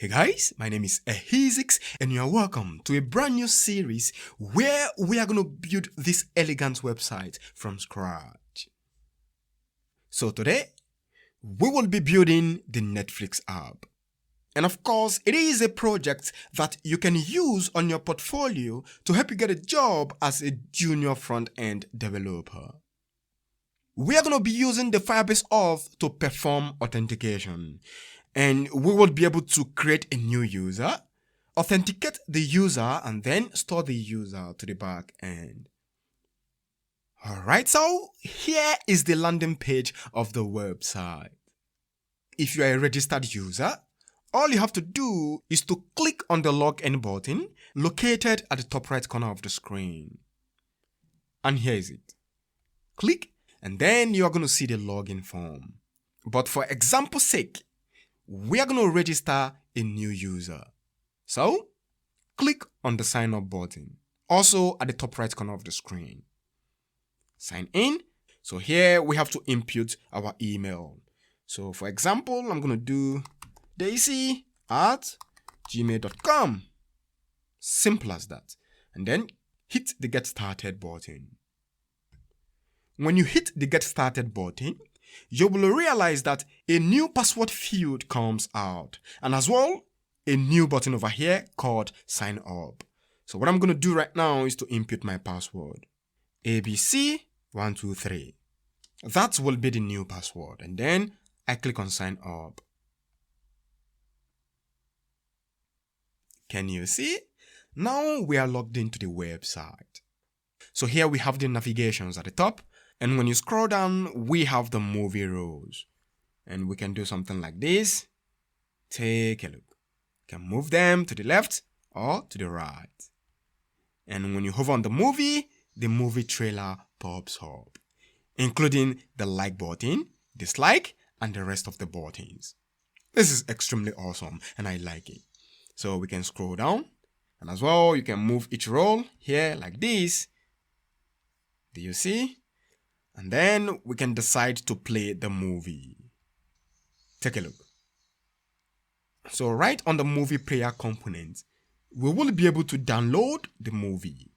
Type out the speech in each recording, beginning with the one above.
Hey guys, my name is ehizeextech and you are welcome to a brand new series where we are going to build this elegant website from scratch. So today, we will be building the Netflix app. And of course, it is a project that you can use on your portfolio to help you get a job as a junior front-end developer. We are going to be using the Firebase Auth to perform authentication. And we will be able to create a new user, authenticate the user, and then store the user to the back end. Alright, so here is the landing page of the website. If you are a registered user, all you have to do is to click on the login button located at the top right corner of the screen. And here is it. Click, and then you are going to see the login form. But for example's sake, we are going to register a new user. So, click on the sign up button, also at the top right corner of the screen. Sign in. So here we have to input our email. So for example, I'm going to do daisy@gmail.com. Simple as that. And then hit the get started button. When you hit the get started button, you will realize that a new password field comes out, and as well, a new button over here called sign up. So what I'm going to do right now is to input my password, ABC123. That will be the new password, and then I click on sign up. Can you see? Now we are logged into the website. So here we have the navigations at the top. And when you scroll down, we have the movie rows. And we can do something like this. Take a look. You can move them to the left or to the right. And when you hover on the movie trailer pops up, including the like button, dislike, and the rest of the buttons. This is extremely awesome, and I like it. So we can scroll down, and as well, you can move each row here like this. Do you see? And then we can decide to play the movie. Take a look. So right on the movie player component, we will be able to download the movie.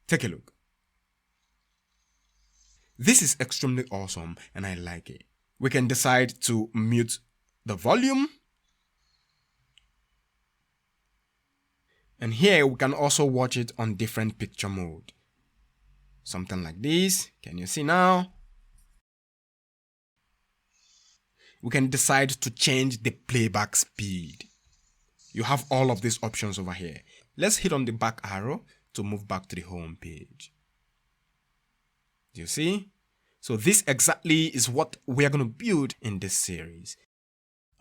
Take a look. This is extremely awesome and I like it. We can decide to mute the volume. And here we can also watch it on different picture mode. Something like this. Can you see now? We can decide to change the playback speed. You have all of these options over here. Let's hit on the back arrow to move back to the home page. Do you see? So this exactly is what we are going to build in this series.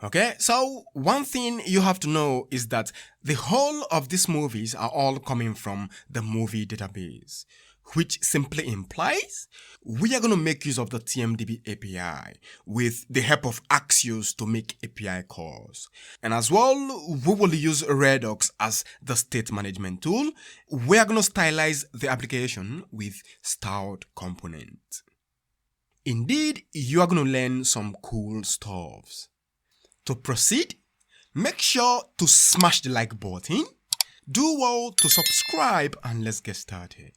Okay, so one thing you have to know is that the whole of these movies are all coming from the movie database, which simply implies we are going to make use of the TMDB API with the help of Axios to make API calls. And as well, we will use Redux as the state management tool. We are going to stylize the application with styled components. Indeed, you are going to learn some cool stuffs. To proceed, make sure to smash the like button, do well to subscribe, and let's get started.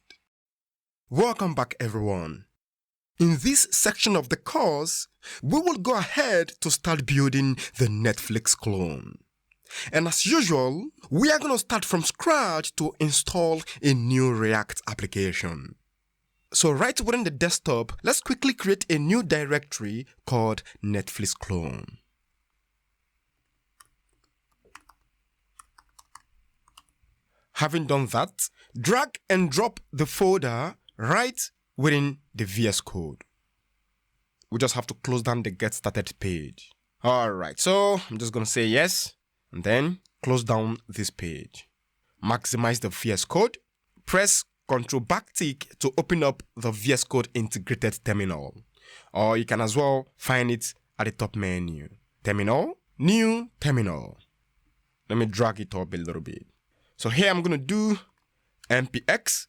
Welcome back everyone. In this section of the course, we will go ahead to start building the Netflix clone. And as usual, we are going to start from scratch to install a new React application. So right within the desktop, let's quickly create a new directory called Netflix clone. Having done that, drag and drop the folder right within the VS Code. We just have to close down the get started page. Alright, so I'm just going to say yes and then close down this page. Maximize the VS Code. Press Ctrl backtick to open up the VS Code integrated terminal. Or you can as well find it at the top menu. Terminal, new terminal. Let me drag it up a little bit. So here I'm going to do npx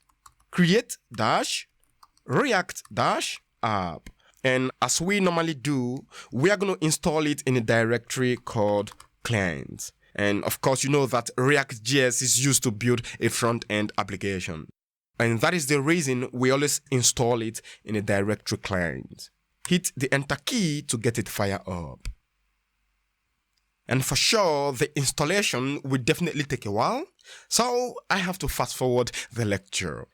create-react-app. And as we normally do, we are going to install it in a directory called clients. And of course, you know that ReactJs is used to build a front-end application. And that is the reason we always install it in a directory client. Hit the enter key to get it fire up. And for sure, the installation will definitely take a while, so I have to fast forward the lecture.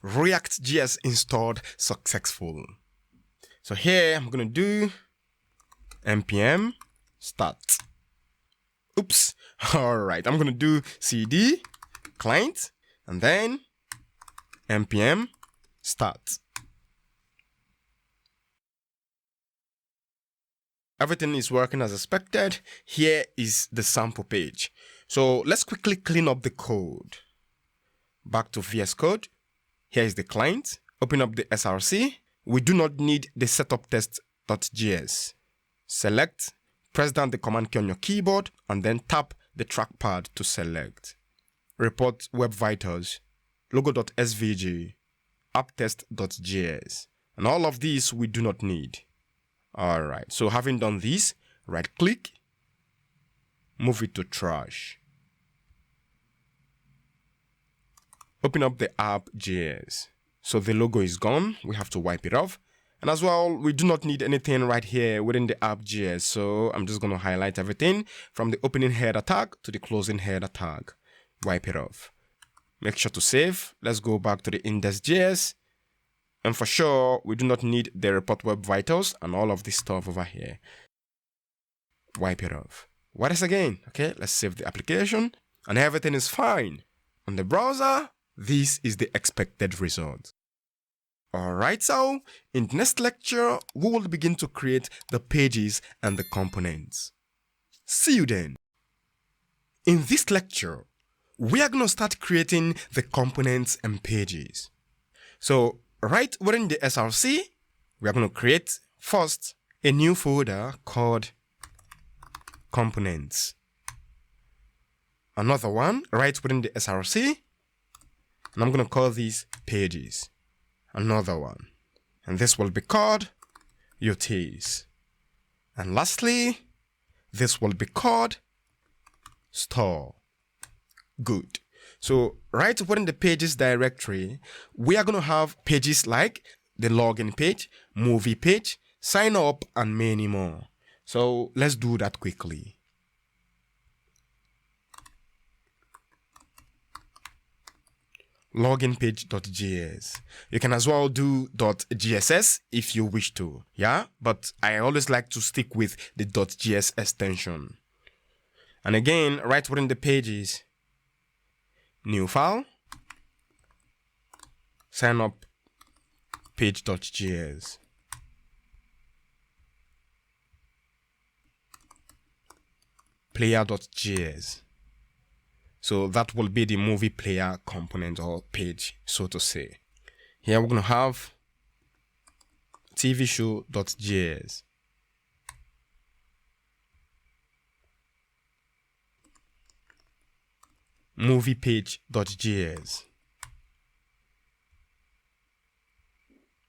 ReactJs installed successful. So here I'm going to do npm start. Oops. All right. I'm going to do cd client and then npm start. Everything is working as expected. Here is the sample page. So let's quickly clean up the code. Back to VS Code. Here is the client. Open up the src. We do not need the setup test.js. Select, press down the command key on your keyboard, and then tap the trackpad to select. Report web vitals, logo.svg, apptest.js. And all of these we do not need. Alright, so having done this, right click, move it to trash. Open up the app.js. So the logo is gone, we have to wipe it off. And as well, we do not need anything right here within the app.js. So I'm just going to highlight everything from the opening header tag to the closing header tag. Wipe it off. Make sure to save. Let's go back to the index.js. And for sure, we do not need the report web vitals and all of this stuff over here. Wipe it off. What is again? Okay, let's save the application. And everything is fine. On the browser, this is the expected result. Alright, so in the next lecture, we will begin to create the pages and the components. See you then. In this lecture, we are going to start creating the components and pages. So right within the src, we are going to create first a new folder called components. Another one right within the src, and I'm going to call these pages. Another one, and this will be called UTs. And lastly, this will be called store. Good. So right within the pages directory, we are going to have pages like the login page, movie page, sign up, and many more. So let's do that quickly. Login page.js. You can as well do .gss if you wish to, yeah? But I always like to stick with the .js extension. And again, right within the pages, new file, sign up page.js. Player.js. So that will be the movie player component or page, so to say. Here we're going to have tvshow.js. moviepage.js.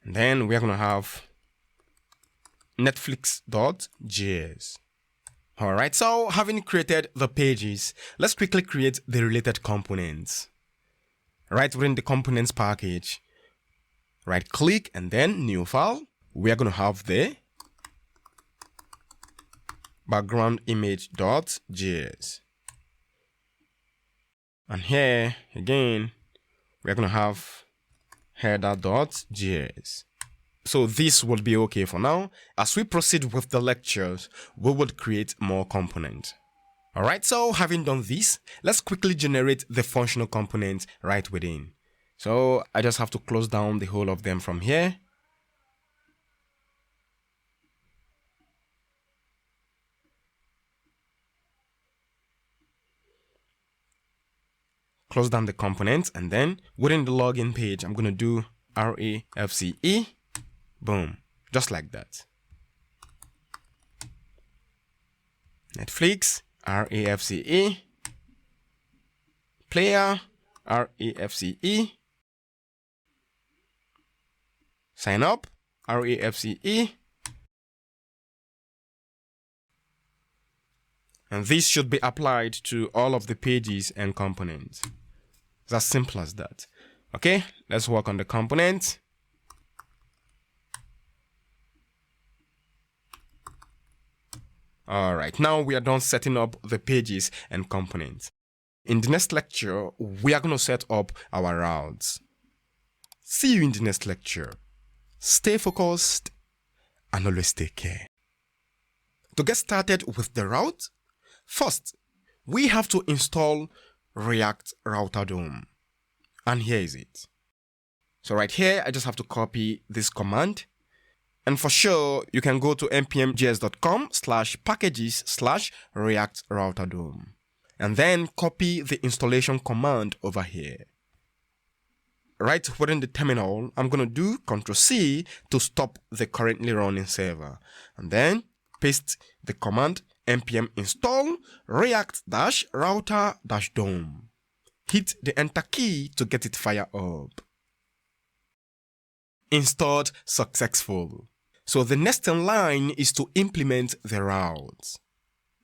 And then we're going to have netflix.js. Alright, so having created the pages, let's quickly create the related components. Right within the components package, right click and then new file. We are going to have the background image.js. And here again, we're going to have header.js. So this will be okay for now. As we proceed with the lectures, we will create more components. Alright, so having done this, let's quickly generate the functional components right within. So I just have to close down the whole of them from here. Close down the components, and then within the login page, I'm going to do refce. Boom, just like that. Netflix, refce. Player, refce. sign up, RAFCE. And this should be applied to all of the pages and components. It's as simple as that. Okay, let's work on the component. All right, now we are done setting up the pages and components. In the next lecture, we are going to set up our routes. See you in the next lecture. Stay focused and always take care. To get started with the route, first, we have to install React Router DOM. And here is it. So right here, I just have to copy this command. And for sure, you can go to npmjs.com/packages/React Router DOM. And then copy the installation command over here. Right within the terminal, I'm going to do Ctrl+C to stop the currently running server. And then paste the command npm install react-router-dom. Hit the enter key to get it fire up. Installed successful. So the next in line is to implement the routes.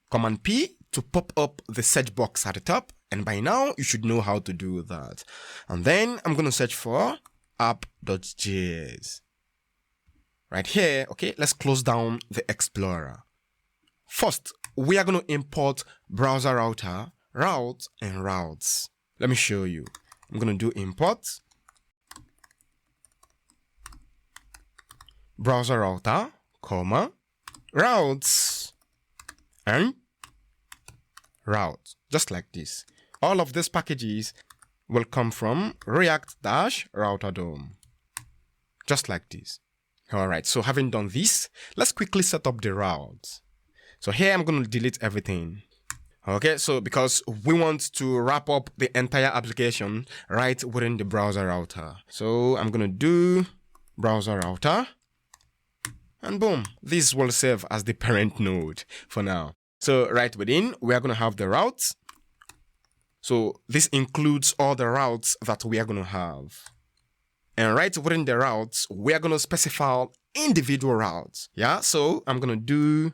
Command P to pop up the search box at the top. And by now, you should know how to do that. And then I'm going to search for app.js. Right here, okay, let's close down the Explorer. First, we are going to import browser router, route, and routes. Let me show you. I'm going to do import browser router, comma, routes, and route, just like this. All of these packages will come from React-Router DOM, just like this. All right, so having done this, let's quickly set up the routes. So here I'm going to delete everything. Okay, so because we want to wrap up the entire application right within the browser router. So I'm going to do browser router, and boom, this will serve as the parent node for now. So right within, we are going to have the routes. So this includes all the routes that we are going to have. And right within the routes, we are going to specify individual routes. Yeah, so I'm going to do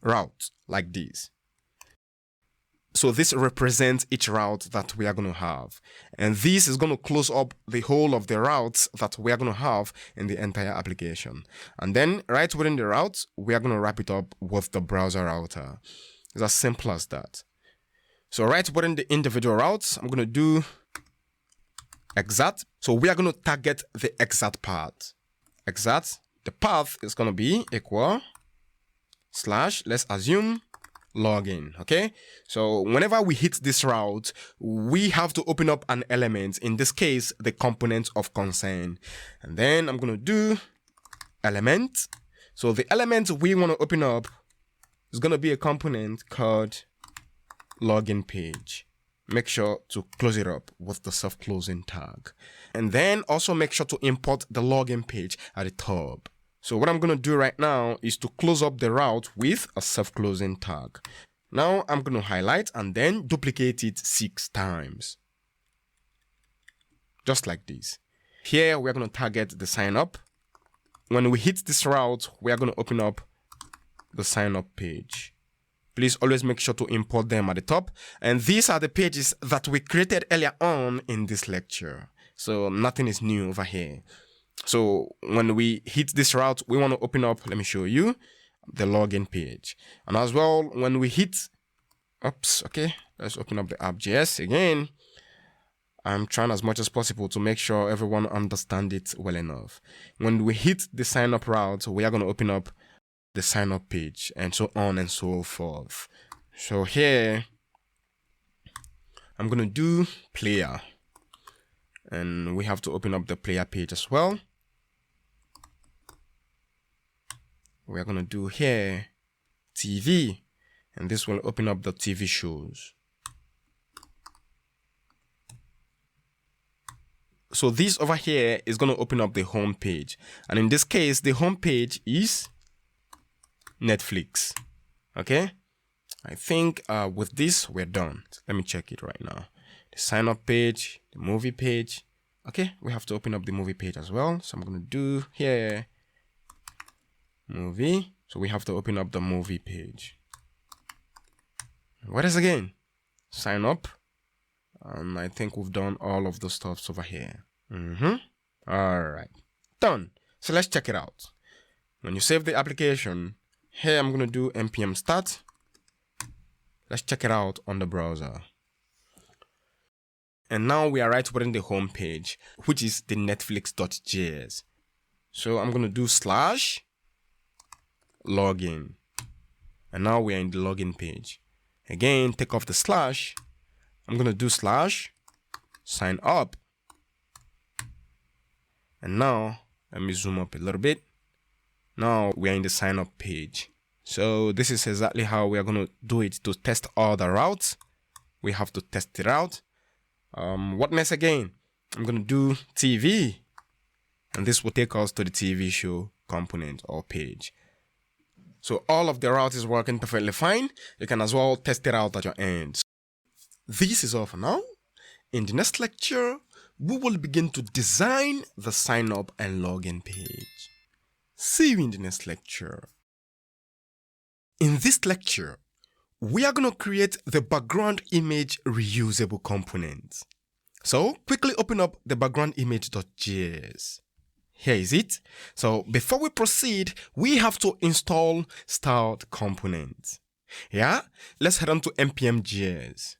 route like this. So this represents each route that we are going to have. And this is going to close up the whole of the routes that we are going to have in the entire application. And then right within the routes, we are going to wrap it up with the browser router. It's as simple as that. So right within the individual routes, I'm going to do exact. So we are going to target the exact path. Exact, the path is going to be equal / let's assume login. Okay, so whenever we hit this route, we have to open up an element, in this case the component of concern, and then I'm going to do element. So the element we want to open up is going to be a component called login page. Make sure to close it up with the self-closing tag, and then also make sure to import the login page at the top. So what I'm going to do right now is to close up the route with a self-closing tag. Now I'm going to highlight and then duplicate it 6 times. Just like this. Here we're going to target the sign up. When we hit this route, we are going to open up the sign up page. Please always make sure to import them at the top. And these are the pages that we created earlier on in this lecture. So nothing is new over here. So when we hit this route, we want to open up, let me show you, the login page. And as well, when we hit, okay, let's open up the app.js again. I'm trying as much as possible to make sure everyone understands it well enough. When we hit the sign up route, we are going to open up the sign up page and so on and so forth. So here, I'm going to do player. And we have to open up the player page as well. We're going to do here TV, and this will open up the TV shows. So this over here is going to open up the home page. And in this case, the home page is Netflix. Okay. I think with this, we're done. Let me check it right now. The sign up page, the movie page, Okay, we have to open up the movie page as well. So I'm going to do here, movie. So we have to open up the movie page. What is again? Sign up. And I think we've done all of the stuffs over here. All right, done. So let's check it out. When you save the application, here I'm going to do npm start. Let's check it out on the browser. And now we are right within the home page, which is the netflix.js. So I'm going to do /login. And now we are in the login page. Again, take off the slash. I'm going to do /sign up. And now, let me zoom up a little bit. Now we are in the sign up page. So this is exactly how we are going to do it to test all the routes. We have to test it out. What next again? I'm going to do TV. And this will take us to the TV show component or page. So all of the routes is working perfectly fine. You can as well test it out at your end. This is all for now. In the next lecture, we will begin to design the sign up and login page. See you in the next lecture. In this lecture, we are going to create the background image reusable component. So quickly open up the background image.js. Here is it. So before we proceed, we have to install styled components. Yeah, let's head on to npm.js.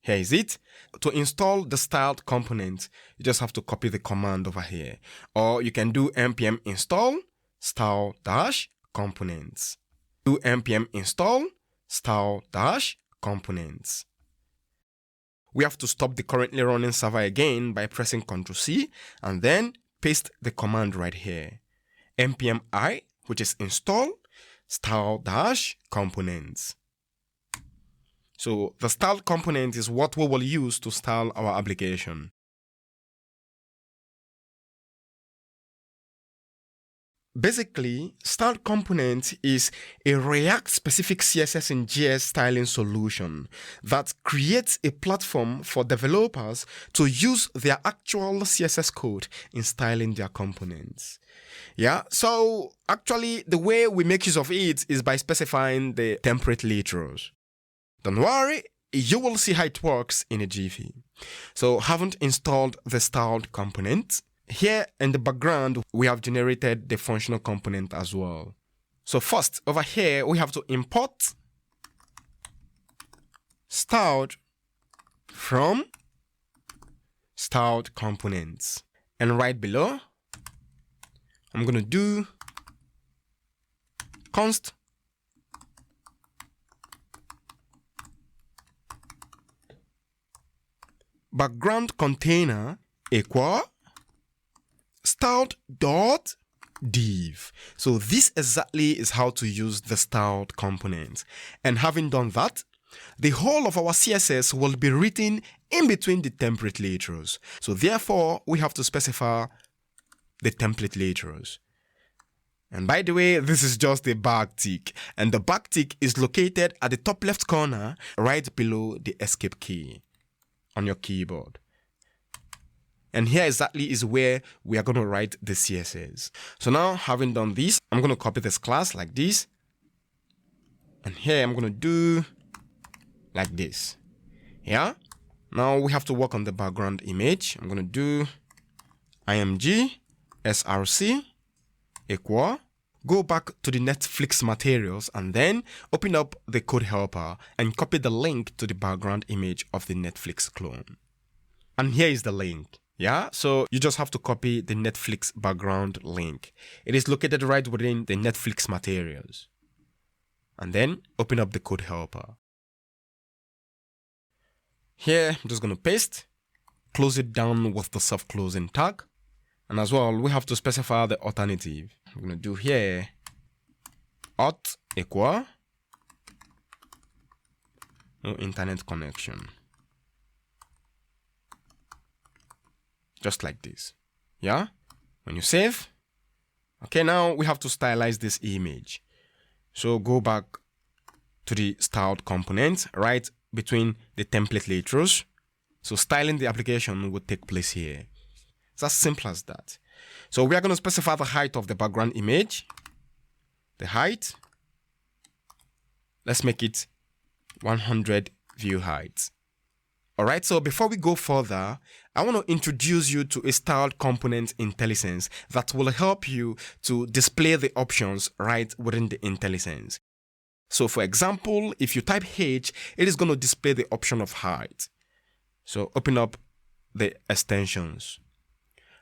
Here is it. To install the styled component, you just have to copy the command over here. Or you can do npm install style-components. Do npm install style-components. We have to stop the currently running server again by pressing Ctrl+C and then paste the command right here. npm I, which is install style-components. So the style component is what we will use to style our application. Basically, style component is a React-specific CSS in JS styling solution that creates a platform for developers to use their actual CSS code in styling their components. Yeah, so actually the way we make use of it is by specifying the template literals. Don't worry, you will see how it works in a jiffy. So haven't installed the styled component. Here in the background, we have generated the functional component as well. So first, over here, we have to import styled from styled components. And right below, I'm going to do const background container equal styled.div. So this exactly is how to use the styled component. And having done that, the whole of our CSS will be written in between the template literals. So therefore, we have to specify the template literals. And by the way, this is just a backtick. And the backtick is located at the top left corner, right below the escape key on your keyboard. And here exactly is where we are going to write the CSS. So now, having done this, I'm going to copy this class like this. And here I'm going to do like this. Yeah. Now we have to work on the background image. I'm going to do img src equal, go back to the Netflix materials and then open up the code helper and copy the link to the background image of the Netflix clone. And here is the link. Yeah, so you just have to copy the Netflix background link. It is located right within the Netflix materials. And then open up the code helper. Here, I'm just going to paste, close it down with the self-closing tag. And as well, we have to specify the alternative. I'm going to do here auth equal no internet connection. Just like this. Yeah? When you save. Okay, now we have to stylize this image. So go back to the styled component, right between the template literals. So styling the application will take place here. It's as simple as that. So we are going to specify the height of the background image. The height. Let's make it 100 view height. All right, so before we go further, I want to introduce you to a styled component IntelliSense that will help you to display the options right within the IntelliSense. So for example, if you type H, it is going to display the option of height. So open up the extensions.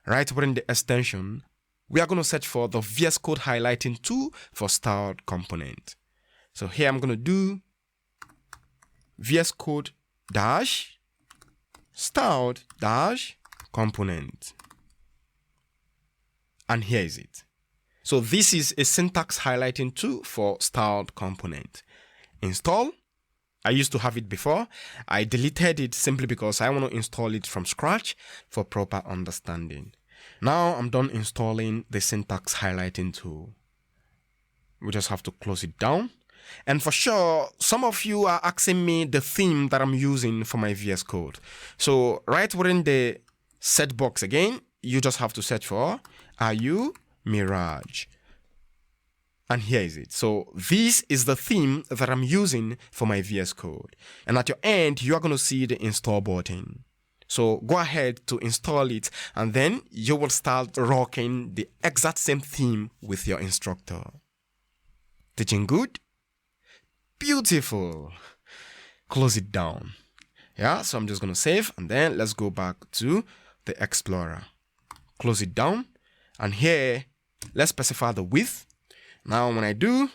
Right within the extension, we are going to search for the VS Code highlighting tool for styled component. So here I'm going to do VS Code dash styled dash component. And here is it. So this is a syntax highlighting tool for styled component. Install. I used to have it before. I deleted it simply because I want to install it from scratch for proper understanding. Now I'm done installing the syntax highlighting tool. We just have to close it down. And for sure, some of you are asking me the theme that I'm using for my VS Code. So right within the set box again, you just have to search for RU Mirage. And here is it. So this is the theme that I'm using for my VS Code. And at your end, you are going to see the install button. So go ahead to install it, and then you will start rocking the exact same theme with your instructor. Teaching good? Beautiful. Close it down. Yeah, so I'm just going to save, and then let's go back to the Explorer. Close it down, and here, let's specify the width. Now, when I do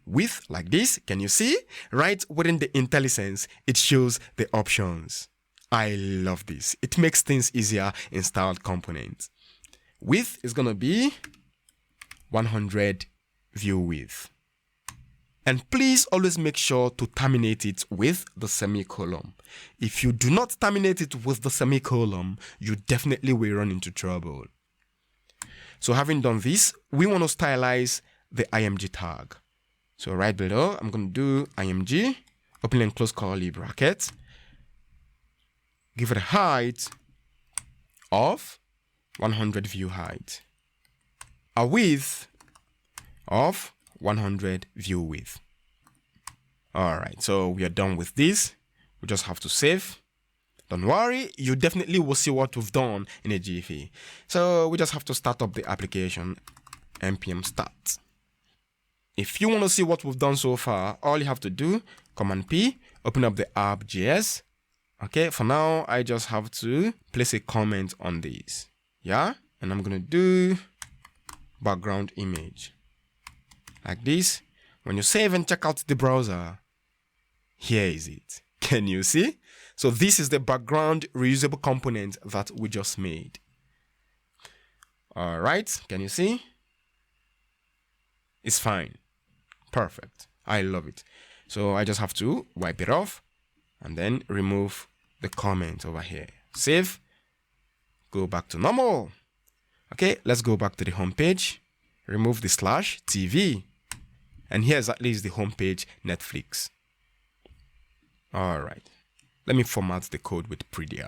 width like this, can you see? Right within the IntelliSense, it shows the options. I love this. It makes things easier in styled components. Width is going to be 100 view width. And please always make sure to terminate it with the semicolon. If you do not terminate it with the semicolon, you definitely will run into trouble. So having done this, we want to stylize the img tag. So right below, I'm going to do img, open and close curly brackets. Give it a height of 100 view height. A width of 100 view width. All right, so we are done with this. We just have to save. Don't worry, you definitely will see what we've done in a jiffy. So we just have to start up the application, npm start. If you want to see what we've done so far, all you have to do, Command P, open up the app.js. Okay, for now, I just have to place a comment on this. Yeah, and I'm going to do background image. Like this. When you save and check out the browser, here is it. Can you see? So this is the background reusable component that we just made. All right, can you see? It's fine. Perfect. I love it. So I just have to wipe it off and then remove the comment over here. Save. Go back to normal. Okay, let's go back to the home page. Remove the /TV. And here's at least the home page Netflix. All right. Let me format the code with prettier.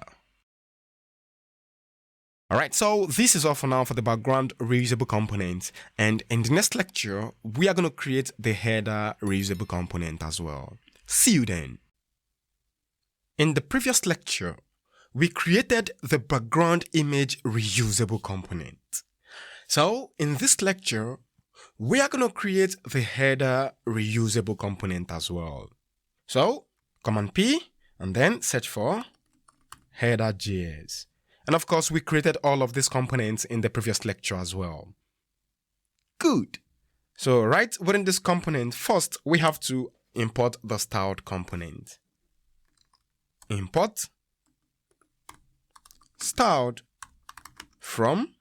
All right, so this is all for now for the background reusable component. And in the next lecture, we are going to create the header reusable component as well. See you then. In the previous lecture, we created the background image reusable component. So in this lecture, we are going to create the header reusable component as well. So Command P and then search for header.js. And of course, we created all of these components in the previous lecture as well. Good. So right within this component, first we have to import the styled component. Import styled from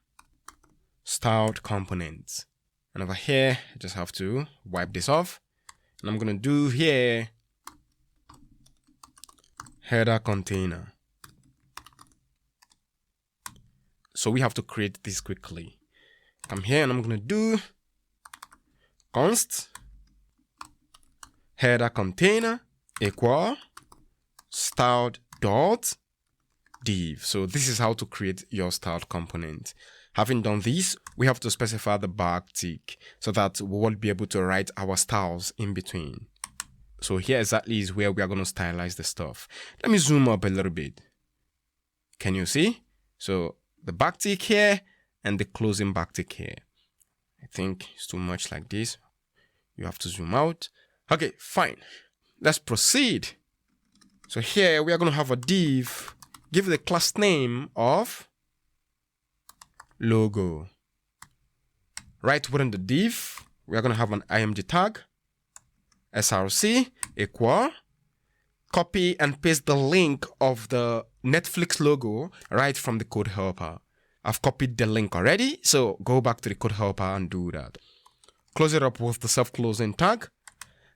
styled components. And over here, I just have to wipe this off. And I'm going to do here header container. So we have to create this quickly. Come here and I'm going to do const header container equal styled dot div. So this is how to create your styled component. Having done this, we have to specify the backtick so that we will be able to write our styles in between. So here exactly is where we are going to stylize the stuff. Let me zoom up a little bit. Can you see? So the backtick here and the closing backtick here. I think it's too much like this. You have to zoom out. Okay, fine. Let's proceed. So here we are going to have a div. Give the class name of logo. Right within the div, we are going to have an img tag, src equal, copy and paste the link of the Netflix logo right from the code helper. I've copied the link already, so go back to the code helper and do that. Close it up with the self-closing tag,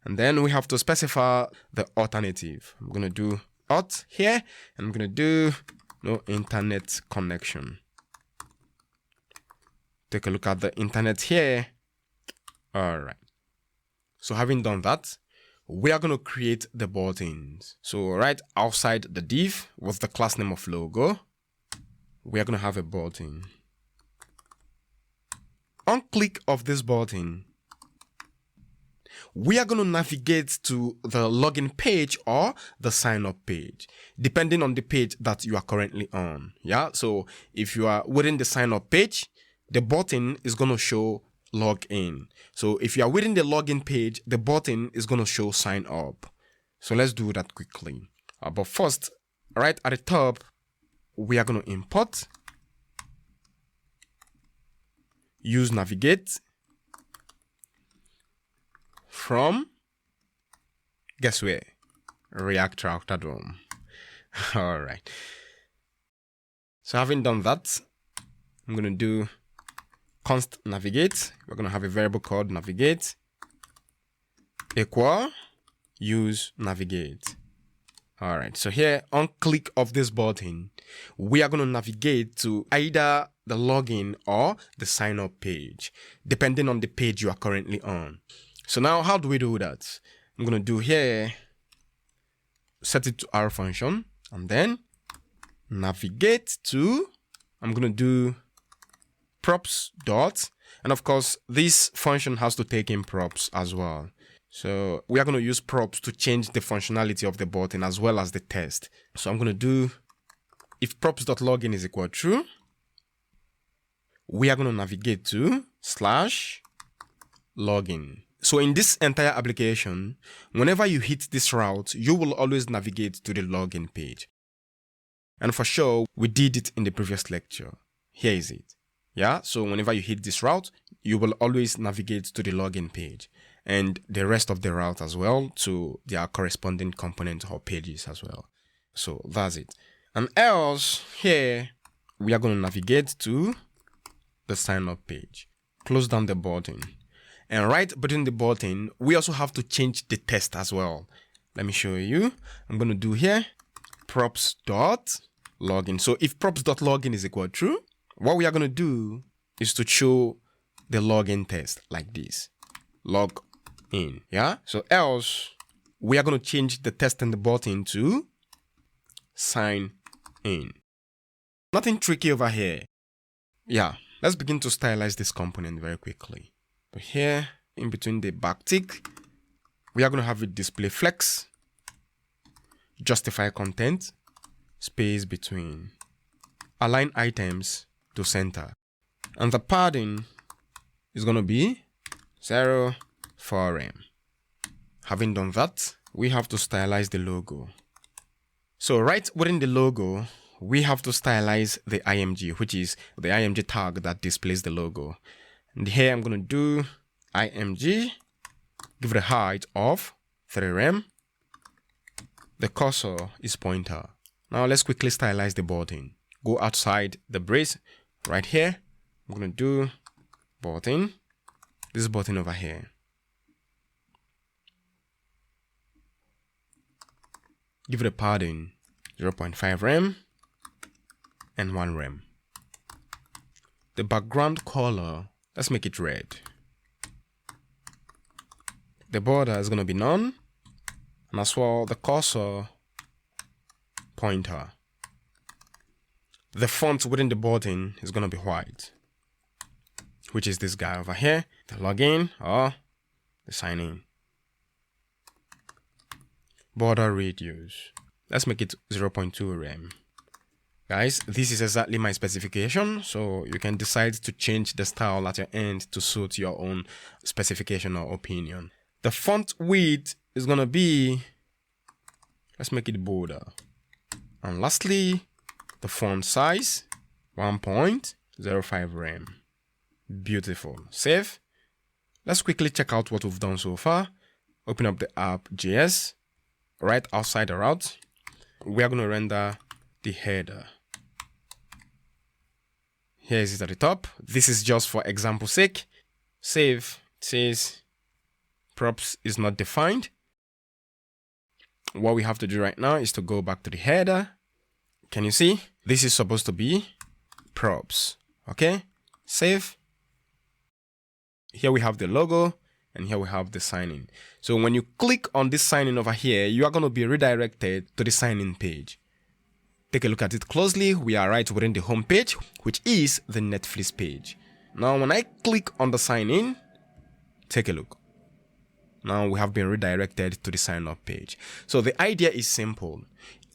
and then we have to specify the alternative. I'm going to do auth here, and I'm going to do no internet connection. Take a look at the internet here. All right. So having done that, we are going to create the buttons. So right outside the div with the class name of logo, we are going to have a button. On click of this button, we are going to navigate to the login page or the sign up page, depending on the page that you are currently on. Yeah. So if you are within the sign up page, the button is going to show login. So if you are within the login page, the button is going to show sign up. So let's do that quickly. But first, right at the top, we are going to import, use navigate from, guess where? React Router DOM. All right. So having done that, I'm going to do const navigate. We're going to have a variable called navigate equal use navigate. All right. So here on click of this button, we are going to navigate to either the login or the sign up page, depending on the page you are currently on. So now how do we do that? I'm going to do here, set it to R function, and then navigate to, I'm going to do props dot, and of course this function has to take in props as well. So we are going to use props to change the functionality of the button as well as the test. So I'm going to do, if props.login is equal true, we are going to navigate to /login. So in this entire application, whenever you hit this route, you will always navigate to the login page. And for sure, we did it in the previous lecture. Here is it. Yeah, so whenever you hit this route, you will always navigate to the login page and the rest of the route as well to their corresponding components or pages as well. So that's it. And else here, we are going to navigate to the sign up page. Close down the button. And right between the button, we also have to change the test as well. Let me show you. I'm going to do here props.login. So if props.login is equal true, what we are going to do is to show the login test like this. Log in. Yeah. So else we are going to change the test in the button to sign in. Nothing tricky over here. Yeah. Let's begin to stylize this component very quickly. So here in between the backtick, we are going to have it display flex, justify content, space between, align items to center, and the padding is going to be 0.4 Having done that, we have to stylize the logo. So right within the logo, we have to stylize the img, which is the img tag that displays the logo. And here I'm going to do img, give it a height of 3rem. The cursor is pointer. Now let's quickly stylize the button. Go outside the brace right here. I'm going to do button, this button over here. Give it a padding 0.5 rem and 1 rem. The background color, let's make it red. The border is going to be none, and as well the cursor pointer. the font within the button is going to be white, which is this guy over here, the login or the sign in. Border radius, let's make it 0.2 rem. Guys, this is exactly my specification, so you can decide to change the style at your end to suit your own specification or opinion. The font width is going to be, let's make it bolder. And lastly, the font size, 1.05 rem. Beautiful. Save. Let's quickly check out what we've done so far. Open up the app.js. Right outside the route, we are going to render the header. Here is it at the top. This is just for example sake. Save. It says props is not defined. What we have to do right now is to go back to the header. Can you see? This is supposed to be props. Okay. Save. Here we have the logo and here we have the sign in. So when you click on this sign in over here, you are going to be redirected to the sign in page. Take a look at it closely. We are right within the home page, which is the Netflix page. Now, when I click on the sign in, take a look. Now we have been redirected to the sign up page. So the idea is simple.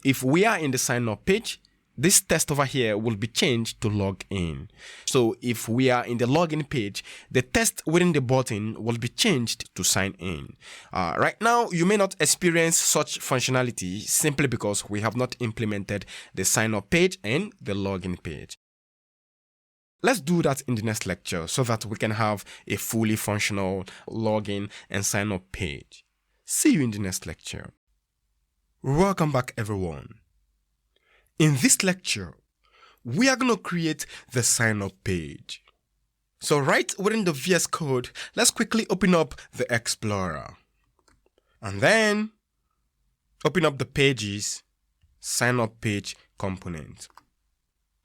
If we are in the sign up page, this text over here will be changed to log in. So if we are in the login page, the text within the button will be changed to sign in. Right now, you may not experience such functionality simply because we have not implemented the sign up page and the login page. Let's do that in the next lecture so that we can have a fully functional login and sign up page. See you in the next lecture. Welcome back, everyone. In this lecture, we are going to create the sign up page. So right within the VS Code, let's quickly open up the Explorer. And then open up the pages, sign up page component.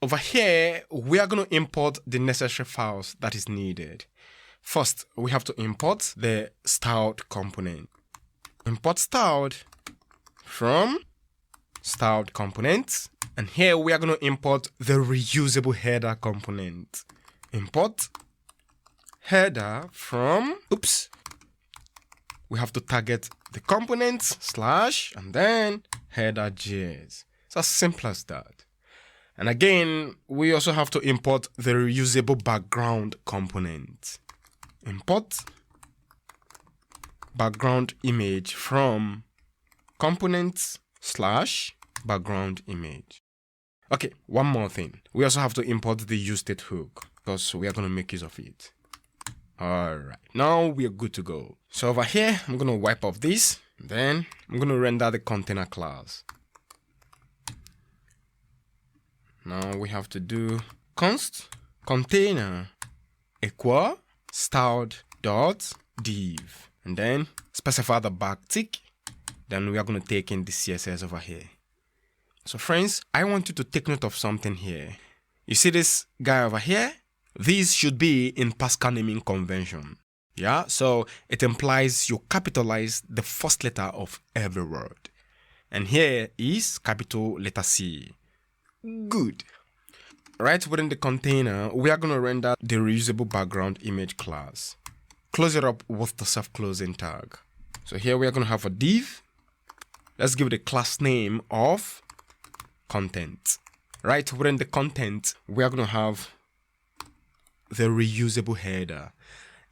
Over here, we are going to import the necessary files that is needed. First, we have to import the styled component. Import styled from styled components. And here we are going to import the reusable header component. Import header from, we have to target the components / and then header.js. It's as simple as that. And again, we also have to import the reusable background component. Import background image from components / background image. Okay, one more thing. We also have to import the useState hook because we are going to make use of it. All right, now we are good to go. So over here, I'm going to wipe off this. Then I'm going to render the container class. Now we have to do const container equal styled.div and then specify the backtick. Then we are going to take in the CSS over here. So friends, I want you to take note of something here. You see this guy over here? These should be in Pascal naming convention. Yeah, so it implies you capitalize the first letter of every word. And here is capital letter C. Good. Right within the container, we are going to render the reusable background image class. Close it up with the self-closing tag. So here we are going to have a div. Let's give it a class name of content. Right within the content, we are going to have the reusable header.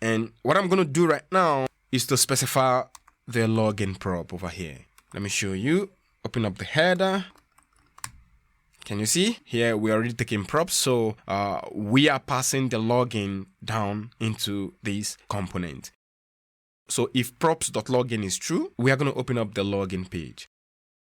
And what I'm going to do right now is to specify the login prop over here. Let me show you. Open up the header. Can you see? Here we're already taking props. So we are passing the login down into this component. So if props.login is true, we are going to open up the login page.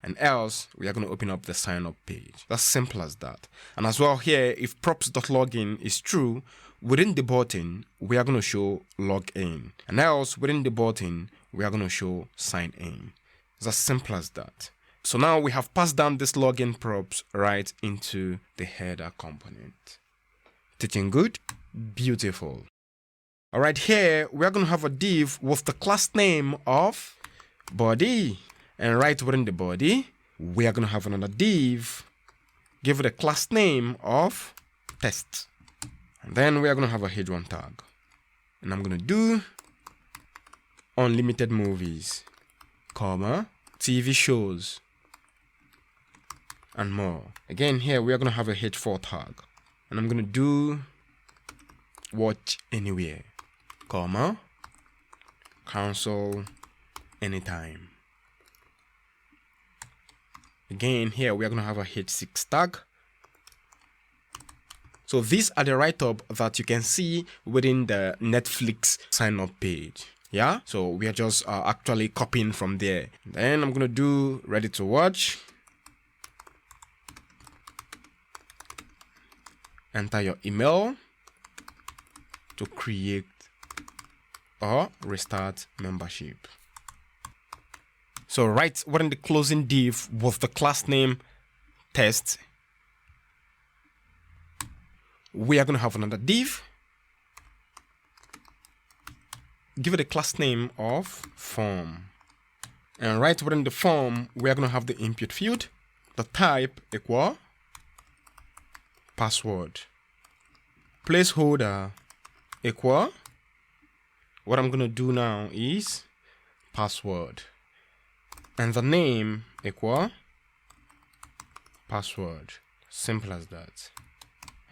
And else, we are going to open up the sign up page. That's simple as that. And as well here, if props.login is true, within the button, we are going to show login. And else, within the button, we are going to show sign in. It's as simple as that. So now we have passed down this login props right into the header component. Teaching good? Beautiful. All right, here, we are going to have a div with the class name of body. And right within the body, we are going to have another div give it a class name of test. And then we are going to have a h1 tag. And I'm going to do unlimited movies, comma, TV shows, and more. Again, here we are going to have a h4 tag. And I'm going to do watch anywhere, comma, cancel anytime. Again, here we are going to have a h6 tag. So these are the write-up that you can see within the Netflix sign-up page. Yeah, so we are just actually copying from there. Then I'm going to do ready to watch. Enter your email to create or restart membership. So right within the closing div with the class name test, we are going to have another div. Give it a class name of form. And right within the form, we are going to have the input field, the type equal password, placeholder equal, what I'm going to do now is password, and the name equal password. Simple as that.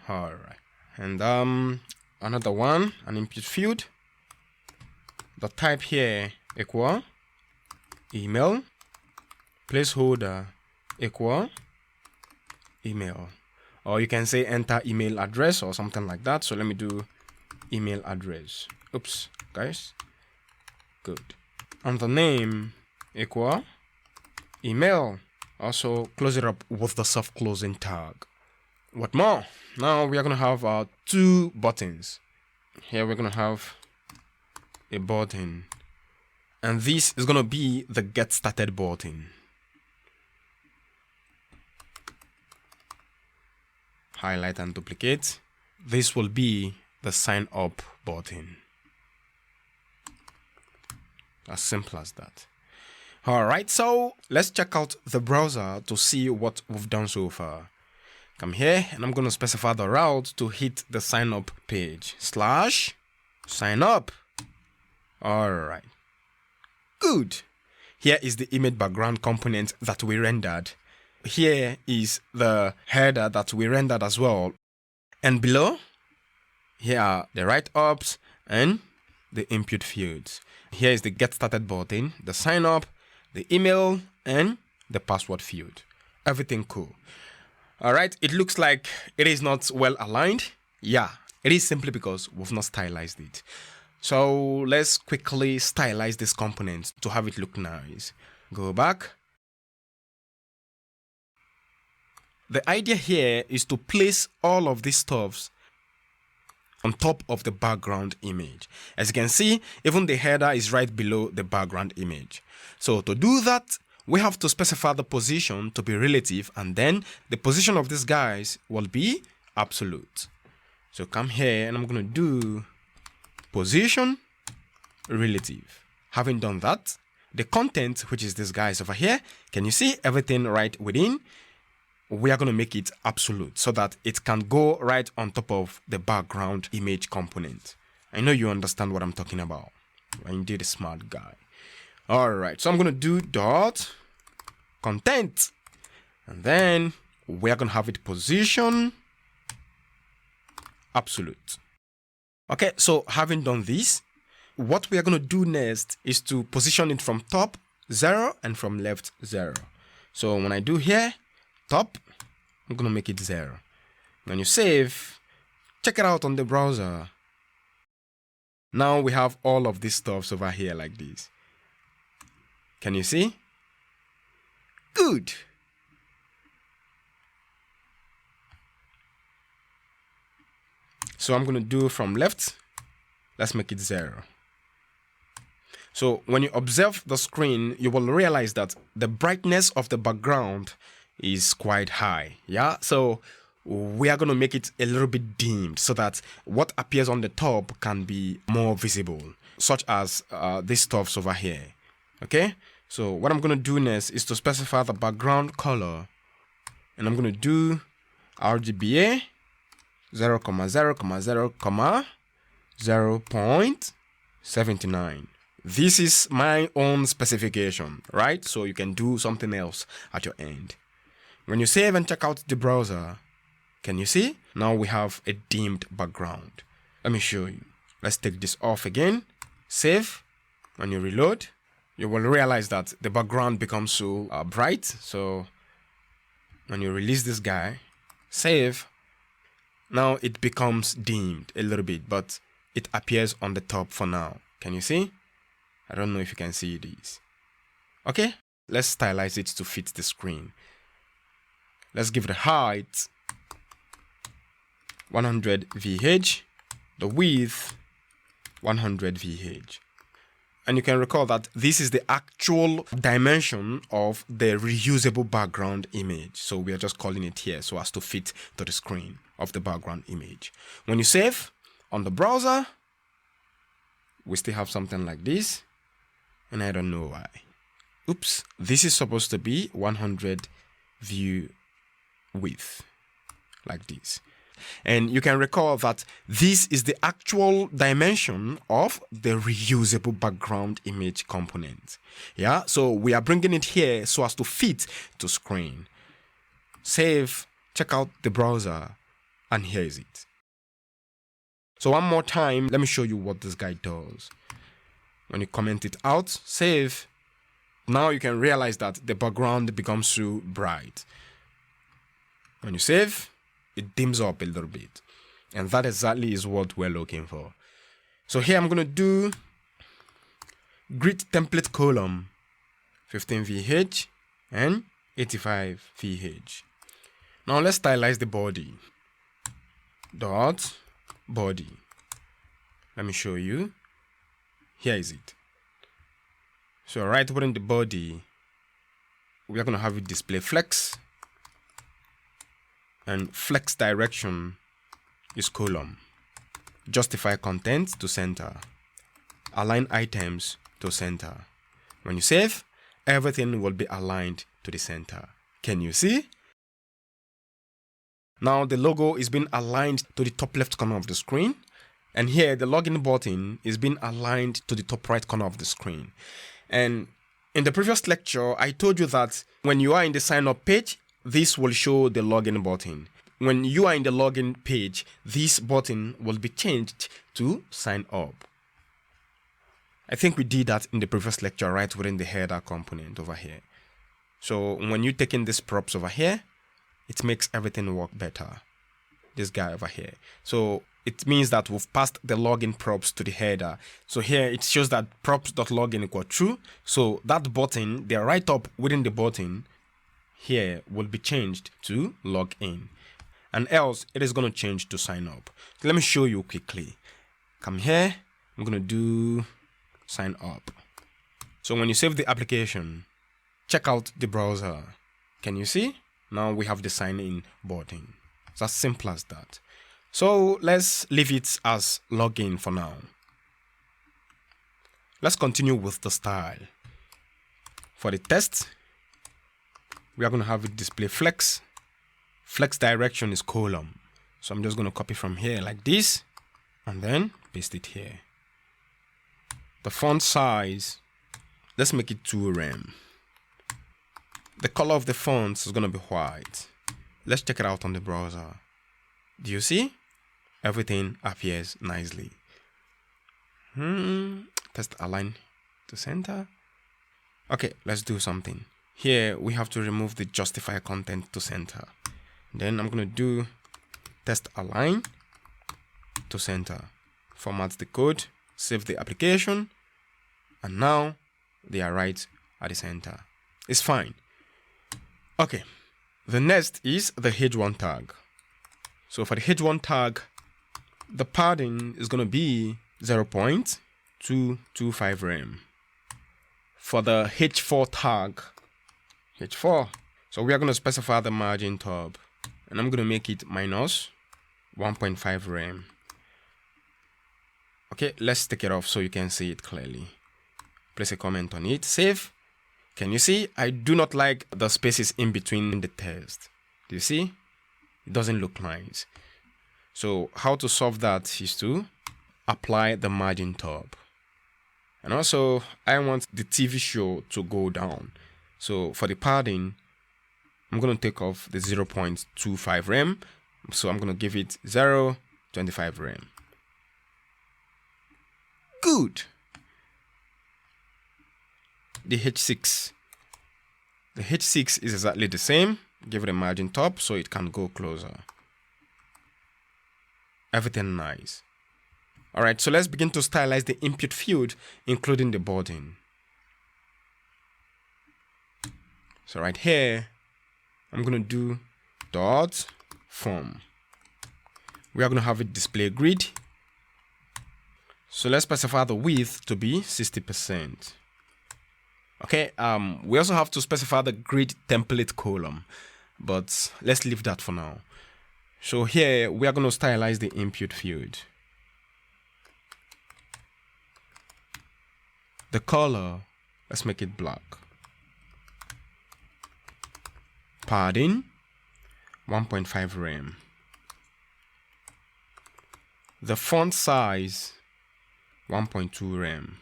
All right. And another one, an input field, the type here equal email, placeholder equal email. Or you can say enter email address or something like that. So let me do email address. Oops, guys. Good. And the name equal email. Also close it up with the soft closing tag. What more? Now we are going to have two buttons. Here we're going to have a button. And this is going to be the get started button. Highlight and duplicate. This will be the sign up button. As simple as that. All right, so let's check out the browser to see what we've done so far. Come here and I'm going to specify the route to hit the sign up page. / sign up. All right. Good. Here is the image background component that we rendered. Here is the header that we rendered as well. And below, here are the write-ups and the input fields. Here is the get started button, the sign up, the email, and the password field. Everything cool. All right, it looks like it is not well aligned. Yeah, it is simply because we've not stylized it. So let's quickly stylize this component to have it look nice. Go back. The idea here is to place all of these stuffs on top of the background image. As you can see, even the header is right below the background image. So to do that, we have to specify the position to be relative, and then the position of these guys will be absolute. So come here and I'm going to do position relative. Having done that, the content, which is this guys over here, can you see everything right within? We are going to make it absolute so that it can go right on top of the background image component. I know you understand what I'm talking about. You're indeed a smart guy. All right, so I'm going to do dot content, and then we are going to have it position absolute. Okay, so having done this, what we are going to do next is to position it from top 0 and from left 0. So when I do here, top, I'm going to make it 0. When you save, check it out on the browser. Now we have all of these stuffs over here like this. Can you see? Good. So I'm going to do from left, let's make it 0. So when you observe the screen, you will realize that the brightness of the background is quite high. Yeah, so we are going to make it a little bit dimmed so that what appears on the top can be more visible, such as these stuffs over here. Okay, so what I'm going to do next is to specify the background color, and I'm going to do RGBA 0,0,0,0.79. This is my own specification, right? So you can do something else at your end. When you save and check out the browser, can you see? Now we have a dimmed background. Let me show you. Let's take this off again. Save. When you reload, you will realize that the background becomes so bright. So when you release this guy, save, now it becomes dimmed a little bit, but it appears on the top for now. Can you see? I don't know if you can see these. Okay, let's stylize it to fit the screen. Let's give the height 100 VH, the width 100 VH. And you can recall that this is the actual dimension of the reusable background image. So we are just calling it here so as to fit to the screen of the background image. When you save on the browser, we still have something like this. And I don't know why. Oops, this is supposed to be 100 view width, like this. And you can recall that this is the actual dimension of the reusable background image component. Yeah, so we are bringing it here so as to fit to screen. Save, check out the browser, and here is it. So one more time, let me show you what this guy does. When you comment it out, save, now you can realize that the background becomes so bright. When you save, it dims up a little bit. And that exactly is what we're looking for. So here I'm going to do grid template column 15 VH and 85 VH. Now let's stylize the body. Dot body. Let me show you. Here is it. So right within the body, we are going to have it display flex. And flex direction is column. Justify content to center. Align items to center. When you save, everything will be aligned to the center. Can you see? Now the logo is being aligned to the top left corner of the screen. And here the login button is being aligned to the top right corner of the screen. And in the previous lecture, I told you that when you are in the sign up page, this will show the login button. When you are in the login page, this button will be changed to sign up. I think we did that in the previous lecture right within the header component over here. So when you take in these props over here, it makes everything work better. This guy over here. So it means that we've passed the login props to the header. So here it shows that props.login equal true. So that button, the right up within the button, here will be changed to log in, and else it is going to change to sign up. So let me show you quickly. Come here, I'm going to do sign up. So when you save the application, check out the browser. Can you see? Now we have the sign in button. It's as simple as that. So let's leave it as login for now. Let's continue with the style. For the test, we are going to have it display flex. Flex direction is column. So I'm just going to copy from here like this and then paste it here. The font size, let's make it 2 rem. The color of the font is going to be white. Let's check it out on the browser. Do you see? Everything appears nicely. Test align to center. Okay, let's do something. Here we have to remove the justify content to center. Then I'm going to do test align to center. Format the code, save the application, and now they are right at the center. It's fine. Okay, the next is the h1 tag. So for the h1 tag, the padding is going to be 0.225 rem. For the h4 tag, h4, so we are going to specify the margin tab, and I'm going to make it minus 1.5 rem. Okay, let's take it off so you can see it clearly. Place a comment on it, save. Can you see? I do not like the spaces in between the text. Do you see? It doesn't look nice. So how to solve that is to apply the margin top. And also I want the TV show to go down. So for the padding, I'm going to take off the 0.25 rem. So I'm going to give it 0.25 rem. Good. The H6. The H6 is exactly the same. Give it a margin top so it can go closer. Everything nice. Alright, so let's begin to stylize the input field, including the boarding. So right here, I'm going to do dot form. We are going to have it display grid. So let's specify the width to be 60%. Okay, we also have to specify the grid template column, but let's leave that for now. So here we are going to stylize the input field. The color, let's make it black. Padding, 1.5 rem. The font size, 1.2 rem.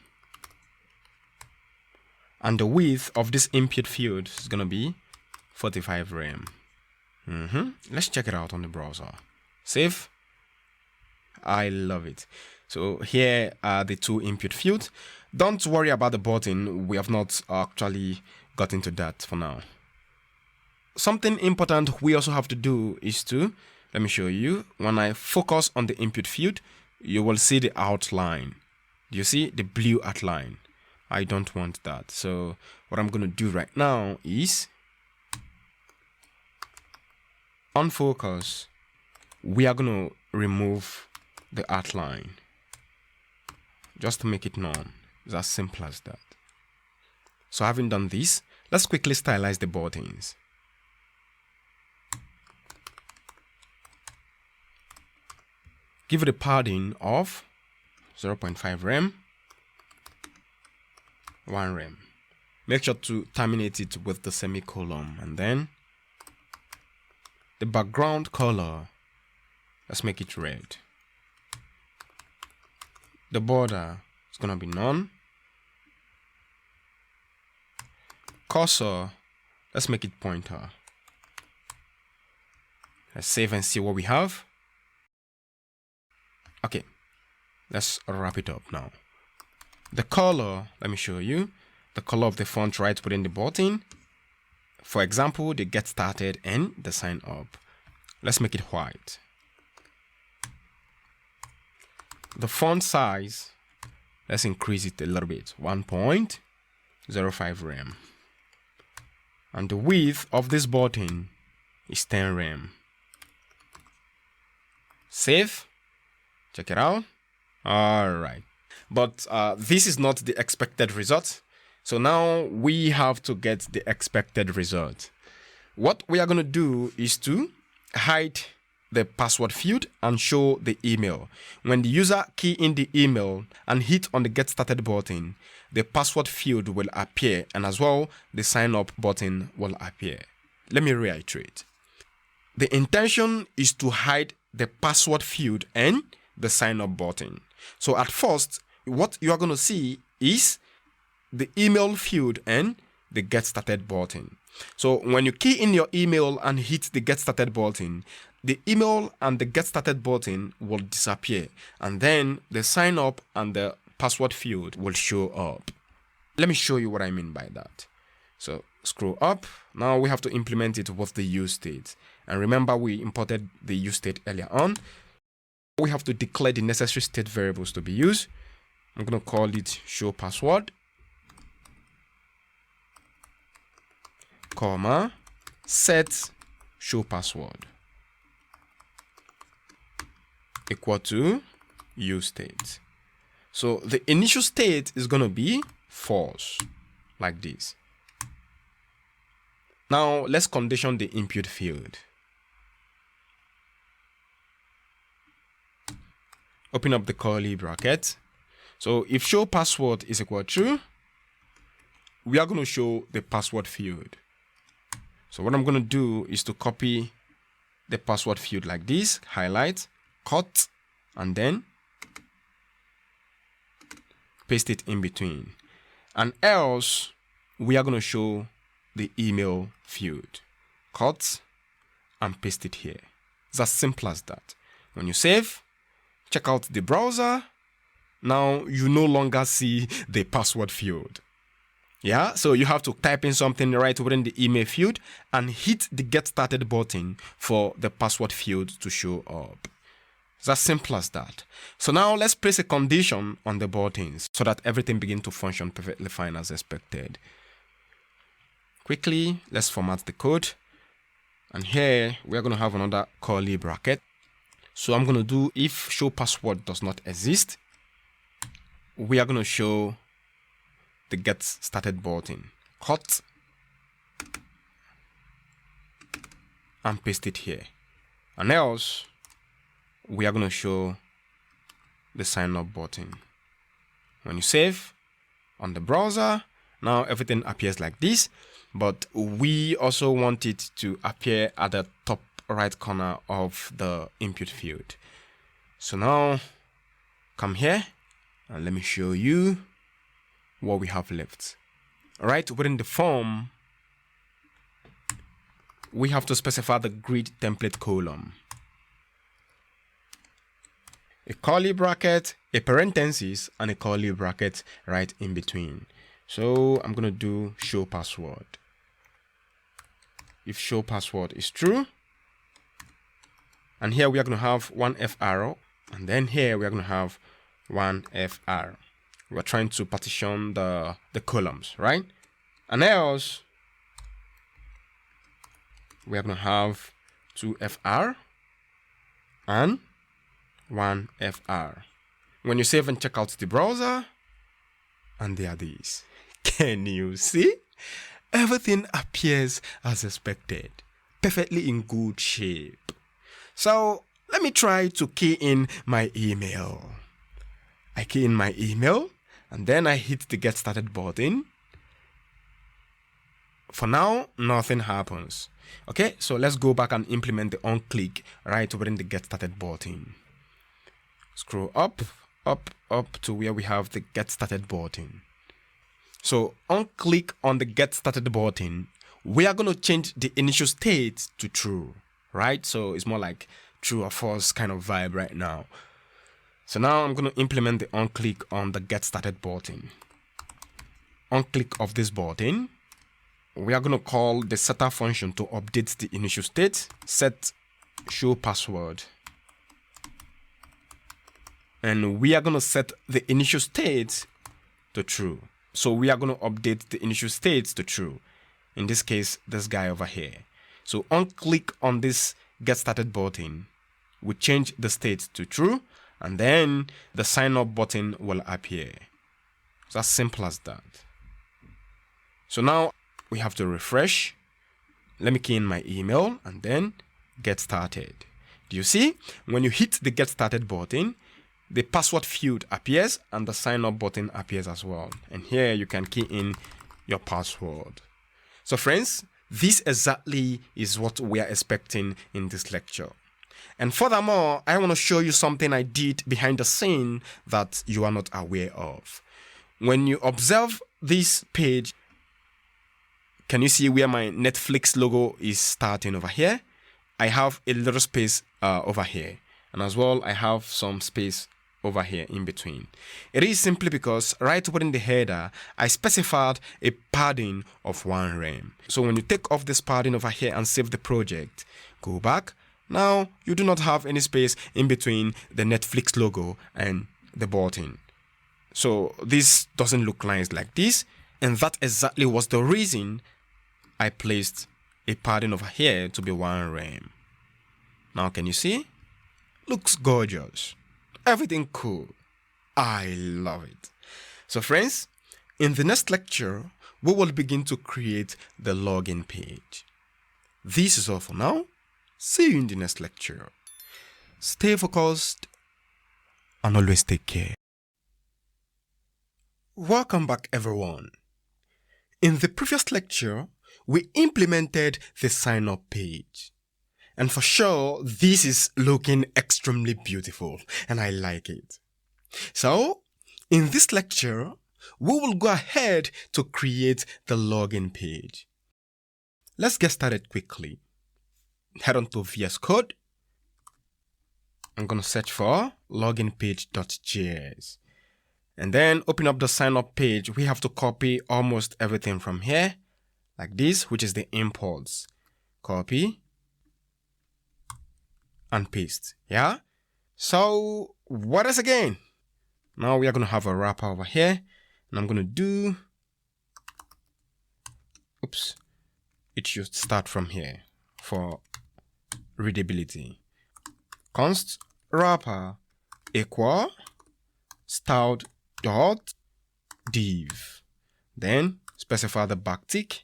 And the width of this input field is going to be 45 rem. Let's check it out on the browser. Save. I love it. So here are the two input fields. Don't worry about the button. We have not actually got into that for now. Something important we also have to do is to, let me show you. When I focus on the input field, you will see the outline. Do you see the blue outline? I don't want that. So what I'm going to do right now is on focus, we are going to remove the outline just to make it known. It's as simple as that. So having done this, let's quickly stylize the buttons. Give it a padding of 0.5 rem, 1 rem. Make sure to terminate it with the semicolon, and then the background color, let's make it red. The border is gonna be none. Cursor, let's make it pointer. Let's save and see what we have. Okay, let's wrap it up now. The color, let me show you. The color of the font right within the button. For example, the get started and the sign up. Let's make it white. The font size, let's increase it a little bit, 1.05 rem. And the width of this button is 10 rem. Save. Check it out. All right. But this is not the expected result. So now we have to get the expected result. What we are going to do is to hide the password field and show the email. When the user key in the email and hit on the get started button, the password field will appear, and as well the sign up button will appear. Let me reiterate. The intention is to hide the password field and the sign up button. So at first, what you are going to see is the email field and the get started button. So when you key in your email and hit the get started button, the email and the get started button will disappear, and then the sign up and the password field will show up. Let me show you what I mean by that. So scroll up. Now we have to implement it with the use state. And remember, we imported the use state earlier on. We have to declare the necessary state variables to be used. I'm going to call it show password, comma, set show password equal to use state. So the initial state is going to be false, like this. Now let's condition the input field. Open up the curly bracket. So if show password is equal to true, we are going to show the password field. So what I'm going to do is to copy the password field like this, highlight, cut, and then paste it in between. And else, we are going to show the email field. Cut and paste it here. It's as simple as that. When you save, check out the browser. Now you no longer see the password field. Yeah, so you have to type in something right within the email field and hit the get started button for the password field to show up. It's as simple as that. So now let's place a condition on the buttons so that everything begins to function perfectly fine as expected. Quickly, let's format the code. And here we're going to have another curly bracket. So I'm going to do if show password does not exist, we are going to show the get started button. Cut and paste it here. And else we are going to show the sign up button. When you save on the browser, now everything appears like this, but we also want it to appear at the top right corner of the input field. So now come here and let me show you what we have left. All right, within the form, we have to specify the grid template column, a curly bracket, a parenthesis, and a curly bracket right in between. So I'm going to do show password. If show password is true, and here we are going to have one F arrow, and then here we are going to have one F arrow. We're trying to partition the columns, right? And else we are going to have two FR and one FR. When you save and check out the browser, and there are these. Can you see? Everything appears as expected, perfectly in good shape. So let me try to key in my email. I key in my email, and then I hit the get started button. For now, nothing happens. Okay, so let's go back and implement the onClick right within the get started button. Scroll up to where we have the get started button. So onClick on the get started button, we are going to change the initial state to true, right? So it's more like true or false kind of vibe right now. So now I'm going to implement the onClick on the get started button. OnClick of this button, we are going to call the setter function to update the initial state, set show password. And we are going to set the initial state to true. So we are going to update the initial state to true. In this case, this guy over here. So onClick on this get started button, we change the state to true, and then the sign up button will appear. It's as simple as that. So now we have to refresh. Let me key in my email and then get started. Do you see? When you hit the get started button, the password field appears and the sign up button appears as well. And here you can key in your password. So friends, this exactly is what we are expecting in this lecture. And furthermore, I want to show you something I did behind the scene that you are not aware of. When you observe this page, can you see where my Netflix logo is starting over here? I have a little space over here. And as well, I have some space over here in between. It is simply because right within the header, I specified a padding of 1 rem. So when you take off this padding over here and save the project, go back. Now you do not have any space in between the Netflix logo and the button. So this doesn't look nice like this. And that exactly was the reason I placed a padding over here to be 1 rem. Now can you see? Looks gorgeous. Everything cool. I love it. So friends, in the next lecture, we will begin to create the login page. This is all for now. See you in the next lecture. Stay focused and always take care. Welcome back, everyone. In the previous lecture, we implemented the sign up page. And for sure, this is looking extremely beautiful and I like it. So in this lecture, we will go ahead to create the login page. Let's get started quickly. Head on to VS Code. I'm going to search for loginpage.js. And then open up the sign up page. We have to copy almost everything from here, like this, which is the imports. Copy and paste. Yeah. So what else again? Now we are going to have a wrapper over here, and I'm going to do, oops, it should start from here for readability. Const wrapper equal styled dot div. Then specify the backtick.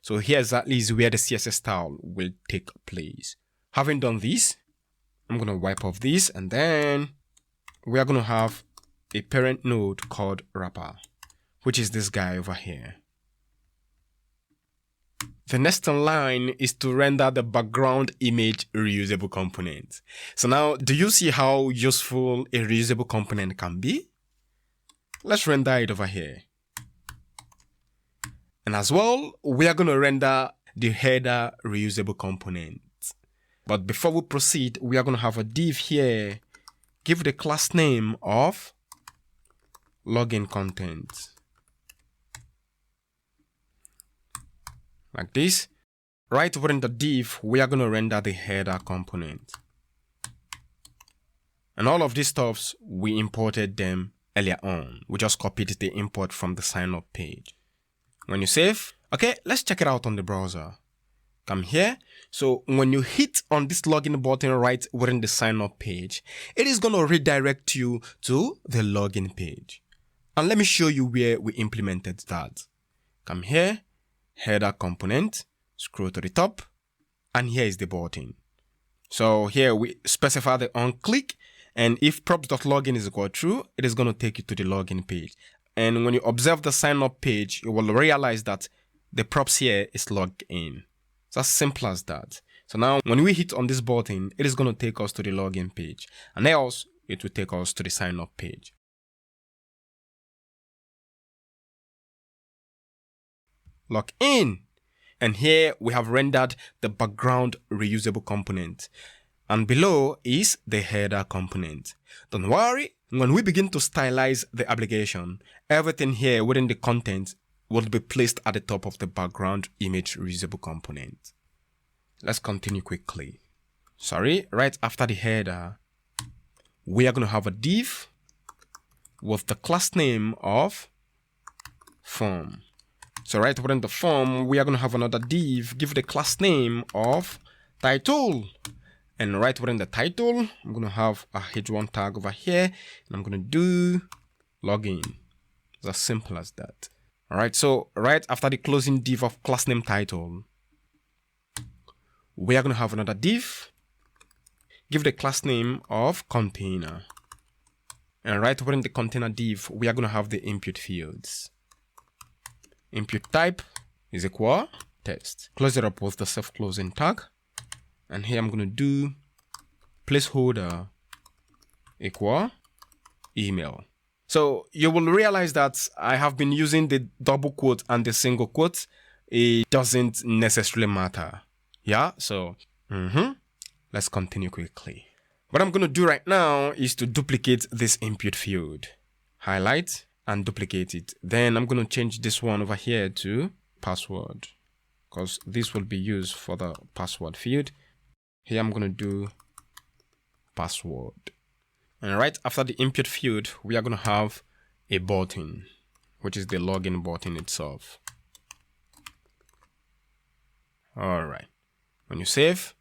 So here exactly is where the CSS style will take place. Having done this, I'm going to wipe off this, and then we are going to have a parent node called wrapper, which is this guy over here. The next in line is to render the background image reusable component. So now, do you see how useful a reusable component can be? Let's render it over here. And as well, we are going to render the header reusable component. But before we proceed, we are going to have a div here. Give the class name of login content. Like this. Right within the div, we are going to render the header component. And all of these stuffs, we imported them earlier on. We just copied the import from the sign up page. When you save, okay, let's check it out on the browser. Come here. So when you hit on this login button right within the sign up page, it is going to redirect you to the login page. And let me show you where we implemented that. Come here, header component, scroll to the top, and here is the button. So here we specify the on click, and if props.login is equal true, it is going to take you to the login page. And when you observe the sign up page, you will realize that the props here is logged in. It's as simple as that. So now when we hit on this button, it is going to take us to the login page, and else it will take us to the sign up page. Log in. And here we have rendered the background reusable component. And below is the header component. Don't worry, when we begin to stylize the application, everything here within the content will be placed at the top of the background image reusable component. Let's continue quickly. Sorry, right after the header, we are going to have a div with the class name of form. So right within the form, we are going to have another div, give the class name of title. And right within the title, I'm going to have a h1 tag over here, and I'm going to do login. It's as simple as that. All right, so right after the closing div of class name title, we are going to have another div, give the class name of container. And right within the container div, we are going to have the input fields. Input type is equal text. Close it up with the self-closing tag. And here I'm going to do placeholder equal email. So you will realize that I have been using the double quote and the single quote. It doesn't necessarily matter. Yeah, so let's continue quickly. What I'm going to do right now is to duplicate this input field. Highlight and duplicate it. Then I'm going to change this one over here to password, because this will be used for the password field. Here I'm going to do password. And right after the input field, we are going to have a button, which is the login button itself. All right. When you save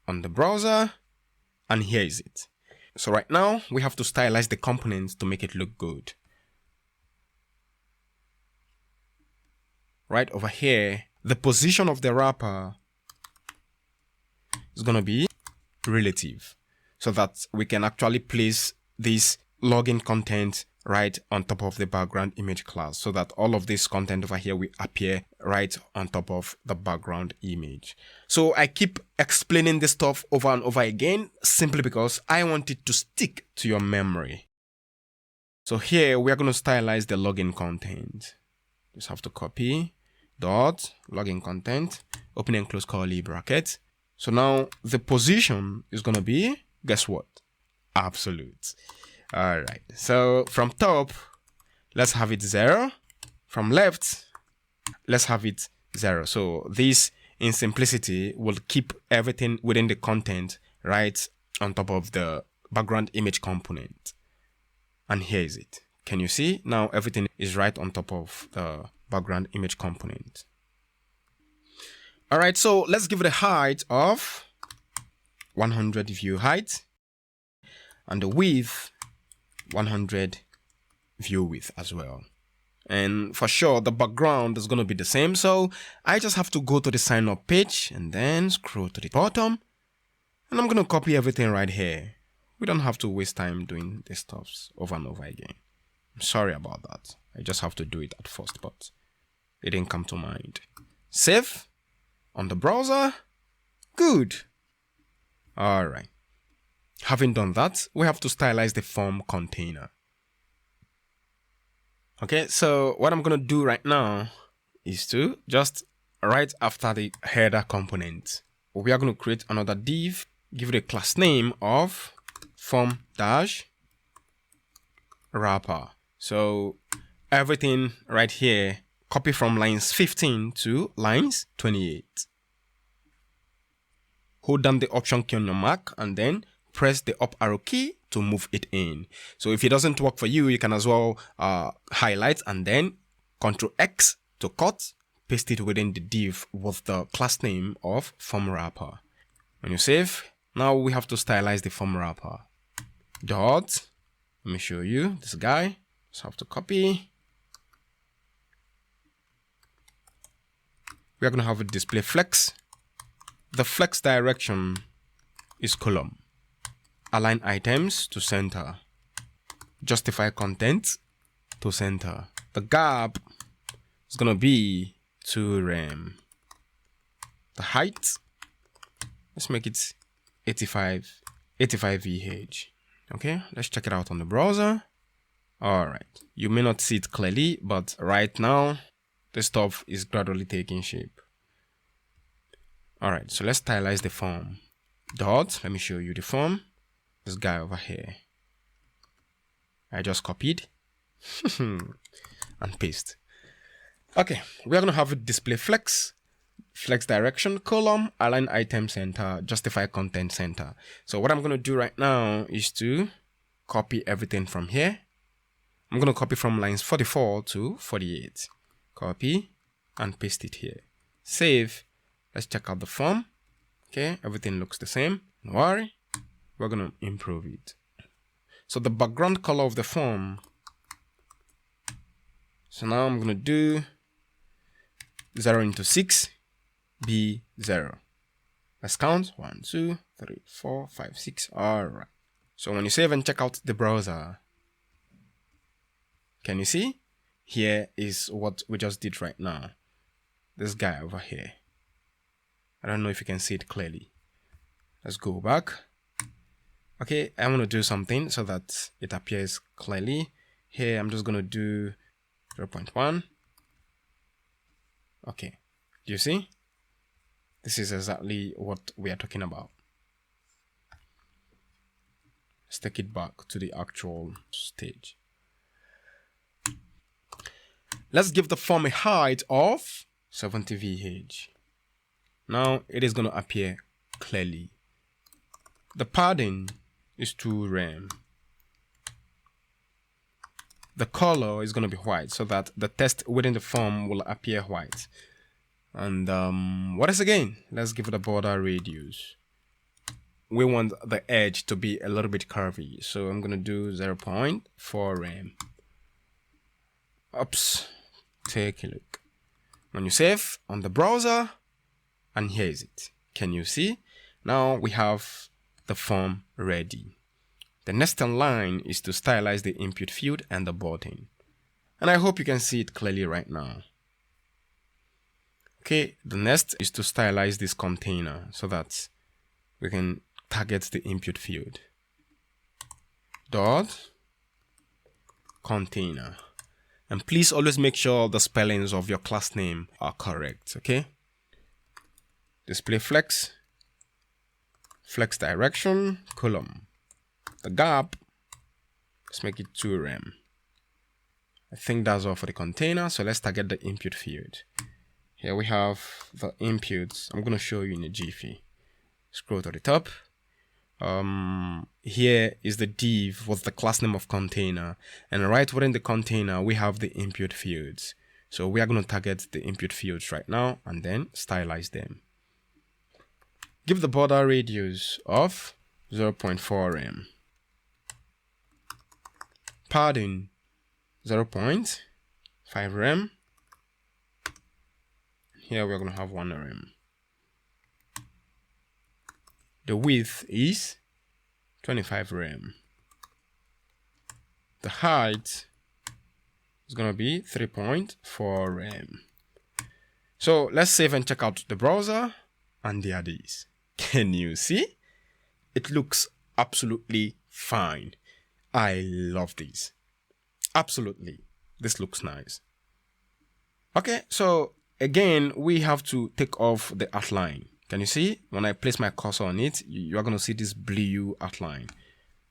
on the browser, and here is it. So right now we have to stylize the components to make it look good. Right over here, the position of the wrapper is going to be relative, so that we can actually place this login content right on top of the background image class, so that all of this content over here will appear right on top of the background image. So I keep explaining this stuff over and over again, simply because I want it to stick to your memory. So here we are going to stylize the login content. Just have to copy dot login content, open and close curly bracket. So now the position is going to be, guess what? Absolute. All right. So from top, let's have it 0. From left, let's have it 0. So this, in simplicity, will keep everything within the content right on top of the background image component. And here is it. Can you see? Now everything is right on top of the background image component. All right. So let's give it a height of 100 view height and the width 100 view width as well. And for sure the background is going to be the same, so I just have to go to the sign up page and then scroll to the bottom, and I'm going to copy everything right here. We don't have to waste time doing this stuff over and over again. I'm sorry about that. I just have to do it at first, but it didn't come to mind. Save on the browser. Good. All right. Having done that, we have to stylize the form container. Okay, so what I'm going to do right now is to just right after the header component, we are going to create another div, give it a class name of form-wrapper. So everything right here, copy from lines 15 to lines 28. Hold down the Option key on your Mac and then press the up arrow key to move it in. So if it doesn't work for you, you can as well highlight and then Ctrl X to cut, paste it within the div with the class name of form wrapper. When you save, now we have to stylize the form wrapper. Dot, let me show you this guy. Just have to copy. We are going to have a display flex. The flex direction is column. Align items to center. Justify content to center. The gap is going to be 2 rem. The height, let's make it 85 VH. Okay, let's check it out on the browser. All right, you may not see it clearly, but right now the stuff is gradually taking shape. All right, so let's stylize the form. Dot, let me show you the form. This guy over here. I just copied and paste. Okay, we are going to have a display flex, flex direction, column, align item center, justify content center. So what I'm going to do right now is to copy everything from here. I'm going to copy from lines 44 to 48. Copy and paste it here. Save. Let's check out the form. Okay, everything looks the same. Don't worry. We're going to improve it. So the background color of the form. So now I'm going to do 0 into 6, be 0. Let's count. 1, 2, 3, 4, 5, 6. All right. So when you save and check out the browser, can you see? Here is what we just did right now. This guy over here. I don't know if you can see it clearly. Let's go back. Okay, I want to do something so that it appears clearly. Here, I'm just going to do 0.1. Okay, do you see? This is exactly what we are talking about. Let's take it back to the actual stage. Let's give the form a height of 70 VH. Now it is going to appear clearly. The padding is 2 rem. The color is going to be white so that the text within the form will appear white. And what is again? Let's give it a border radius. We want the edge to be a little bit curvy, so I'm going to do 0.4 rem. Oops, take a look. When you save on the browser, and here is it. Can you see? Now we have the form ready. The next in line is to stylize the input field and the button. And I hope you can see it clearly right now. Okay, the next is to stylize this container so that we can target the input field. Dot container. And please always make sure the spellings of your class name are correct, okay? Display flex, flex direction, column. The gap, let's make it 2 rem. I think that's all for the container, so let's target the input field. Here we have the inputs. I'm going to show you in a jiffy. Scroll to the top. Here is the div with the class name of container, and right within the container we have the input fields. So we are going to target the input fields right now and then stylize them. Give the border radius of 0.4 rem. Padding 0.5 rem. Here we're going to have 1 rem. The width is 25 rem. The height is going to be 3.4 rem. So let's save and check out the browser, and there it is. Can you see? It looks absolutely fine. I love this. Absolutely. This looks nice. Okay, so again, we have to take off the outline. Can you see? When I place my cursor on it, you are going to see this blue outline.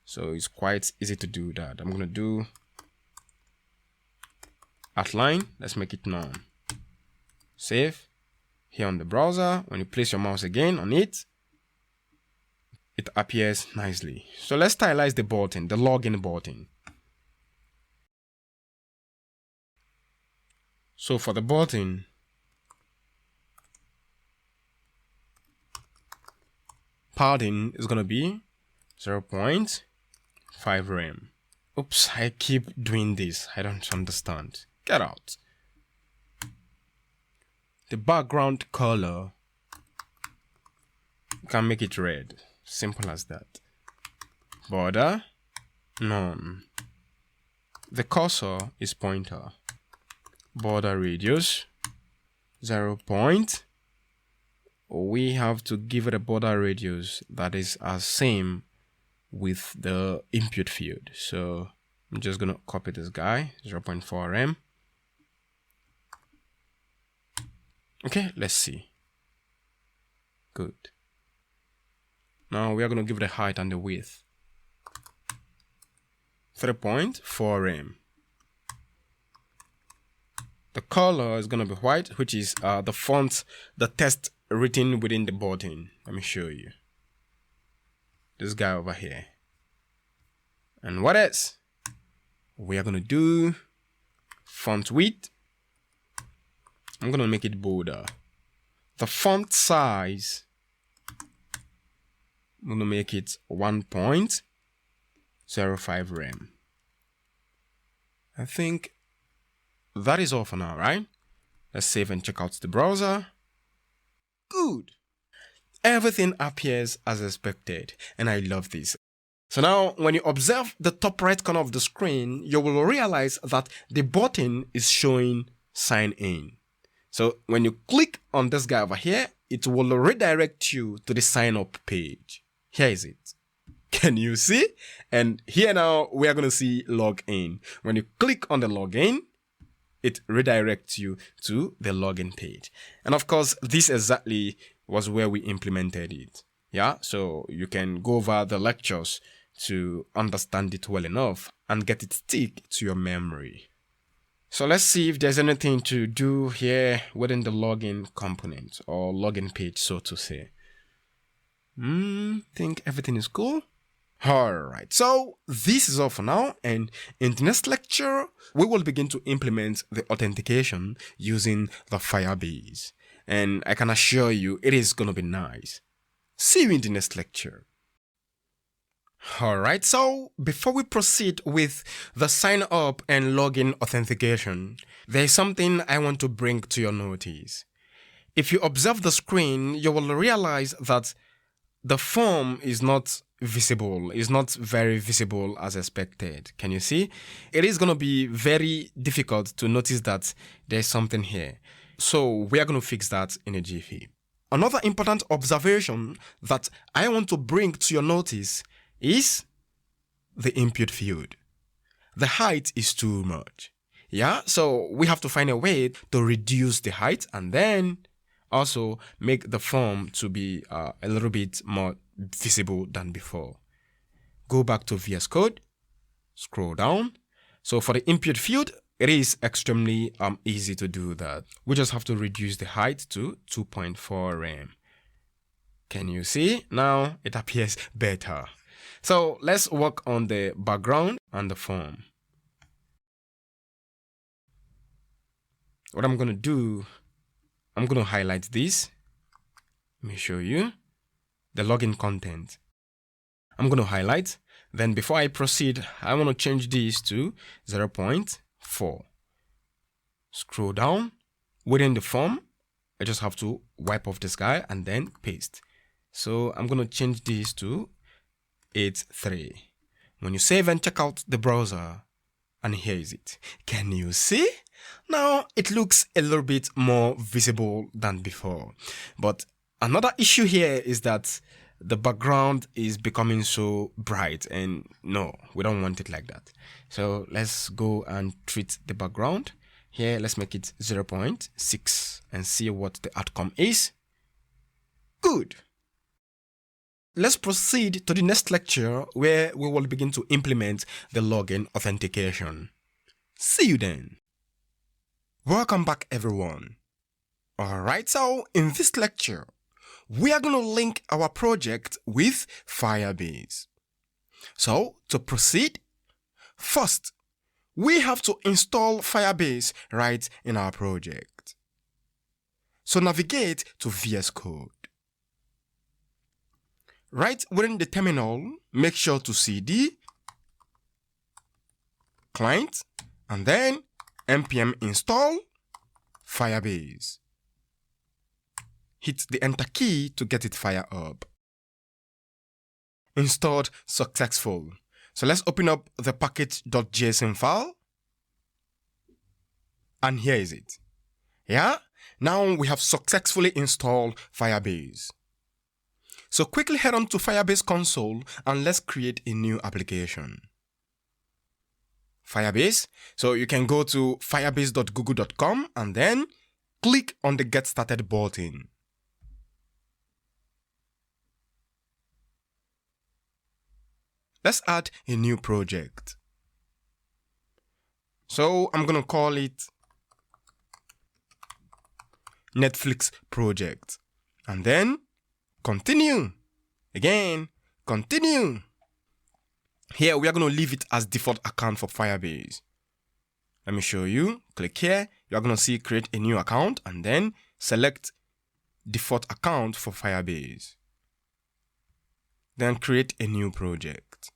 So it's quite easy to do that. I'm going to do outline. Let's make it none. Save. Here on the browser, when you place your mouse again on it, it appears nicely. So let's stylize the button, the login button. So for the button, padding is going to be 0.5 rem. Oops, I keep doing this. I don't understand. Get out. The background color, you can make it red. Simple as that. Border, none. The cursor is pointer. Border radius, 0. We have to give it a border radius that is as same with the input field. So I'm just going to copy this guy, 0.4 rem. Okay, let's see. Good. Now we are going to give it a height and the width. 3.4 rem. The color is going to be white, which is the font, the text written within the button. Let me show you. This guy over here. And what else? We are going to do font width. I'm going to make it bolder. The font size, I'm going to make it 1.05 rem. I think that is all for now, right? Let's save and check out the browser. Good. Everything appears as expected, and I love this. So now, when you observe the top right corner of the screen, you will realize that the button is showing sign in. So when you click on this guy over here, it will redirect you to the sign up page. Here is it. Can you see? And here now we are going to see login. When you click on the login, it redirects you to the login page. And of course, this exactly was where we implemented it. Yeah, so you can go over the lectures to understand it well enough and get it stick to your memory. So let's see if there's anything to do here within the login component or login page, so to say. Think everything is cool. Alright, so this is all for now, and in the next lecture, we will begin to implement the authentication using the Firebase. And I can assure you, it is going to be nice. See you in the next lecture. Alright, so before we proceed with the sign up and login authentication, there is something I want to bring to your notice. If you observe the screen, you will realize that the form is not visible. It's not very visible as expected. Can you see? It is going to be very difficult to notice that there's something here. So we are going to fix that in a jiffy. Another important observation that I want to bring to your notice is the input field. The height is too much. Yeah, so we have to find a way to reduce the height and then also make the form to be a little bit more visible than before. Go back to VS Code, scroll down. So for the input field, it is extremely easy to do that. We just have to reduce the height to 2.4 rem. Can you see? Now it appears better. So let's work on the background and the form. What I'm going to do, I'm going to highlight this. Let me show you the login content. I'm going to highlight. Then before I proceed, I want to change this to 0.4. Scroll down. Within the form, I just have to wipe off this guy and then paste. So I'm going to change this to 8.3. When you save and check out the browser, and here is it. Can you see? Now it looks a little bit more visible than before. But another issue here is that the background is becoming so bright, and no, we don't want it like that. So let's go and treat the background. Here, let's make it 0.6 and see what the outcome is. Good. Let's proceed to the next lecture where we will begin to implement the login authentication. See you then. Welcome back, everyone. Alright, so in this lecture, we are going to link our project with Firebase. So to proceed, first, we have to install Firebase right in our project. So navigate to VS Code. Right within the terminal, make sure to cd client and then npm install Firebase. Hit the enter key to get it fire up. Installed successful. So let's open up the package.json file. And here is it. Yeah, now we have successfully installed Firebase. So quickly head on to Firebase console and let's create a new application. Firebase. So you can go to firebase.google.com and then click on the Get Started button. Let's add a new project. So I'm going to call it Netflix project. And then continue. Again, continue. Here we are going to leave it as default account for Firebase. Let me show you. Click here. You are going to see create a new account and then select default account for Firebase. Then create a new project.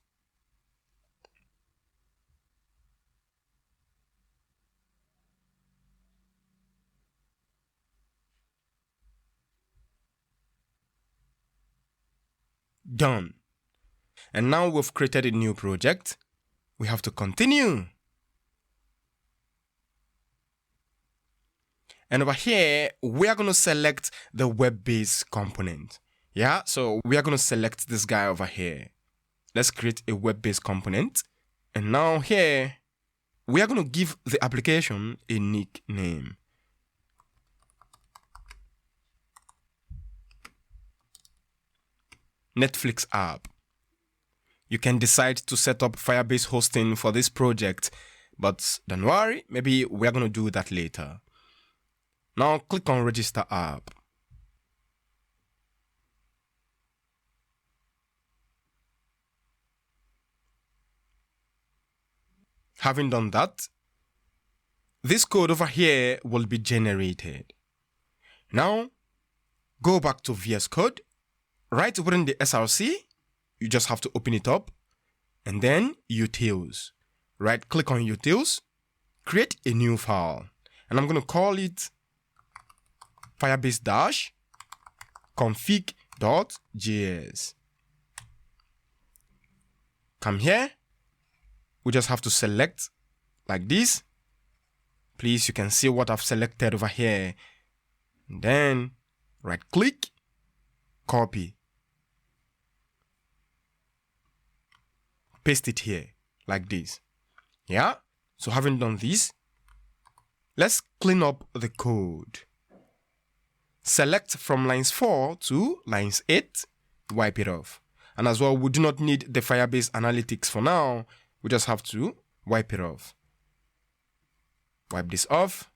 Done. And now we've created a new project. We have to continue. And over here, we are going to select the web-based component. Yeah, so we are going to select this guy over here. Let's create a web-based component. And now here, we are going to give the application a nickname. Netflix app. You can decide to set up Firebase hosting for this project, but don't worry, maybe we're going to do that later. Now click on register app. Having done that, this code over here will be generated. Now go back to VS Code. Right within the SRC, you just have to open it up and then utils. Right click on utils, create a new file. And I'm going to call it firebase-config.js. come here. We just have to select like this. Please, you can see what I've selected over here. And then right click, copy, paste it here like this. Yeah. So having done this, let's clean up the code. Select from lines 4 to lines 8, wipe it off. And as well, we do not need the Firebase analytics for now. We just have to wipe it off. Wipe this off.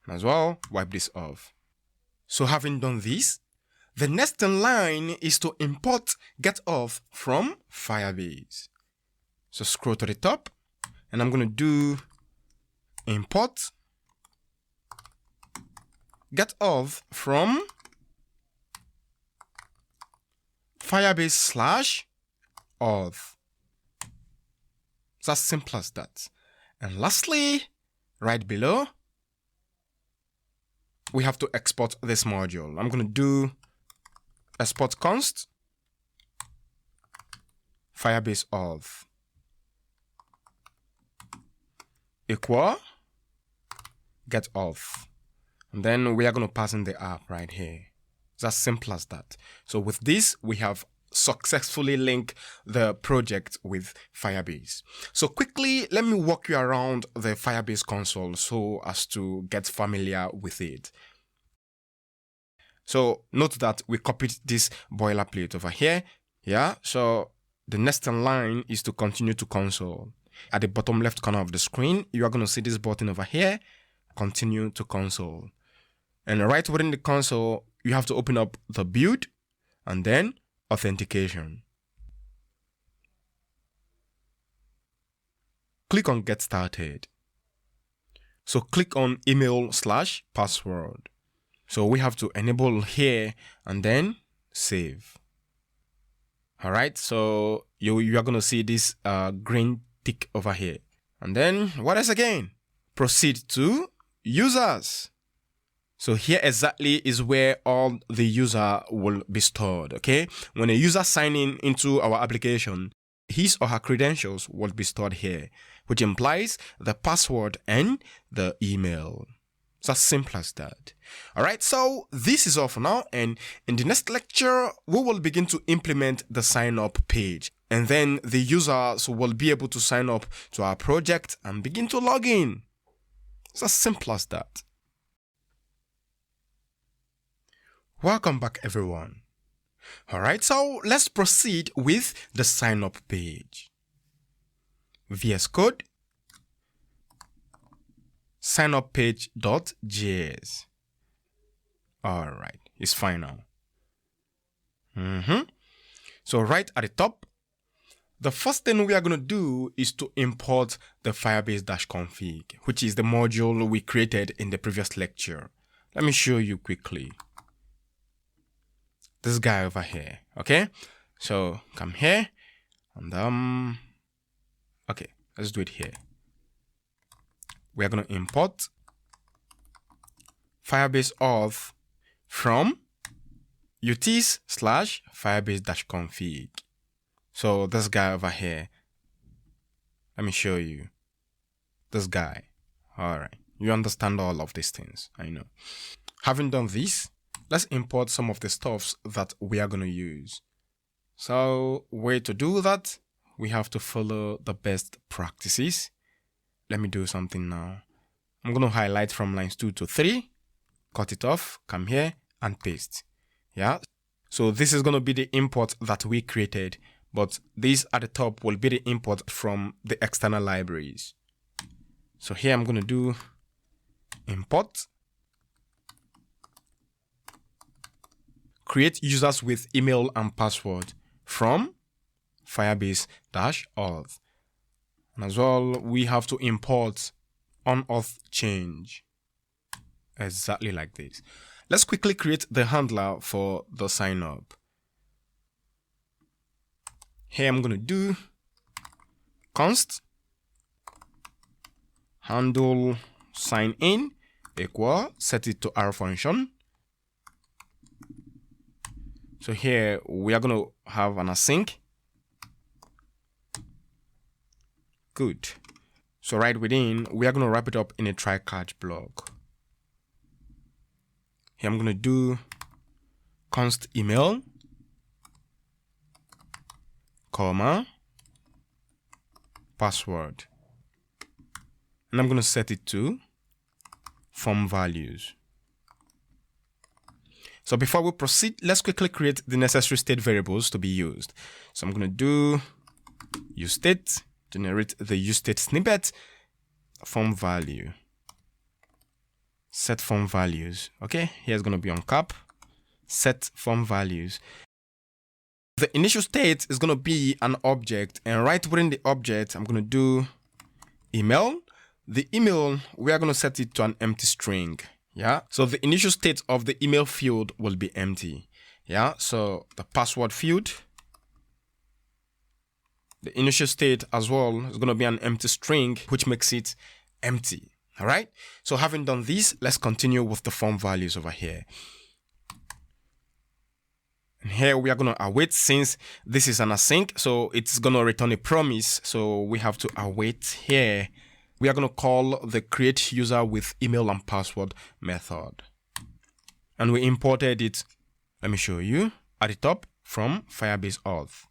And as well, wipe this off. So having done this, the next in line is to import getAuth from Firebase. So scroll to the top, and I'm going to do import getAuth from Firebase /auth. It's as simple as that. And lastly, right below, we have to export this module. I'm going to do export const Firebase auth equal getAuth. And then we are going to pass in the app right here. It's as simple as that. So with this, we have successfully linked the project with Firebase. So quickly, let me walk you around the Firebase console so as to get familiar with it. So note that we copied this boilerplate over here. Yeah, so the next in line is to continue to console. At the bottom left corner of the screen, you are going to see this button over here, continue to console. And right within the console, you have to open up the build and then authentication. Click on get started. So click on email/password. So we have to enable here and then save. All right. So you are going to see this green tick over here. And then what else again? Proceed to users. So here exactly is where all the user will be stored, okay? When a user signs in into our application, his or her credentials will be stored here, which implies the password and the email. It's as simple as that. All right, so this is all for now. And in the next lecture, we will begin to implement the sign up page. And then the users will be able to sign up to our project and begin to log in. It's as simple as that. Welcome back, everyone. All right, so let's proceed with the sign up page. VS Code, sign up page.js. All right, it's fine now. So right at the top, the first thing we are going to do is to import the Firebase-config, which is the module we created in the previous lecture. Let me show you quickly. This guy over here, okay? So come here and okay, let's do it here. We are going to import Firebase auth from utis/firebase-config. So this guy over here, let me show you. This guy. All right, you understand all of these things, I know. Having done this, let's import some of the stuffs that we are going to use. So, way to do that, we have to follow the best practices. Let me do something now. I'm going to highlight from lines 2 to 3, cut it off, come here and paste. Yeah. So this is going to be the import that we created, but this at the top will be the import from the external libraries. So here I'm going to do import. Create users with email and password from Firebase-auth. And as well, we have to import onAuth change. Exactly like this. Let's quickly create the handler for the sign up. Here I'm going to do const handle sign in equal, set it to our function. So here we are going to have an async Good. So right within, we are going to wrap it up in a try catch block. Here I'm going to do const email, comma, password. And I'm going to set it to form values. So before we proceed, let's quickly create the necessary state variables to be used. So I'm going to do useState, generate the useState snippet, form value, set form values. Okay, here's going to be on cap, set form values. The initial state is going to be an object, and right within the object, I'm going to do email. The email, we are going to set it to an empty string. Yeah, so the initial state of the email field will be empty. Yeah, so the password field, the initial state as well is going to be an empty string, which makes it empty. All right, so having done this, let's continue with the form values over here. And here we are going to await, since this is an async, so it's going to return a promise. So we have to await here. We are going to call the create user with email and password method. And we imported it, let me show you, at the top from Firebase Auth.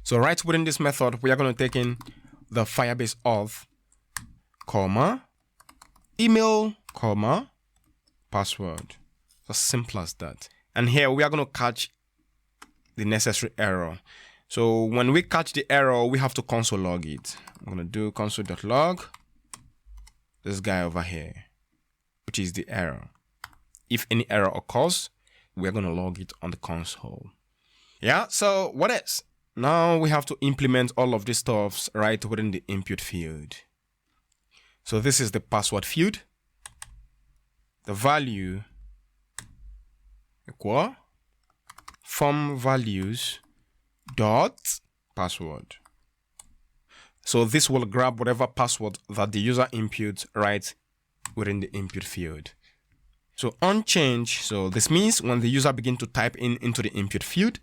So right within this method, we are going to take in the Firebase Auth, comma, email, comma, password. As simple as that. And here we are going to catch the necessary error. So when we catch the error, we have to console log it. I'm going to do console.log this guy over here, which is the error. If any error occurs, we're going to log it on the console. Yeah, so what else? Now we have to implement all of these stuffs right within the input field. So this is the password field. The value equal form values dot password. So this will grab whatever password that the user inputs right within the input field. So on change, so this means when the user begins to type into the input field,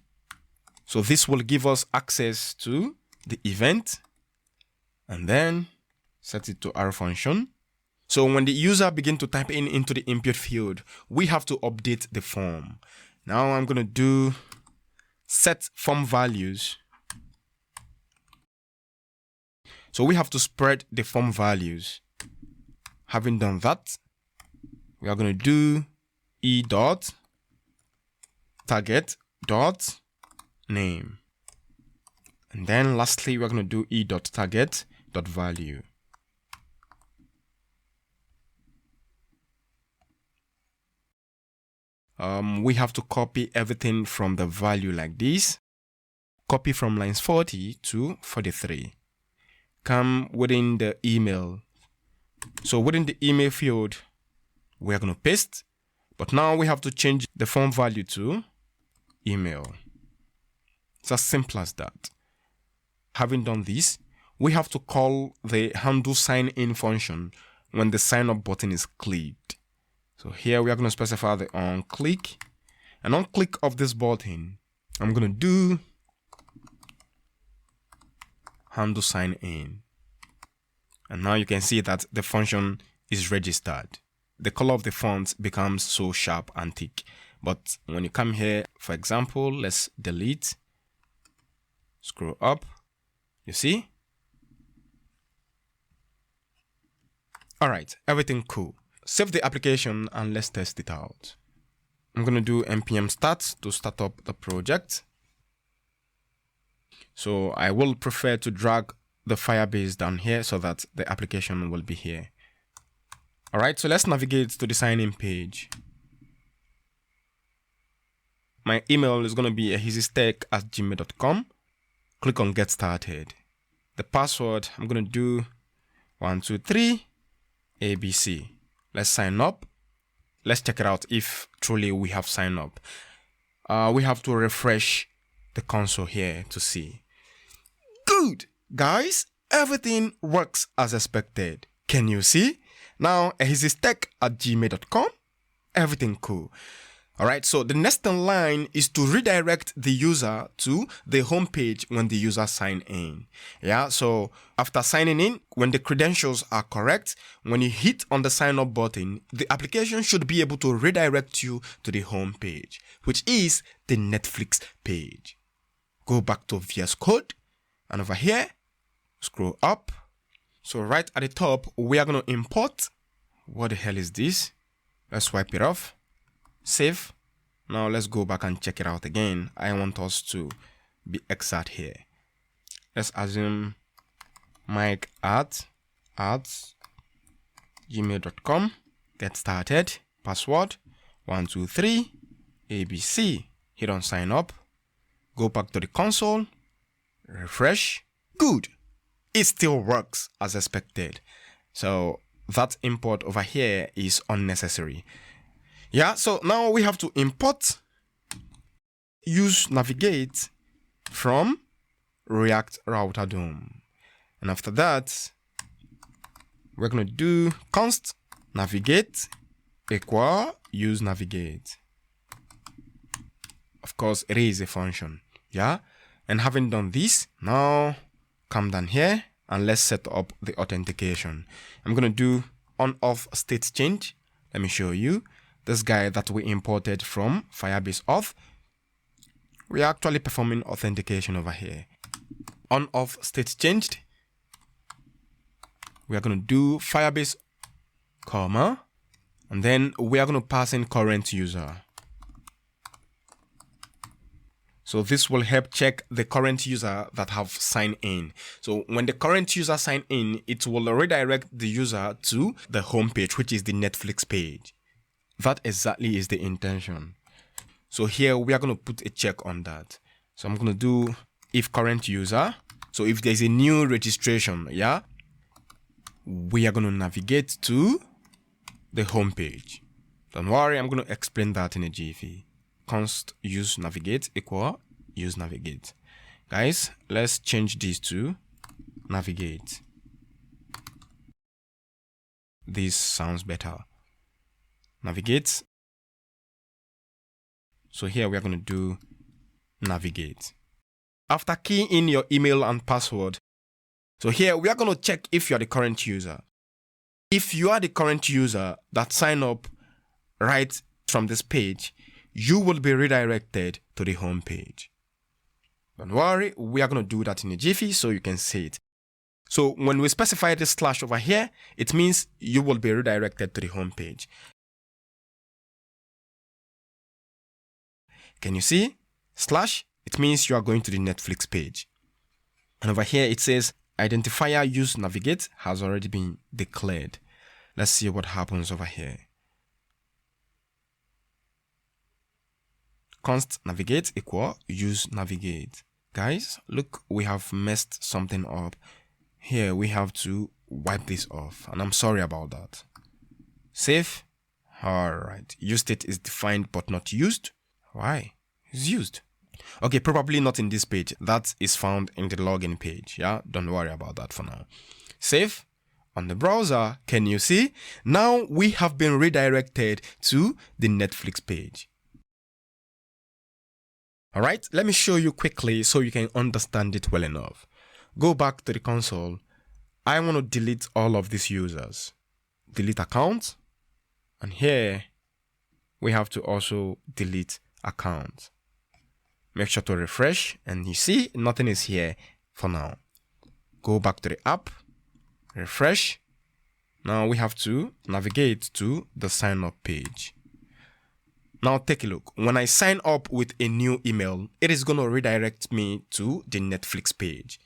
so this will give us access to the event, and then set it to our function. So when the user begins to type into the input field, we have to update the form. Now I'm going to do set form values. So we have to spread the form values. Having done that, we are going to do e.target.name. And then lastly, we're going to do e.target.value. We have to copy everything from the value like this. Copy from lines 40 to 43. Come within the email. So within the email field, we are going to paste, but now we have to change the form value to email. It's as simple as that. Having done this, we have to call the handle sign in function when the sign up button is clicked. So here we are going to specify the on click, and on click of this button, I'm going to do handle sign in. And now you can see that the function is registered. The color of the font becomes so sharp and thick. But when you come here, for example, let's delete, scroll up, you see? All right, everything cool. Save the application and let's test it out. I'm going to do npm start to start up the project. So I will prefer to drag the Firebase down here so that the application will be here. All right, so let's navigate to the sign in page. My email is going to be ehizeextech@gmail.com. Click on get started. The password, I'm going to do 123 ABC. Let's sign up. Let's check it out if truly we have signed up. We have to refresh the console here to see. Good, guys, everything works as expected. Can you see? Now, ehizeextech@gmail.com. Everything cool. All right, so the next in line is to redirect the user to the home page when the user sign in. Yeah, so after signing in, when the credentials are correct, when you hit on the sign up button, the application should be able to redirect you to the home page, which is the Netflix page. Go back to VS Code, and over here, scroll up. So right at the top, we are going to import. What the hell is this? Let's wipe it off. Save. Now let's go back and check it out again. I want us to be exact here. Let's assume Mike at gmail.com. Get started. Password 123 ABC. Hit on sign up. Go back to the console. Refresh. Good. It still works as expected. So that import over here is unnecessary. Yeah, so now we have to import use navigate from React Router DOM. And after that, we're going to do const navigate equal use navigate. Of course, it is a function. Yeah, and having done this, now come down here and let's set up the authentication. I'm going to do on-off state change. Let me show you. This guy that we imported from Firebase Auth, we are actually performing authentication over here. On-off state changed. We are going to do Firebase, comma, and then we are going to pass in current user. So this will help check the current user that have signed in. So when the current user sign in, it will redirect the user to the home page, which is the Netflix page. That exactly is the intention. So here we are going to put a check on that. So I'm going to do if current user. So if there's a new registration, yeah, we are going to navigate to the home page. Don't worry, I'm going to explain that in a jiffy. Const use navigate equal use navigate. Guys, let's change these to navigate. This sounds better. Navigate. So here we are going to do navigate. After keying in your email and password, so here we are going to check if you are the current user. If you are the current user that signed up right from this page, you will be redirected to the home page. Don't worry, we are going to do that in a jiffy so you can see it. So when we specify this slash over here, it means you will be redirected to the home page. Can you see? Slash, it means you are going to the Netflix page. And over here it says identifier use navigate has already been declared. Let's see what happens over here. Const navigate equal use navigate. Guys, look, we have messed something up. Here we have to wipe this off, and I'm sorry about that. Save. All right, use state is defined but not used. Why? It's used. Okay, probably not in this page. That is found in the login page. Yeah, don't worry about that for now. Save. On the browser, can you see? Now we have been redirected to the Netflix page. All right, let me show you quickly so you can understand it well enough. Go back to the console. I want to delete all of these users. Delete accounts. And here we have to also delete account. Make sure to refresh and you see nothing is here for now. Go back to the app, refresh. Now we have to navigate to the sign up page. Now take a look. When I sign up with a new email, it is going to redirect me to the Netflix page.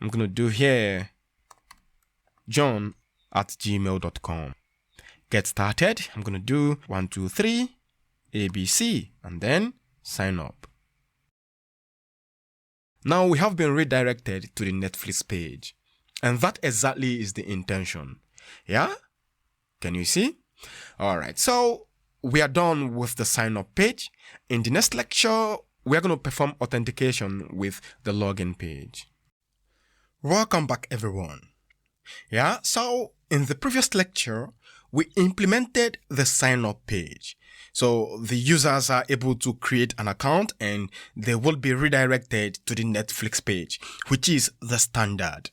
I'm going to do here john@gmail.com. Get started. I'm going to do 123 ABC and then sign up. Now we have been redirected to the Netflix page, and that exactly is the intention. Yeah? Can you see? All right. So we are done with the sign up page. In the next lecture, we are going to perform authentication with the login page. Welcome back, everyone. Yeah. So in the previous lecture, we implemented the sign up page. So the users are able to create an account and they will be redirected to the Netflix page, which is the standard.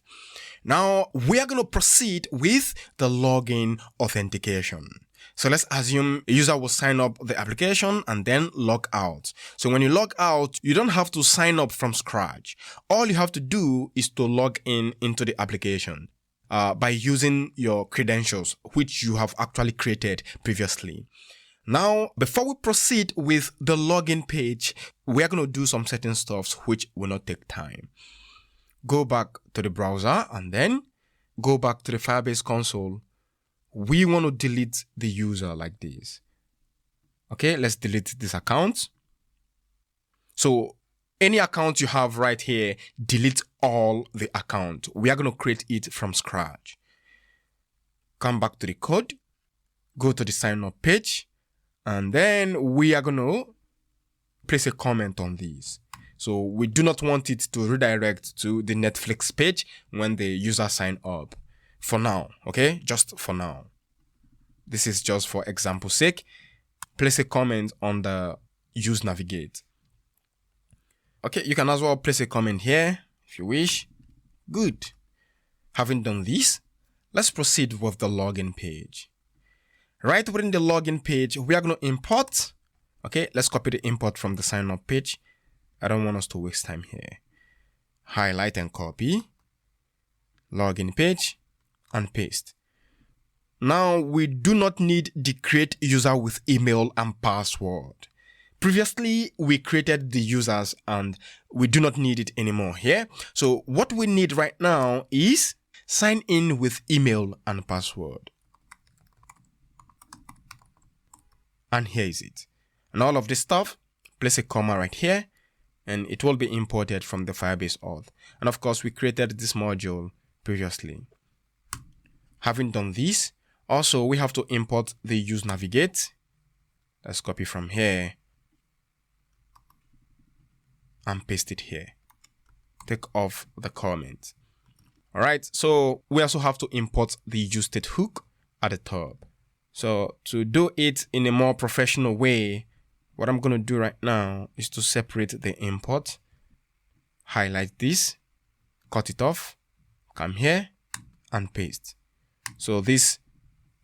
Now we are going to proceed with the login authentication. So let's assume a user will sign up the application and then log out. So when you log out, you don't have to sign up from scratch. All you have to do is to log into the application by using your credentials, which you have actually created previously. Now, before we proceed with the login page, we are going to do some certain stuff which will not take time. Go back to the browser and then go back to the Firebase console. We want to delete the user like this. Okay, let's delete this account. So any account you have right here, delete all the account. We are going to create it from scratch. Come back to the code, go to the sign up page, and then we are going to place a comment on this. So we do not want it to redirect to the Netflix page when the user sign up. For now, okay? Just for now. This is just for example's sake. Place a comment on the use navigate. Okay, you can as well place a comment here if you wish. Good. Having done this, let's proceed with the login page. Right within the login page, we are going to import. Okay, let's copy the import from the sign up page. I don't want us to waste time here. Highlight and copy. Login page. And paste. Now we do not need the create user with email and password. Previously we created the users and we do not need it anymore here. So what we need right now is sign in with email and password. And here is it. And all of this stuff, place a comma right here and it will be imported from the Firebase Auth. And of course we created this module previously. Having done this, also we have to import the use navigate. Let's copy from here and paste it here. Take off the comment. All right, so we also have to import the use state hook at the top. So to do it in a more professional way, what I'm going to do right now is to separate the import, highlight this, cut it off, come here and paste. So this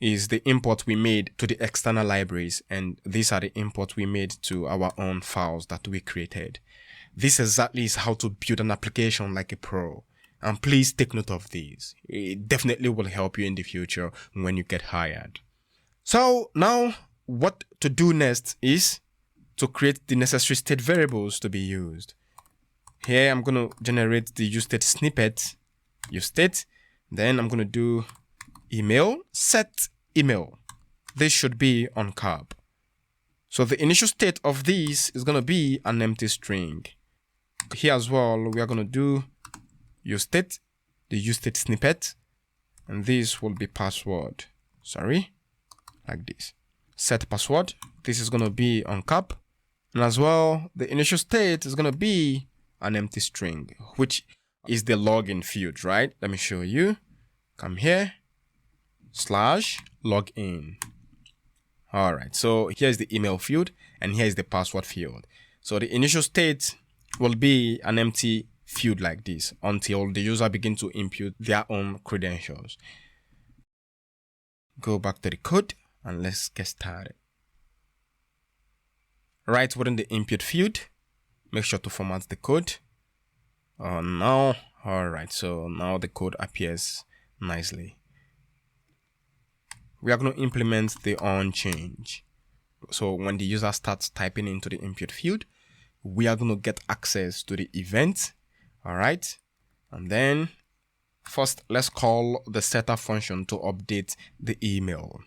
is the import we made to the external libraries, and these are the imports we made to our own files that we created. This exactly is how to build an application like a pro. And please take note of these. It definitely will help you in the future when you get hired. So now what to do next is to create the necessary state variables to be used. Here I'm going to generate the use state snippet, use state. Then I'm going to do email, set email. This should be on cap. So the initial state of this is going to be an empty string. Here as well, we are going to do use state, the use state snippet, and this will be password. Sorry, like this. Set password. This is going to be on cap. And as well, the initial state is going to be an empty string, which is the login field, right? Let me show you. Come here. /login. All right, so here's the email field and here's the password field. So the initial state will be an empty field like this until the user begins to input their own credentials. Go back to the code and let's get started. Right within the input field, make sure to format the code. Now, all right, so now the code appears nicely. We are going to implement the on change. So when the user starts typing into the input field, we are going to get access to the event. All right. And then first, let's call the setter function to update the email.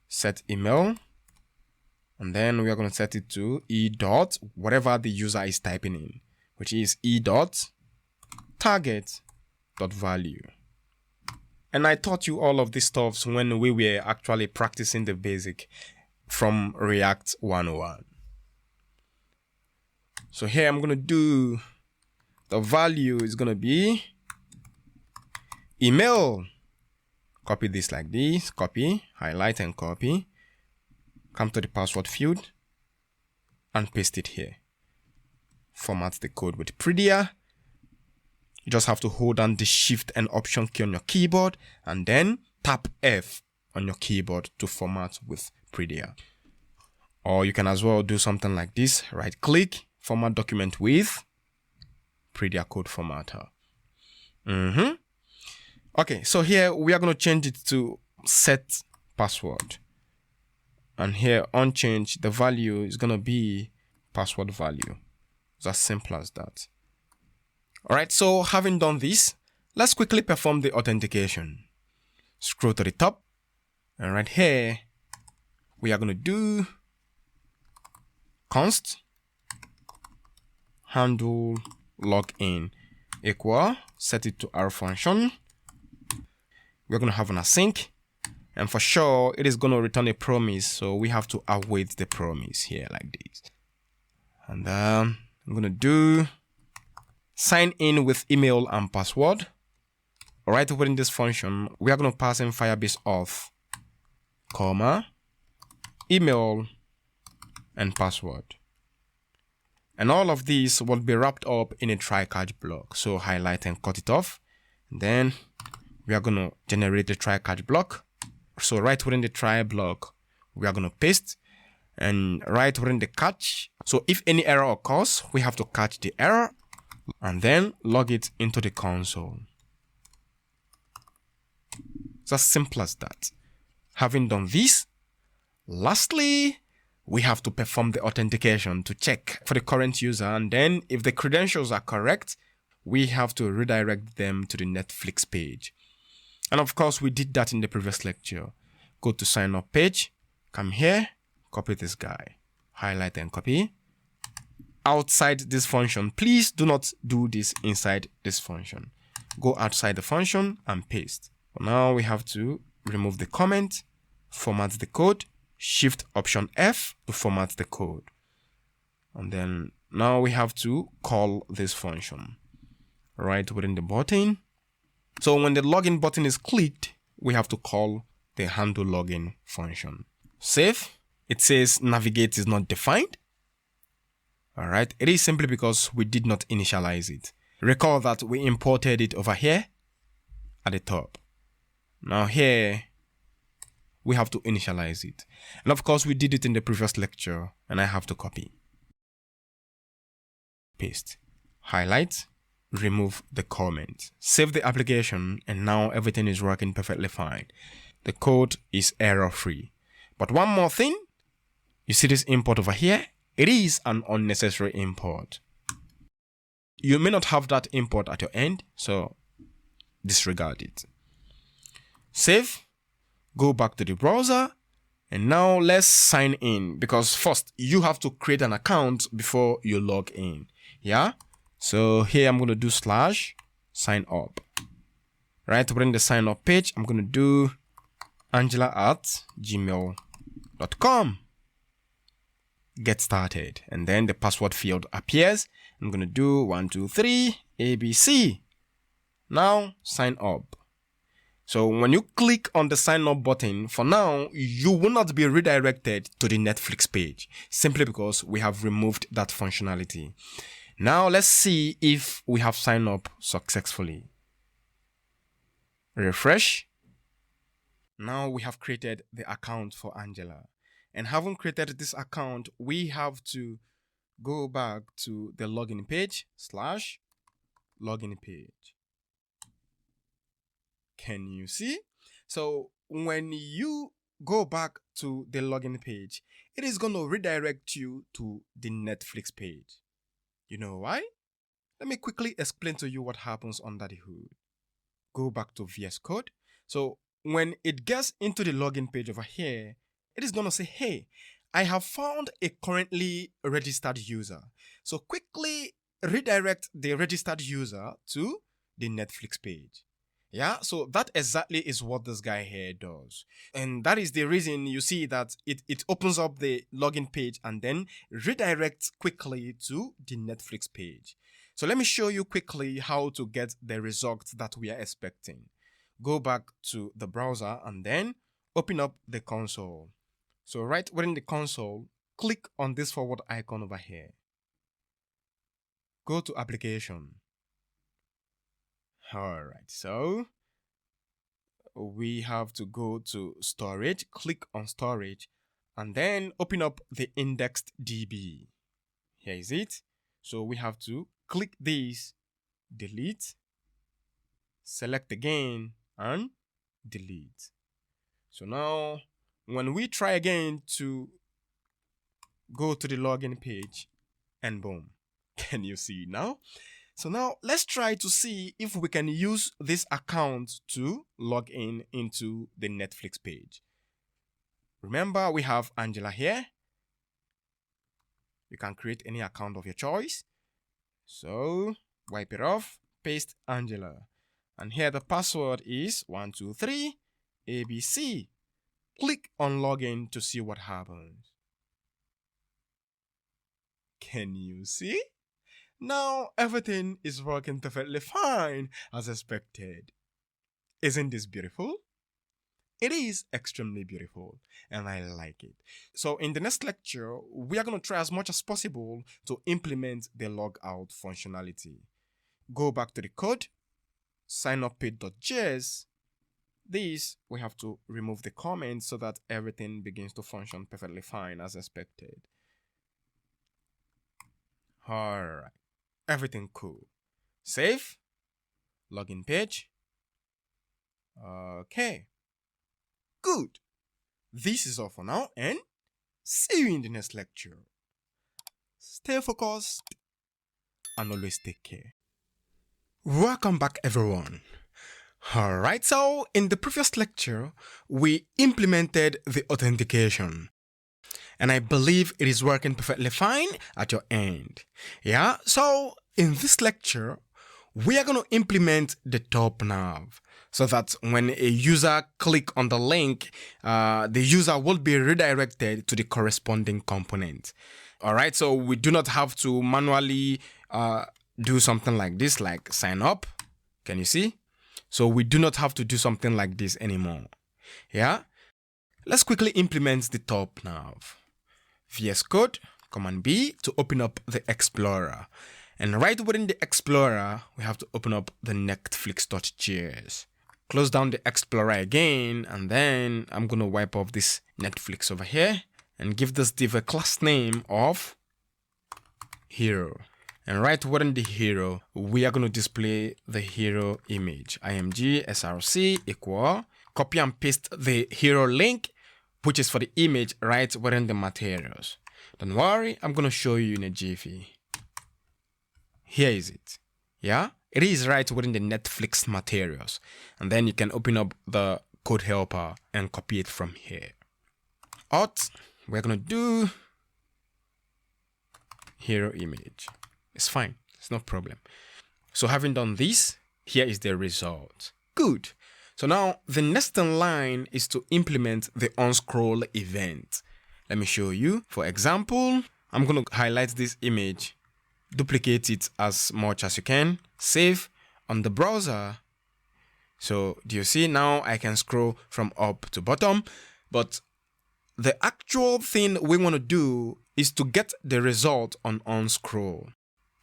Set email. And then we are going to set it to e dot, whatever the user is typing in, which is e dot target dot value. And I taught you all of these stuff when we were actually practicing the basic from React 101. So here I'm going to do the value is going to be email. Copy this like this, copy, highlight and copy. come to the password field and paste it here. Format the code with Predia. You just have to hold down the Shift and Option key on your keyboard and then tap F on your keyboard to format with Predia. Or you can as well do something like this. Right click, format document with Predia code formatter. Okay, so here we are going to change it to set password. And here on change, the value is going to be password value. It's as simple as that. All right, so having done this, let's quickly perform the authentication. Scroll to the top, and right here, we are going to do const handle login equal, set it to our function. We're going to have an async, and for sure, it is going to return a promise, so we have to await the promise here like this. And I'm going to do sign in with email and password. All right, within this function, we are going to pass in Firebase Auth, comma, email, and password. And all of these will be wrapped up in a try-catch block. So highlight and cut it off. And then we are going to generate the try-catch block. So right within the try block, we are going to paste. And right within the catch, so if any error occurs, we have to catch the error and then log it into the console. It's as simple as that. Having done this, lastly, we have to perform the authentication to check for the current user, and then if the credentials are correct, we have to redirect them to the Netflix page. And of course, we did that in the previous lecture. Go to sign up page, come here, copy this guy, highlight and copy. Outside this function, please do not do this inside this function. Go outside the function and paste. Now we have to remove the comment, format the code, Shift Option F to format the code. And then now we have to call this function right within the button. So when the login button is clicked, we have to call the handle login function. Save. It says navigate is not defined. All right, it is simply because we did not initialize it. Recall that we imported it over here at the top. Now here, we have to initialize it. And of course, we did it in the previous lecture, and I have to copy. Paste. Highlight. Remove the comment. Save the application, and now everything is working perfectly fine. The code is error-free. But one more thing, you see this import over here? It is an unnecessary import. You may not have that import at your end, so disregard it. Save, go back to the browser, and now let's sign in, because first you have to create an account before you log in. Yeah? So here I'm going to do /sign up. Right, within the sign up page, I'm going to do angela@gmail.com. Get started, and then the password field appears. I'm going to do 123 ABC. Now sign up. So when you click on the sign up button, for now you will not be redirected to the Netflix page simply because we have removed that functionality. Now let's see if we have signed up successfully. Refresh. Now we have created the account for Angela. And having created this account, we have to go back to the login page, /login page. Can you see? So when you go back to the login page, it is going to redirect you to the Netflix page. You know why? Let me quickly explain to you what happens under the hood. Go back to VS Code. So when it gets into the login page over here, it is going to say, hey, I have found a currently registered user. So quickly redirect the registered user to the Netflix page. Yeah, so that exactly is what this guy here does. And that is the reason you see that it opens up the login page and then redirects quickly to the Netflix page. So let me show you quickly how to get the results that we are expecting. Go back to the browser and then open up the console. So right within the console, click on this forward icon over here. Go to application. All right, so we have to go to storage, click on storage, and then open up the indexed DB. Here is it. So we have to click this, delete, select again, and delete. So now when we try again to go to the login page, and boom, can you see now? So now let's try to see if we can use this account to log in into the Netflix page. Remember, we have Angela here. You can create any account of your choice. So wipe it off, paste Angela. And here the password is 123 ABC. Click on login to see what happens. Can you see? Now everything is working perfectly fine as expected. Isn't this beautiful? It is extremely beautiful and I like it. So in the next lecture, we are going to try as much as possible to implement the logout functionality. Go back to the code, signuppage.js. This, we have to remove the comments so that everything begins to function perfectly fine as expected. Alright, everything cool. Save, login page. Okay, good. This is all for now and see you in the next lecture. Stay focused and always take care. Welcome back everyone. Alright, so in the previous lecture, we implemented the authentication. And I believe it is working perfectly fine at your end. Yeah, so in this lecture, we are going to implement the top nav so that when a user click on the link, the user will be redirected to the corresponding component. All right, so we do not have to manually do something like this, like sign up. Can you see? So we do not have to do something like this anymore. Yeah, let's quickly implement the top nav. VS Code, Command B to open up the Explorer. And right within the Explorer, we have to open up the Netflix.js. Close down the Explorer again, and then I'm going to wipe off this Netflix over here and give this div a class name of hero. And right within the hero, we are going to display the hero image. img src equal, copy and paste the hero link, which is for the image right within the materials. Don't worry, I'm going to show you in a jiffy. Here is it. Yeah, it is right within the Netflix materials. And then you can open up the code helper and copy it from here. Auth, we're going to do hero image. It's fine, it's no problem. So having done this, here is the result. Good. So now the next in line is to implement the onScroll event. Let me show you. For example, I'm going to highlight this image, duplicate it as much as you can, save on the browser. So do you see now I can scroll from up to bottom, but the actual thing we want to do is to get the result on onScroll.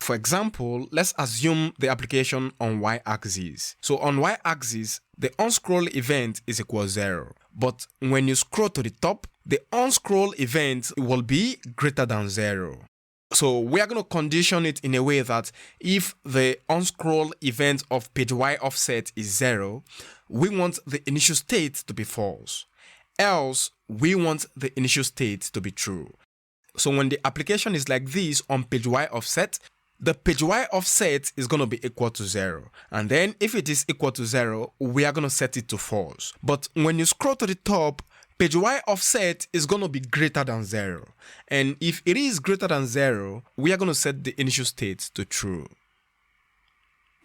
For example, let's assume the application on y-axis. So on y-axis, the onScroll event is equal 0. But when you scroll to the top, the onScroll event will be greater than 0. So we are going to condition it in a way that if the onScroll event of page y offset is 0, we want the initial state to be false. Else, we want the initial state to be true. So when the application is like this on page y offset, the page y offset is going to be equal to 0. And then if it is equal to 0, we are going to set it to false. But when you scroll to the top, page y offset is going to be greater than 0. And if it is greater than 0, we are going to set the initial state to true.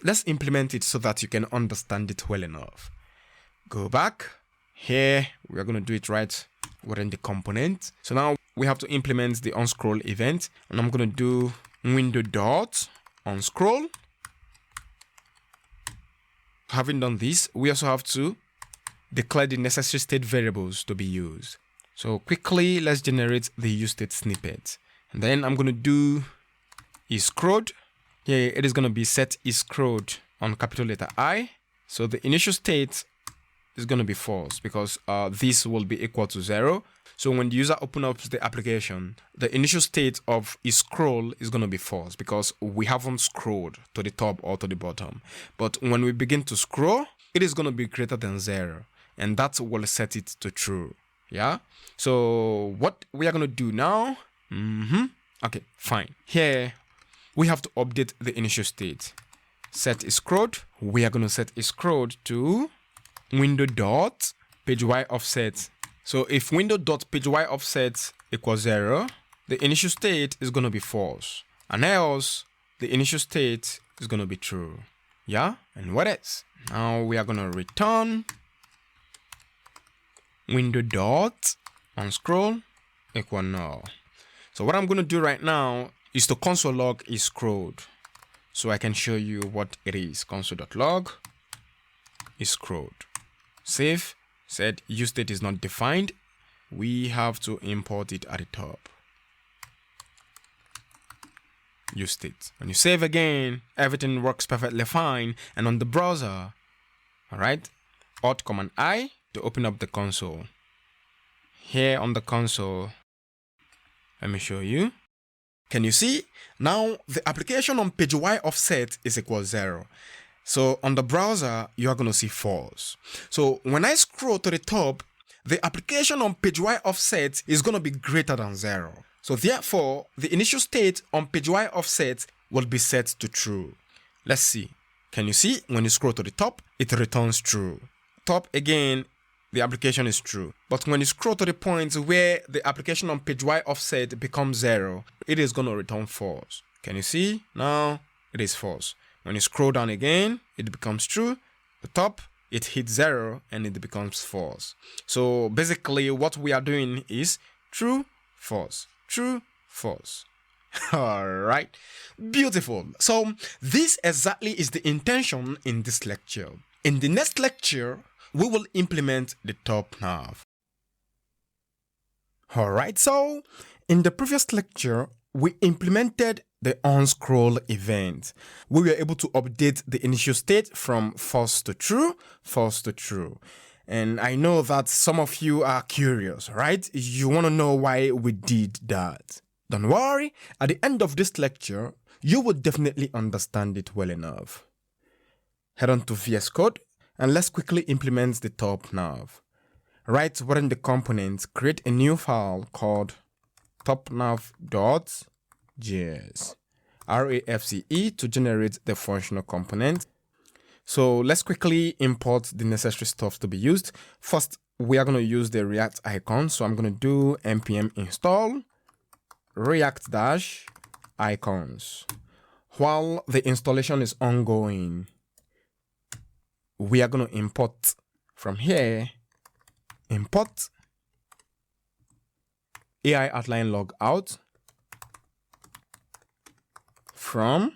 Let's implement it so that you can understand it well enough. Go back. Here, we are going to do it right within the component. So now we have to implement the onScroll event. And I'm going to do window dot onScroll. Having done this, we also have to declare the necessary state variables to be used. So quickly, let's generate the use state snippet. And then I'm going to do isCrowd. Here it is going to be set isCrowd on capital letter I. So the initial state is going to be false because this will be equal to 0. So when the user opens up the application, the initial state of isScroll is going to be false because we haven't scrolled to the top or to the bottom. But when we begin to scroll, it is going to be greater than 0. And that will set it to true. Yeah. So what we are going to do now. Okay, fine. Here we have to update the initial state. Set isCrowd. We are going to set isCrowd to window.pagey_offset. So if window.pagey_offset equals 0, the initial state is going to be false. And else, the initial state is going to be true. Yeah? And what else? Now we are going to return window.onScroll equal null. So what I'm going to do right now is to console log isCrowd. So I can show you what it is. Console.log isCrowd. Save. Said use state is not defined. We have to import it at the top. Use state. When you save again, everything works perfectly fine. And on the browser, all right, Alt-I to open up the console. Here on the console, let me show you. Can you see? Now the application on pagey_offset is equal 0. So on the browser, you are going to see false. So when I scroll to the top, the application on pagey_offset is going to be greater than 0. So therefore, the initial state on pagey_offset will be set to true. Let's see. Can you see? When you scroll to the top, it returns true. Top again, the application is true. But when you scroll to the point where the application on pagey_offset becomes 0, it is going to return false. Can you see? Now it is false. When you scroll down again, it becomes true. The top, it hits 0 and it becomes false. So basically what we are doing is true, false, true, false. All right, beautiful. So this exactly is the intention in this lecture. In the next lecture, we will implement the top nav. All right, so in the previous lecture, we implemented the onScroll event. We were able to update the initial state from false to true, false to true. And I know that some of you are curious, right? You want to know why we did that. Don't worry, at the end of this lecture, you will definitely understand it well enough. Head on to VS Code and let's quickly implement the top nav. Right within the component, create a new file called topnav.js. RAFCE to generate the functional component. So let's quickly import the necessary stuff to be used. First, we are going to use the React icon. So I'm going to do npm install React-icons. While the installation is ongoing, we are going to import from here, import AI outline logout from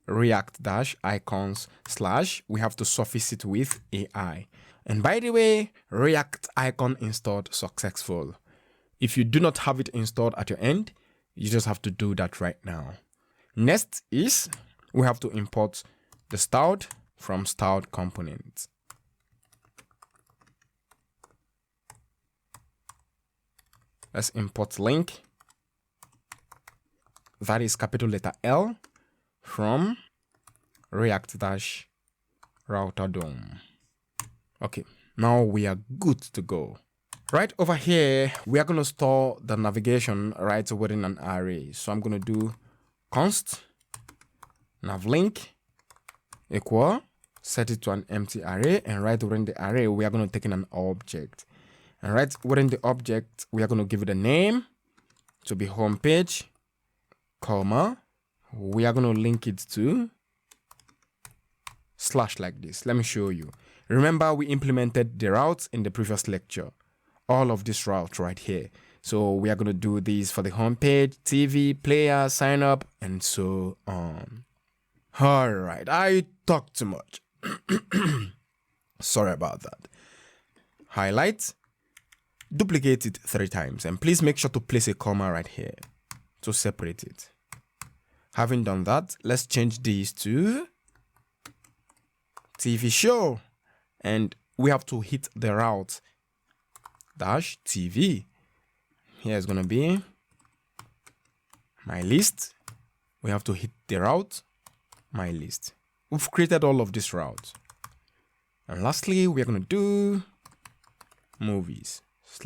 React-icons / we have to suffix it with AI. And by the way, React icon installed successful. If you do not have it installed at your end, you just have to do that right now. Next is we have to import the styled from styled component. Let's import link. That is capital letter L from React-router DOM. Okay, now we are good to go. Right over here, we are going to store the navigation right within an array. So I'm going to do const navlink equal, set it to an empty array, and right within the array, we are going to take in an object. And right within the object, we are going to give it a name to be homepage, comma. We are going to link it to / like this. Let me show you. Remember, we implemented the routes in the previous lecture. All of this route right here. So we are going to do these for the homepage, TV, player, sign up, and so on. All right, I talked too much. Sorry about that. Highlight. duplicate it 3 times, and please make sure to place a comma right here to separate it. Having done that, let's change these to TV show, and we have to hit the route dash TV. Here is gonna be my list. We have to hit the route my list. We've created all of these routes, and lastly we are gonna do movies /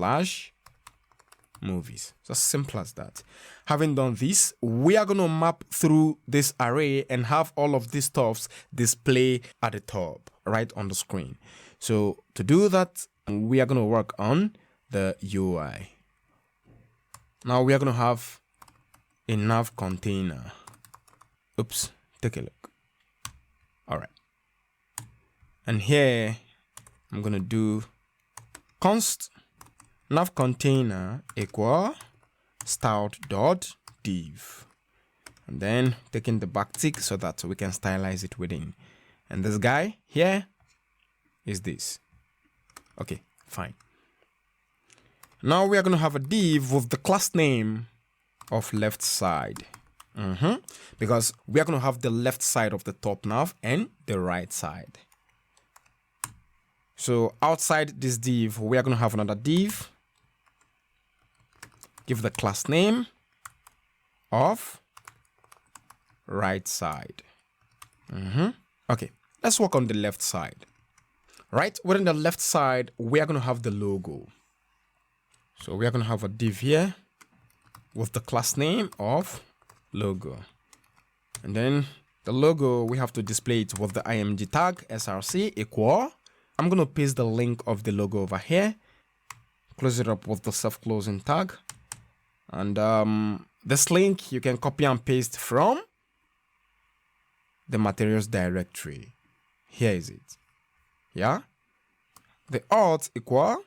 movies. It's as simple as that. Having done this, we are going to map through this array and have all of these stuffs display at the top right on the screen. So to do that, we are going to work on the UI. Now we are going to have a nav container. Oops, take a look. All right. And here I'm going to do const nav container equal start.div, and then taking the backtick so that we can stylize it within. And this guy here is this. Okay, fine. Now we are going to have a div with the class name of left side, because we are going to have the left side of the top nav and the right side. So outside this div, we are going to have another div. Give the class name of right side. Okay, let's work on the left side. Right, within the left side, we are going to have the logo. So we are going to have a div here with the class name of logo. And then the logo, we have to display it with the img tag src equal. I'm going to paste the link of the logo over here. Close it up with the self-closing tag. And this link you can copy and paste from the materials directory. Here is it. Yeah. The auth equal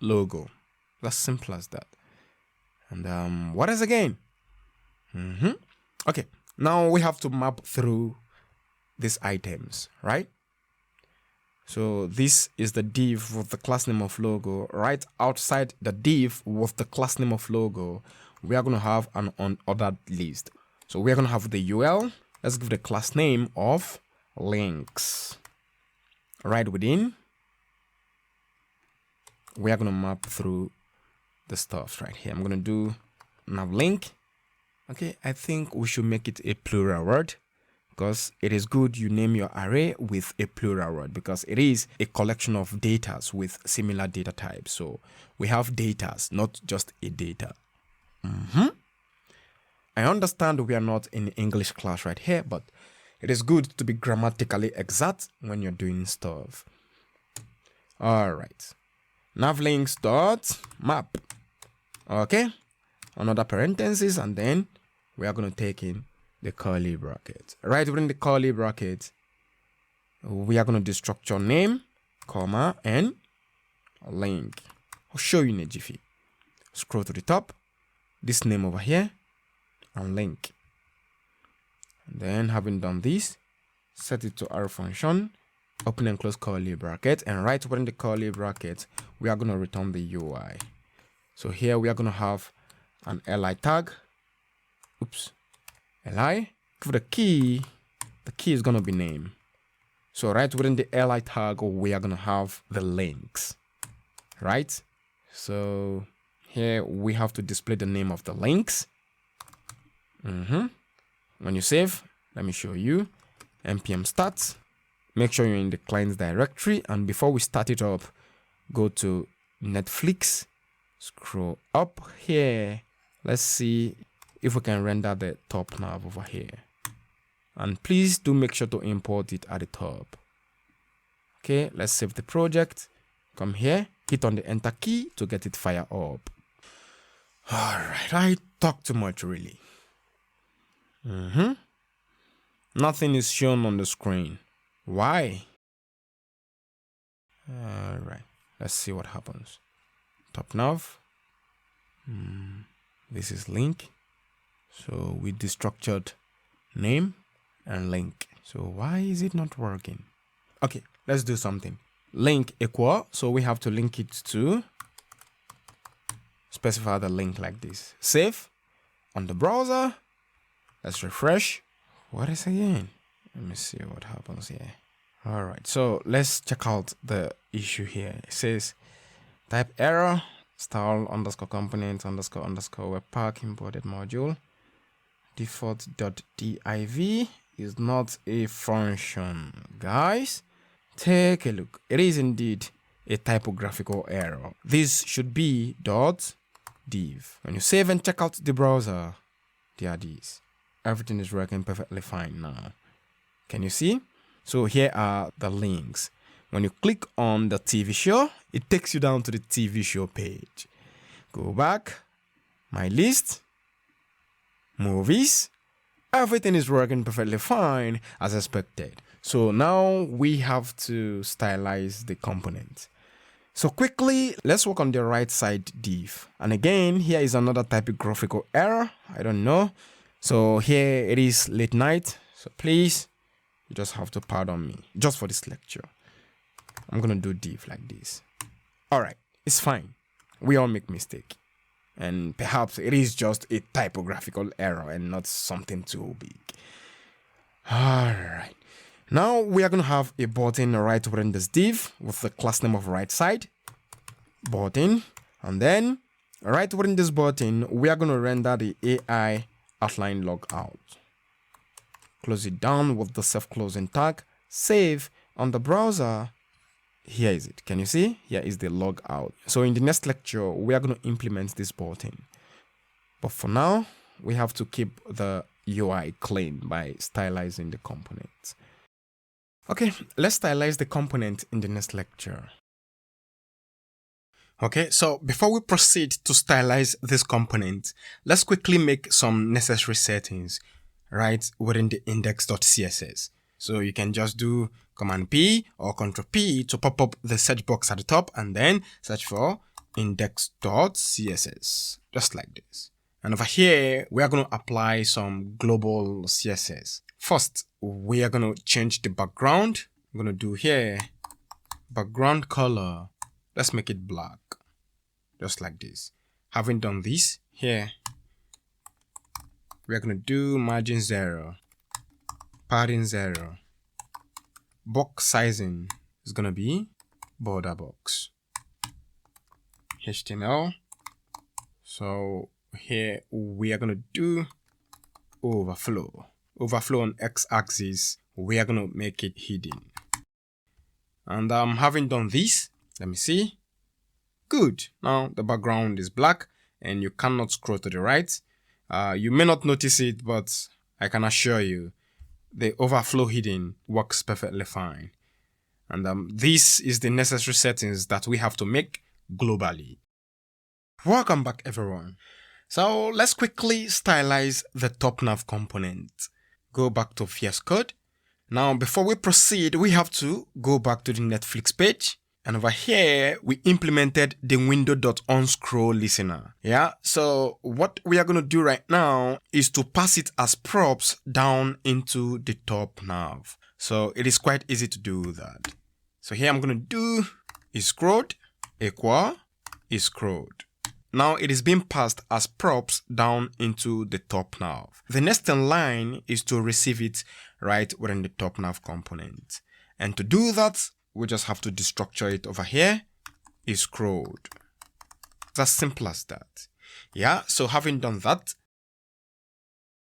logo. That's simple as that. And what is again? Okay. Now we have to map through these items, right? So this is the div with the class name of logo. Right outside the div with the class name of logo, we are going to have an unordered list. So we are going to have the UL. Let's give the class name of links. Right within, we are going to map through the stuff right here. I'm going to do nav link. Okay, I think we should make it a plural word, because it is good you name your array with a plural word, because it is a collection of datas with similar data types. So we have datas, not just a data. I understand we are not in English class right here, but it is good to be grammatically exact when you're doing stuff. All right. Navlinks.map. Okay. Another parenthesis, and then we are going to take in the curly bracket. Right within the curly bracket, we are going to destructure name, comma, and link. I'll show you in a jiffy. Scroll to the top, this name over here, and link. And then having done this, set it to our function, open and close curly bracket, and right within the curly bracket, we are going to return the UI. So here we are going to have an li tag. Oops. Li. For the key is going to be name. So right within the li tag, we are going to have the links. Right? So here we have to display the name of the links. When you save, let me show you. npm start. Make sure you're in the client's directory. And before we start it up, go to Netflix. Scroll up here. Let's see if we can render the top nav over here. And please do make sure to import it at the top. Okay, let's save the project. Come here, hit on the enter key to get it fire up. All right, I talk too much really. Nothing is shown on the screen. Why? All right, let's see what happens. Top nav. This is link. So we destructured name and link. So why is it not working? Okay, let's do something. Link equal. So we have to link it to specify the link like this. Save on the browser. Let's refresh. What is again? Let me see what happens here. All right, so let's check out the issue here. It says type error, style underscore component underscore webpack imported module. Default.div is not a function. Guys, take a look. It is indeed a typographical error. This should be .div. When you save and check out the browser, there it is. Everything is working perfectly fine now. Can you see? So here are the links. When you click on the TV show, it takes you down to the TV show page. Go back, my list, movies. Everything is working perfectly fine as expected. So now we have to stylize the component. So quickly, let's work on the right side div. And again, here is another typographical error. I don't know. So here it is late night. So please, you just have to pardon me just for this lecture. I'm going to do div like this. All right, it's fine. We all make mistake. And perhaps it is just a typographical error and not something too big. All right. Now we are going to have a button right within this div with the class name of right side button. And then right within this button, we are going to render the AI outline logout. Close it down with the self-closing tag. Save on the browser. Here is it. Can you see? Here is the logout. So in the next lecture, we are going to implement this button. But for now, we have to keep the UI clean by stylizing the component. Okay, let's stylize the component in the next lecture. Okay, so before we proceed to stylize this component, let's quickly make some necessary settings right within the index.css. So you can just do Command P or Control P to pop up the search box at the top and then search for index.css, just like this. And over here, we are going to apply some global CSS. First, we are going to change the background. I'm going to do here, background color. Let's make it black, just like this. Having done this, here, we are going to do margin 0, padding 0. Box sizing is going to be border box. HTML. So here we are going to do overflow. Overflow on x-axis, we are going to make it hidden. And having done this, let me see. Good. Now the background is black and you cannot scroll to the right. You may not notice it, but I can assure you the overflow hidden works perfectly fine. And this is the necessary settings that we have to make globally. Welcome back, everyone. So let's quickly stylize the top nav component. Go back to VS Code. Now, before we proceed, we have to go back to the Netflix page. And over here, we implemented the window.onScroll listener. Yeah, so what we are going to do right now is to pass it as props down into the top nav. So it is quite easy to do that. So here I'm going to do isCrowd equal isCrowd. Now it is being passed as props down into the top nav. The next in line is to receive it right within the top nav component. And to do that, we just have to destructure it over here, isCrowd. It's as simple as that. Yeah, so having done that,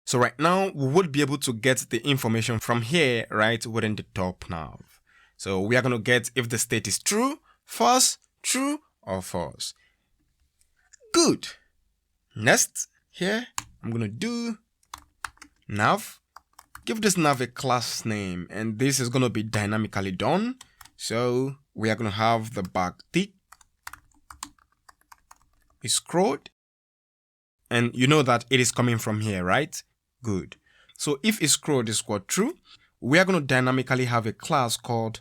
so right now we would be able to get the information from here right within the top nav. So we are going to get if the state is true, false, true, or false. Good. Next, here, I'm going to do nav. Give this nav a class name, and this is going to be dynamically done. So we are going to have the backtick isCrowd, and you know that it is coming from here, right? Good. So if isCrowd is equal true, we are going to dynamically have a class called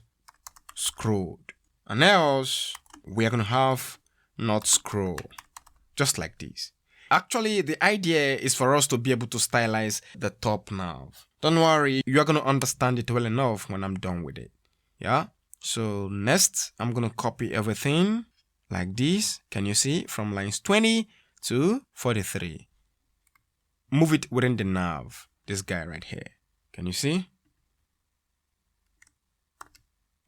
scrolled, and else we are going to have not scroll, just like this. Actually, the idea is for us to be able to stylize the top nav. Don't worry, you are going to understand it well enough when I'm done with it. Yeah. So next, I'm going to copy everything like this. Can you see? From lines 20 to 43. Move it within the nav. This guy right here. Can you see?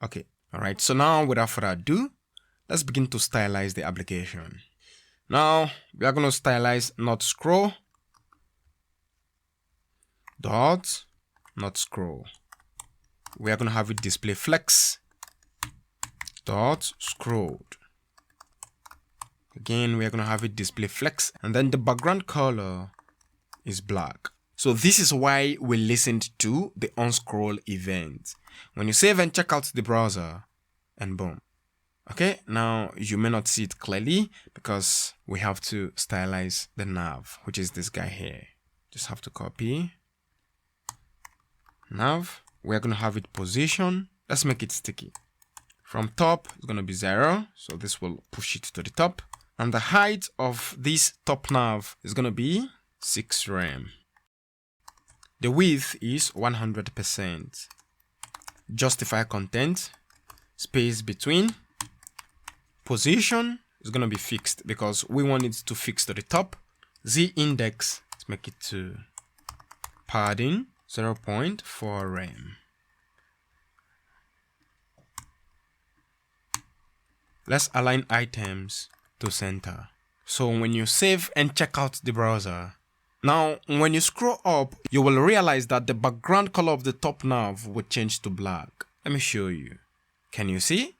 Okay. All right. So now without further ado, let's begin to stylize the application. Now we are going to stylize not scroll dot not scroll. We are going to have it display flex dot scrolled. Again, we are going to have it display flex, and then the background color is black. So this is why we listened to the onScroll event. When you save and check out the browser, and boom. Okay, now you may not see it clearly because we have to stylize the nav, which is this guy here. Just have to copy nav. We're going to have it position. Let's make it sticky. From top, it's going to be 0. So this will push it to the top. And the height of this top nav is going to be 6 rem. The width is 100%. Justify content, space between. Position is going to be fixed because we want it to fix to the top. Z index, let's make it to padding 0.4 rem. Let's align items to center. So when you save and check out the browser, now when you scroll up, you will realize that the background color of the top nav will change to black. Let me show you. Can you see?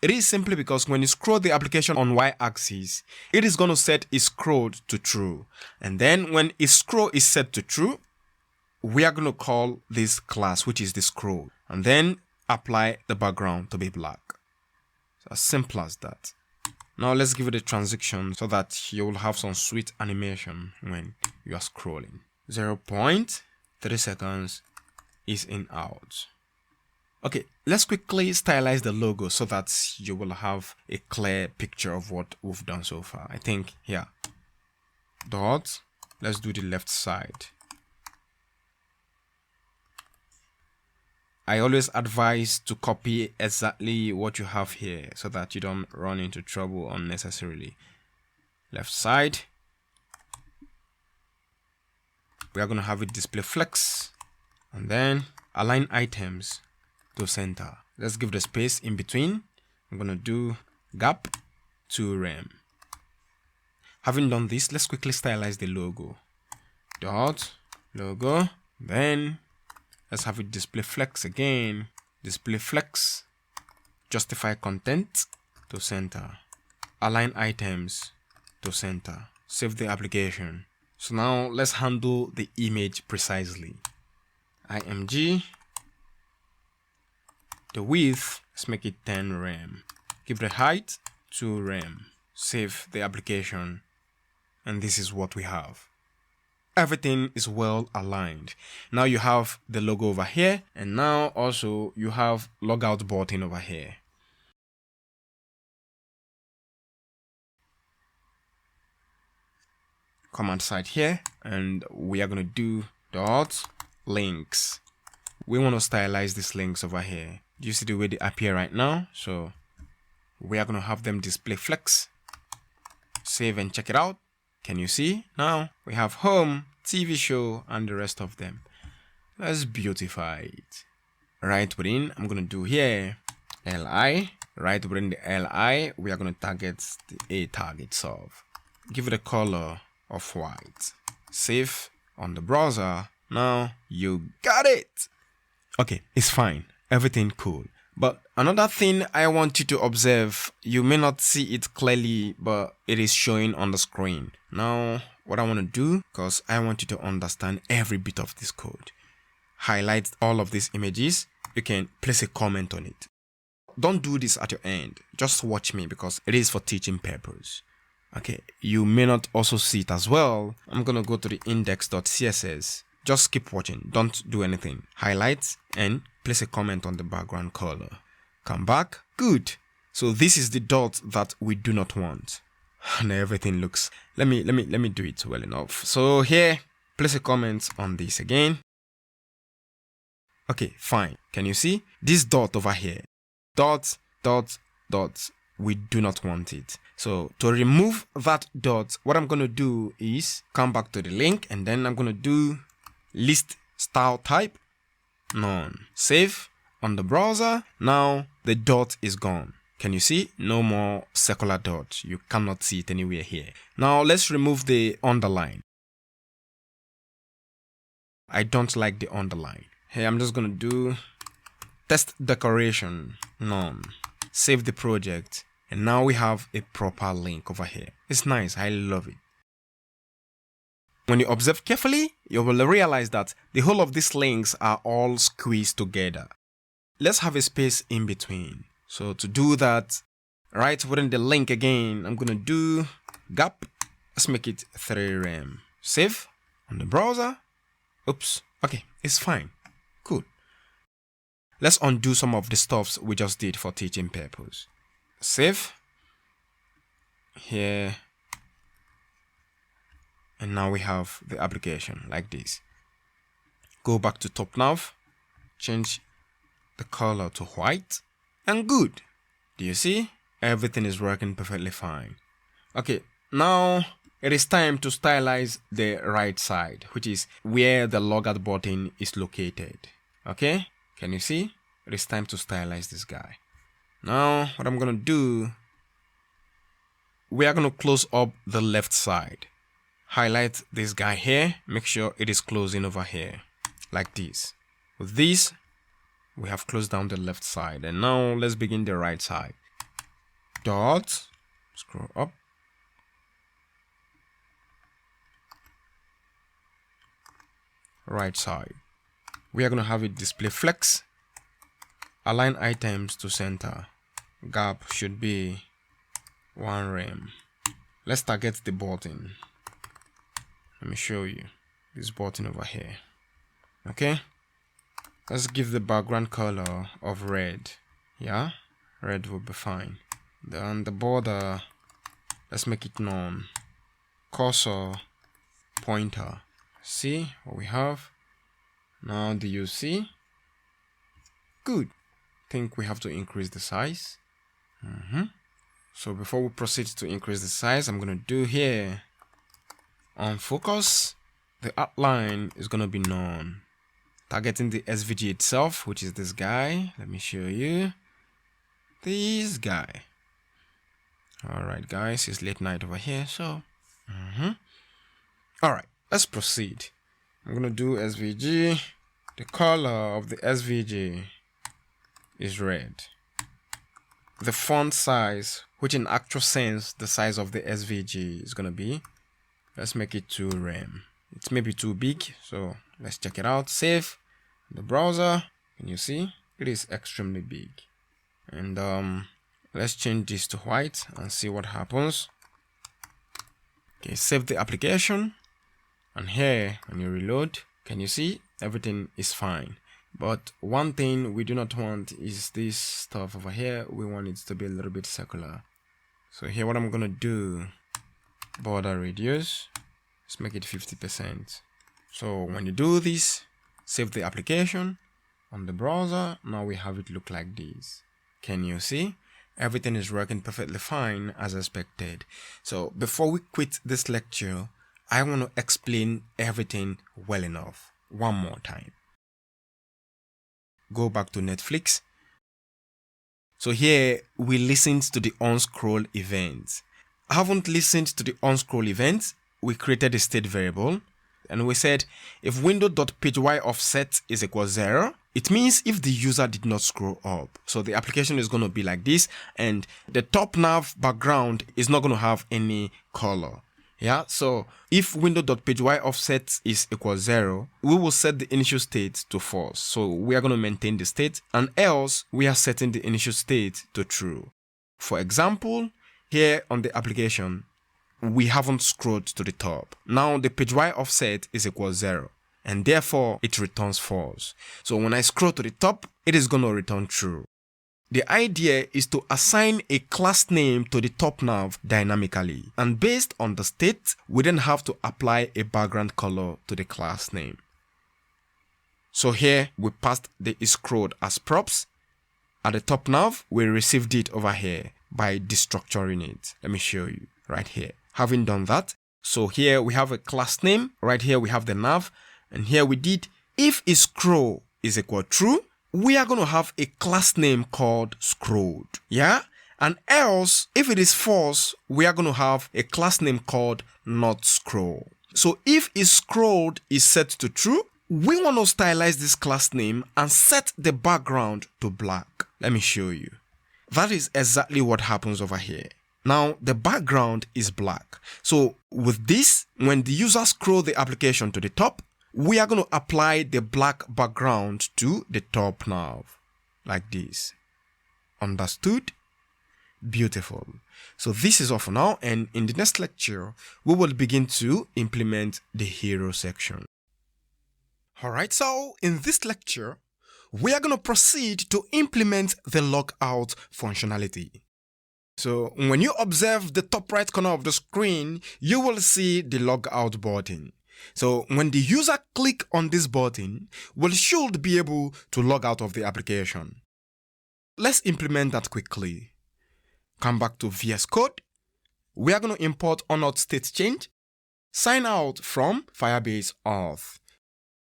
It is simply because when you scroll the application on y-axis, it is going to set its scroll to true. And then when its scroll is set to true, we are going to call this class, which is the scroll, and then apply the background to be black. So as simple as that. Now let's give it a transition so that you will have some sweet animation when you are scrolling. 0.3 seconds is in out. Okay, let's quickly stylize the logo so that you will have a clear picture of what we've done so far. I think here. Dot. Let's do the left side. I always advise to copy exactly what you have here so that you don't run into trouble unnecessarily. Left side. We are going to have it display flex and then align items to center. Let's give the space in between. I'm going to do gap 2 rem. Having done this, let's quickly stylize the logo. Dot logo. Then let's have it display flex again. Display flex. Justify content to center. Align items to center. Save the application. So now let's handle the image precisely. IMG. The width, let's make it 10 rem. Give the height 2 rem. Save the application. And this is what we have. Everything is well aligned. Now you have the logo over here, and now also you have logout button over here. Command side here, and we are going to do dot links. We want to stylize these links over here. Do you see the way they appear right now? So we are going to have them display flex. Save and check it out. Can you see? Now we have home, TV show, and the rest of them. Let's beautify it. Right within, I'm going to do here li. Right within the li, we are going to target the a tag itself. Give it a color of white. Save on the browser. Now you got it. Okay, it's fine. Everything cool. But another thing I want you to observe, you may not see it clearly, but it is showing on the screen. Now, what I want to do, because I want you to understand every bit of this code, highlight all of these images, you can place a comment on it. Don't do this at your end. Just watch me because it is for teaching purpose. Okay, you may not also see it as well. I'm going to go to the index.css. Just keep watching. Don't do anything. Highlight and place a comment on the background color. Come back. Good. So this is the dot that we do not want. And everything looks. Let me do it well enough. So here, place a comment on this again. Okay, fine. Can you see this dot over here? Dot, dot, dot. we do not want it. So to remove that dot, what I'm going to do is come back to the link, and then I'm going to do list style type none. Save on the browser. Now the dot is gone. Can you see? No more circular dot. You cannot see it anywhere here. Now let's remove the underline. I don't like the underline. Hey, I'm just going to do test decoration none. Save the project. And now we have a proper link over here. It's nice. I love it. When you observe carefully, you will realize that the whole of these links are all squeezed together. Let's have a space in between. So to do that, right within the link again, I'm going to do gap. Let's make it 3 rem. Save on the browser. Oops. Okay, it's fine. Cool. Let's undo some of the stuffs we just did for teaching purpose. Save. Here. And now we have the application like this. Go back to top nav. Change the color to white. And good. Do you see? Everything is working perfectly fine. Okay, now it is time to stylize the right side, which is where the logout button is located. Okay, can you see? It is time to stylize this guy. Now, what I'm going to do, we are going to close up the left side. Highlight this guy here. Make sure it is closing over here, like this. With this, we have closed down the left side. And now, let's begin the right side. Dot, scroll up. Right side. We are going to have it display flex. Align items to center. Gap should be 1 rem. Let's target the button. Let me show you this button over here. Okay. Let's give the background color of red. Yeah, red will be fine. Then the border, let's make it none. Cursor, pointer. See what we have? Now do you see? Good. Think we have to increase the size. So before we proceed to increase the size, I'm going to do here on focus. The outline is going to be none. Targeting the SVG itself, which is this guy. Let me show you. This guy. Alright guys, it's late night over here, so alright, let's proceed. I'm going to do SVG. The color of the SVG is red. The font size, which in actual sense the size of the SVG is going to be, let's make it 2 rem. It's maybe too big, so let's check it out. Save the browser. Can you see? It is extremely big. And let's change this to white and see what happens. Okay, save the application. And here, when you reload, can you see? Everything is fine. But one thing we do not want is this stuff over here. We want it to be a little bit circular. So here what I'm going to do, border radius, let's make it 50%. So when you do this, save the application on the browser. Now we have it look like this. Can you see? Everything is working perfectly fine as expected. So before we quit this lecture, I want to explain everything well enough one more time. Go back to Netflix. So here we listened to the onScroll event. I haven't listened to the onScroll event. We created a state variable and we said if window.pageyOffset is equal 0, it means if the user did not scroll up. So the application is going to be like this, and the top nav background is not going to have any color. Yeah, so if window.pageyOffset is equal 0, we will set the initial state to false. So we are going to maintain the state, and else we are setting the initial state to true. For example, here on the application, we haven't scrolled to the top. Now the pageyOffset is equal 0, and therefore it returns false. So when I scroll to the top, it is going to return true. The idea is to assign a class name to the top nav dynamically, and based on the state, we then have to apply a background color to the class name. So here we passed the isScrolled as props. At the top nav, we received it over here. by destructuring it. Let me show you right here. Having done that, so here we have a class name, right here we have the nav, and here we did if is scroll is equal true, we are going to have a class name called scrolled. Yeah, and else if it is false, we are going to have a class name called not scroll. So if is scrolled is set to true, we want to stylize this class name and set the background to black. Let me show you. That is exactly what happens over here. Now the background is black. So with this, when the user scrolls the application to the top, we are going to apply the black background to the top nav, like this. Understood? Beautiful. So this is all for now, and in the next lecture, we will begin to implement the hero section. Alright, so in this lecture, we are going to proceed to implement the logout functionality. So when you observe the top right corner of the screen, you will see the logout button. So when the user click on this button, we should be able to log out of the application. Let's implement that quickly. Come back to VS Code. We are going to import Auth state change. Sign out from Firebase Auth.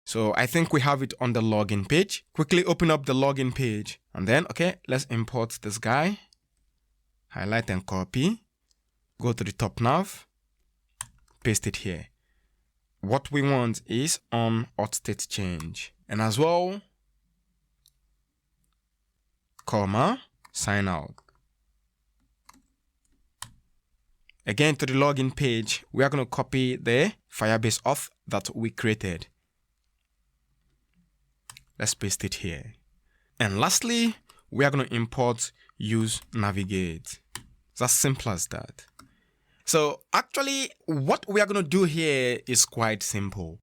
So I think we have it on the login page. Quickly open up the login page. And then, okay, let's import this guy. Highlight and copy. Go to the top nav. Paste it here. What we want is on Auth state change. And as well, comma, sign out. Again, to the login page, we are going to copy the Firebase Auth that we created. Let's paste it here. And lastly, we are going to import use navigate. It's as simple as that. So actually, what we are going to do here is quite simple.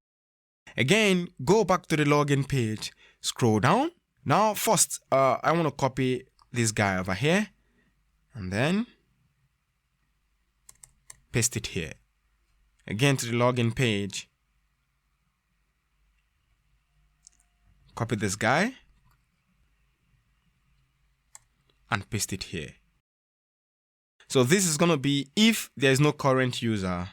Again, go back to the login page, scroll down. Now, first, I want to copy this guy over here and then paste it here. Again, to the login page, copy this guy and paste it here. So this is going to be if there is no current user,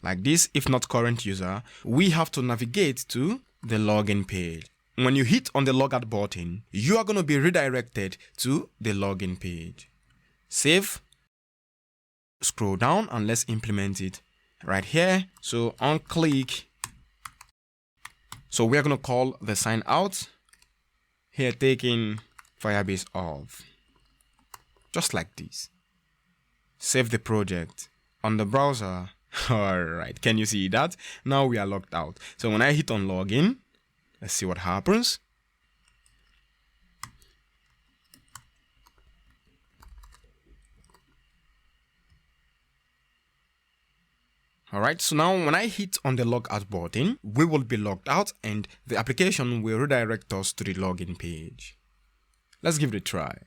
like this. If not current user, we have to navigate to the login page. When you hit on the logout button, you are going to be redirected to the login page. Save, scroll down, and let's implement it right here. So on click, so we are going to call the sign out here, taking Firebase Auth, just like this. Save the project on the browser. Alright, can you see that? Now we are logged out. So when I hit on login, let's see what happens. Alright, so now when I hit on the logout button, we will be logged out and the application will redirect us to the login page. Let's give it a try.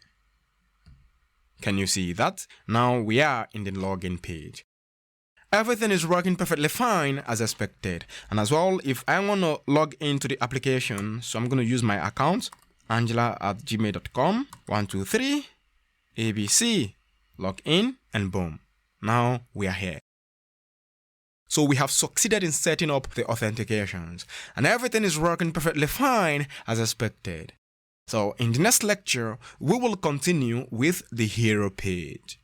Can you see that? Now we are in the login page. Everything is working perfectly fine as expected. And as well, if I want to log into the application, so I'm going to use my account, angela@gmail.com, 123, ABC, log in, and boom. Now we are here. So we have succeeded in setting up the authentications and everything is working perfectly fine as expected. So in the next lecture, we will continue with the hero page.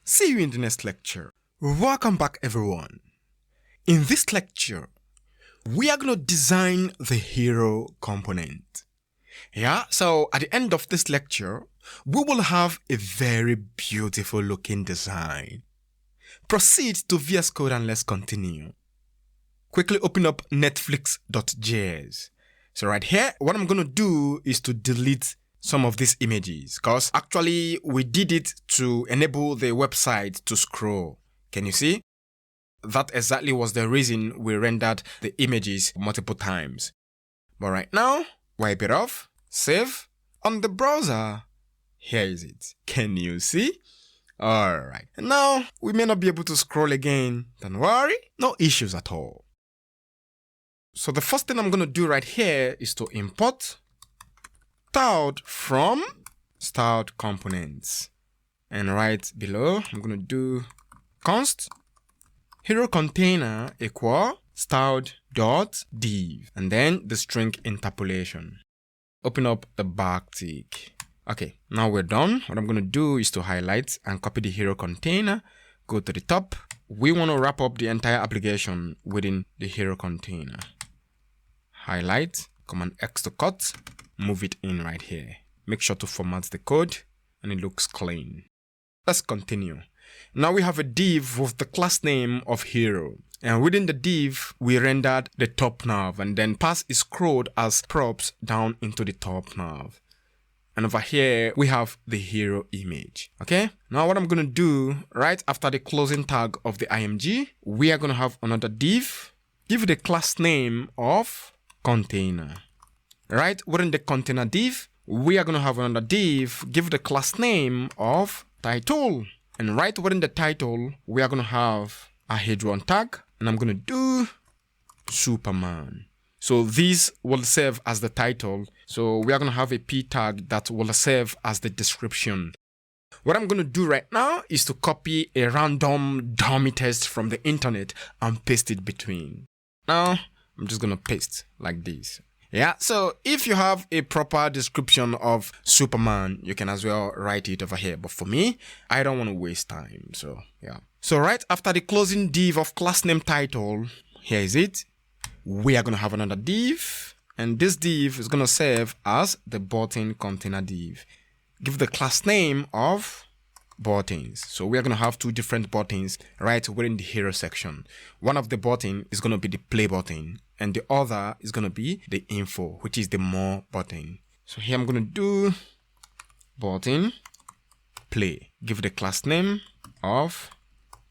See you in the next lecture. Welcome back everyone. In this lecture, we are going to design the hero component. Yeah, so at the end of this lecture, we will have a very beautiful looking design. Proceed to VS Code and let's continue. Quickly open up netflix.js. So right here, what I'm going to do is to delete some of these images because actually we did it to enable the website to scroll. Can you see? That exactly was the reason we rendered the images multiple times. But right now, wipe it off, save. On the browser, here is it. Can you see? Alright, now we may not be able to scroll again. Don't worry, no issues at all. So the first thing I'm going to do right here is to import styled from styled components. And right below, I'm going to do const hero container equal styled.div, and then the string interpolation. Open up the backtick. Okay, now we're done. What I'm going to do is to highlight and copy the hero container, go to the top. We want to wrap up the entire application within the hero container. Highlight, Command X to cut, move it in right here. Make sure to format the code and it looks clean. Let's continue. Now we have a div with the class name of hero. And within the div, we rendered the top nav and then pass is scrolled as props down into the top nav. And over here, we have the hero image. Okay. Now what I'm going to do right after the closing tag of the img, we are going to have another div. Give it a class name of container. Right within the container div, we are going to have another div. Give the class name of title. And right within the title, we are going to have a headron tag. And I'm going to do Superman. So this will serve as the title. So we are going to have a p tag that will serve as the description. What I'm going to do right now is to copy a random dummy text from the internet and paste it between. Now, I'm just going to paste like this. Yeah, so if you have a proper description of Superman, you can as well write it over here. But for me, I don't want to waste time. So, yeah. So right after the closing div of class name title, here is it. We are going to have another div. And this div is going to serve as the button container div. Give the class name of buttons. So we are going to have two different buttons right within the hero section. One of the button is going to be the play button. And the other is going to be the info, which is the more button. So here I'm going to do button play. Give the class name of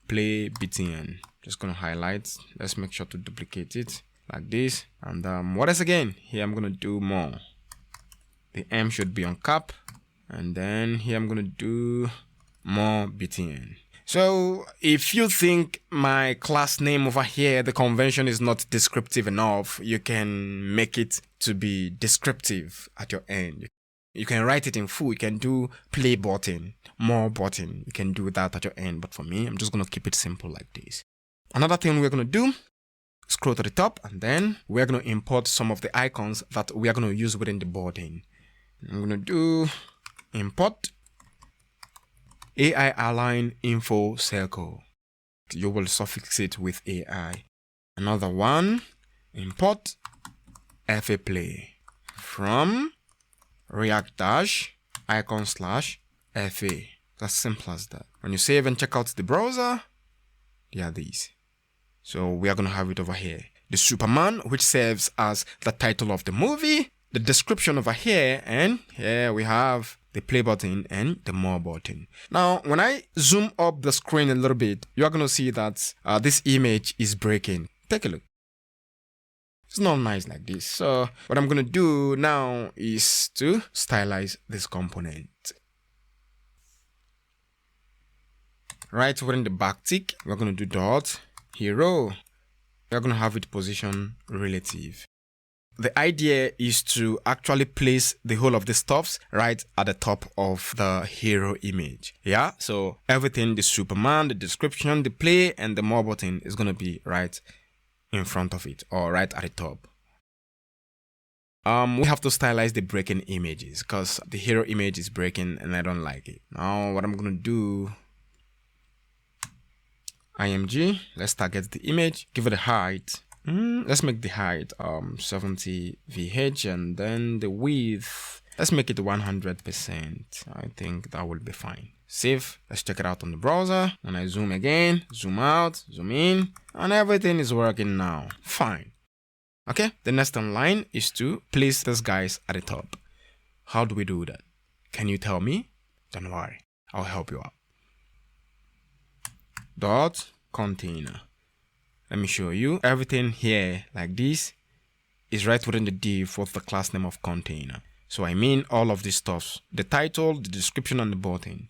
play button. Just going to highlight. Let's make sure to duplicate it like this. And what else again? Here I'm going to do more. The M should be on cap. And then here I'm going to do more button. So if you think my class name over here, the convention is not descriptive enough, you can make it to be descriptive at your end. You can write it in full. You can do play button, more button. You can do that at your end. But for me, I'm just going to keep it simple like this. Another thing we're going to do, scroll to the top, and then we're going to import some of the icons that we are going to use within the button. I'm going to do import AI align info circle. You will suffix it with AI. Another one, import FA play from React-icon/FA. That's simple as that. When you save and check out the browser, they are these. So we are going to have it over here. The Superman, which serves as the title of the movie, the description over here, and here we have the play button and the more button. Now, when I zoom up the screen a little bit, you are going to see that this image is breaking. Take a look. It's not nice like this. So what I'm going to do now is to stylize this component. Right within the backtick, we're going to do dot hero. We're going to have it position relative. The idea is to actually place the whole of the stuffs right at the top of the hero image. Yeah, so everything, the Superman, the description, the play, and the more button is going to be right in front of it or right at the top. We have to stylize the breaking images because the hero image is breaking and I don't like it. Now what I'm going to do, img, let's target the image, give it a height. Let's make the height 70 VH and then the width, let's make it 100%. I think that will be fine. Save. Let's check it out on the browser. And I zoom again, zoom out, zoom in, and everything is working now. Fine. Okay, the next in line is to place these guys at the top. How do we do that? Can you tell me? Don't worry, I'll help you out. Dot container. Let me show you. Everything here like this is right within the div with the class name of container. So I mean all of this stuff, the title, the description, and the button.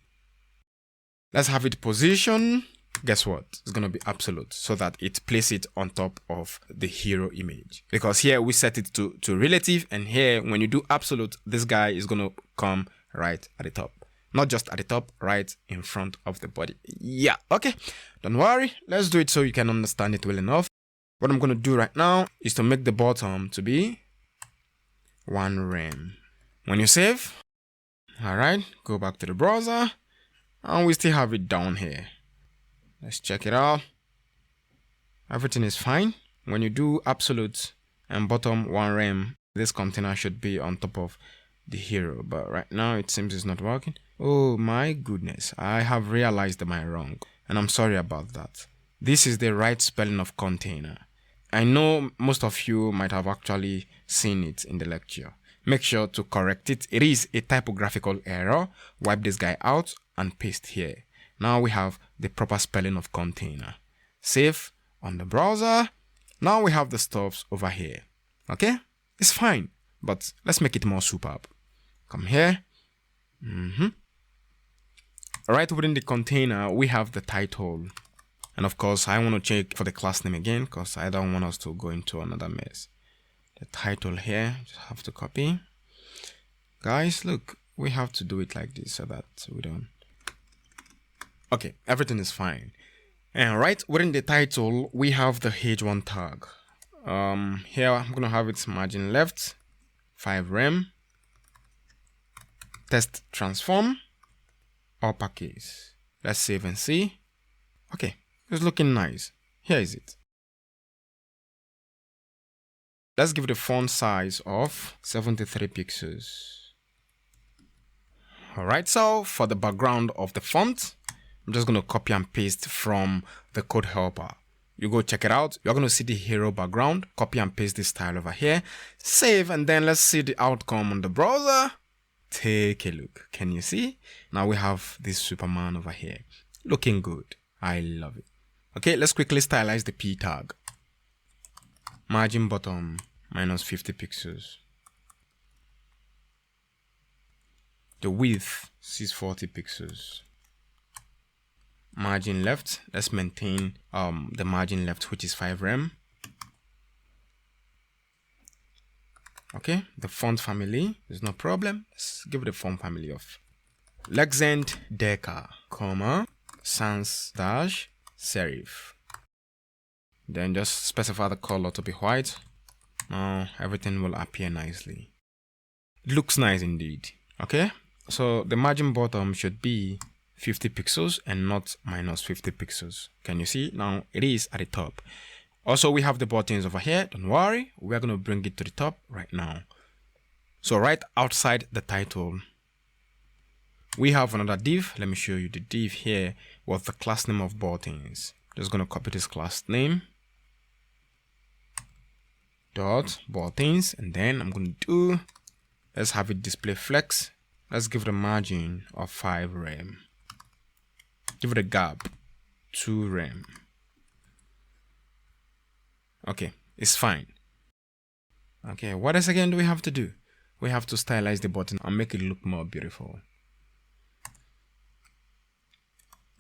Let's have it position. Guess what? It's going to be absolute so that it places it on top of the hero image. Because here we set it to relative, and here when you do absolute, this guy is going to come right at the top. Not just at the top, right in front of the body. Yeah, okay. Don't worry. Let's do it so you can understand it well enough. What I'm going to do right now is to make the bottom to be 1 rem. When you save, all right, go back to the browser and we still have it down here. Let's check it out. Everything is fine. When you do absolute and bottom 1 rem, this container should be on top of the hero, but right now it seems it's not working. Oh my goodness, I have realized my wrong and I'm sorry about that. This is the right spelling of container. I know most of you might have actually seen it in the lecture. Make sure to correct it. It is a typographical error. Wipe this guy out and paste here. Now we have the proper spelling of container. Save on the browser. Now we have the stuffs over here. Okay, it's fine, but let's make it more superb. Come here. Right within the container, we have the title. And of course, I want to check for the class name again because I don't want us to go into another mess. The title here, just have to copy. Guys, look, we have to do it like this so that we don't. Okay, everything is fine. And right within the title, we have the h1 tag. Here I'm going to have its margin left, 5 rem, test transform, uppercase. Let's save and see. Okay, it's looking nice. Here is it. Let's give it a font size of 73 pixels. Alright, so for the background of the font, I'm just going to copy and paste from the code helper. You go check it out. You're going to see the hero background. Copy and paste this style over here. Save, and then let's see the outcome on the browser. Take a look. Can you see? Now we have this Superman over here. Looking good. I love it. Okay, let's quickly stylize the P tag. Margin bottom, -50 pixels. The width, 640 pixels. Margin left, let's maintain the margin left, which is 5 rem. Okay, the font family is no problem. Let's give it a font family of Legend Deca, comma, sans dash serif. Then just specify the color to be white. Now everything will appear nicely. It looks nice indeed. Okay, so the margin bottom should be 50 pixels and not -50 pixels. Can you see? Now it is at the top. Also, we have the buttons over here. Don't worry, we're going to bring it to the top right now. So right outside the title, we have another div. Let me show you the div here with the class name of buttons. Just going to copy this class name. Dot buttons, and then I'm going to do, let's have it display flex. Let's give it a margin of 5 rem. Give it a gap, 2 rem. Okay, it's fine. Okay, what else again do we have to do? We have to stylize the button and make it look more beautiful.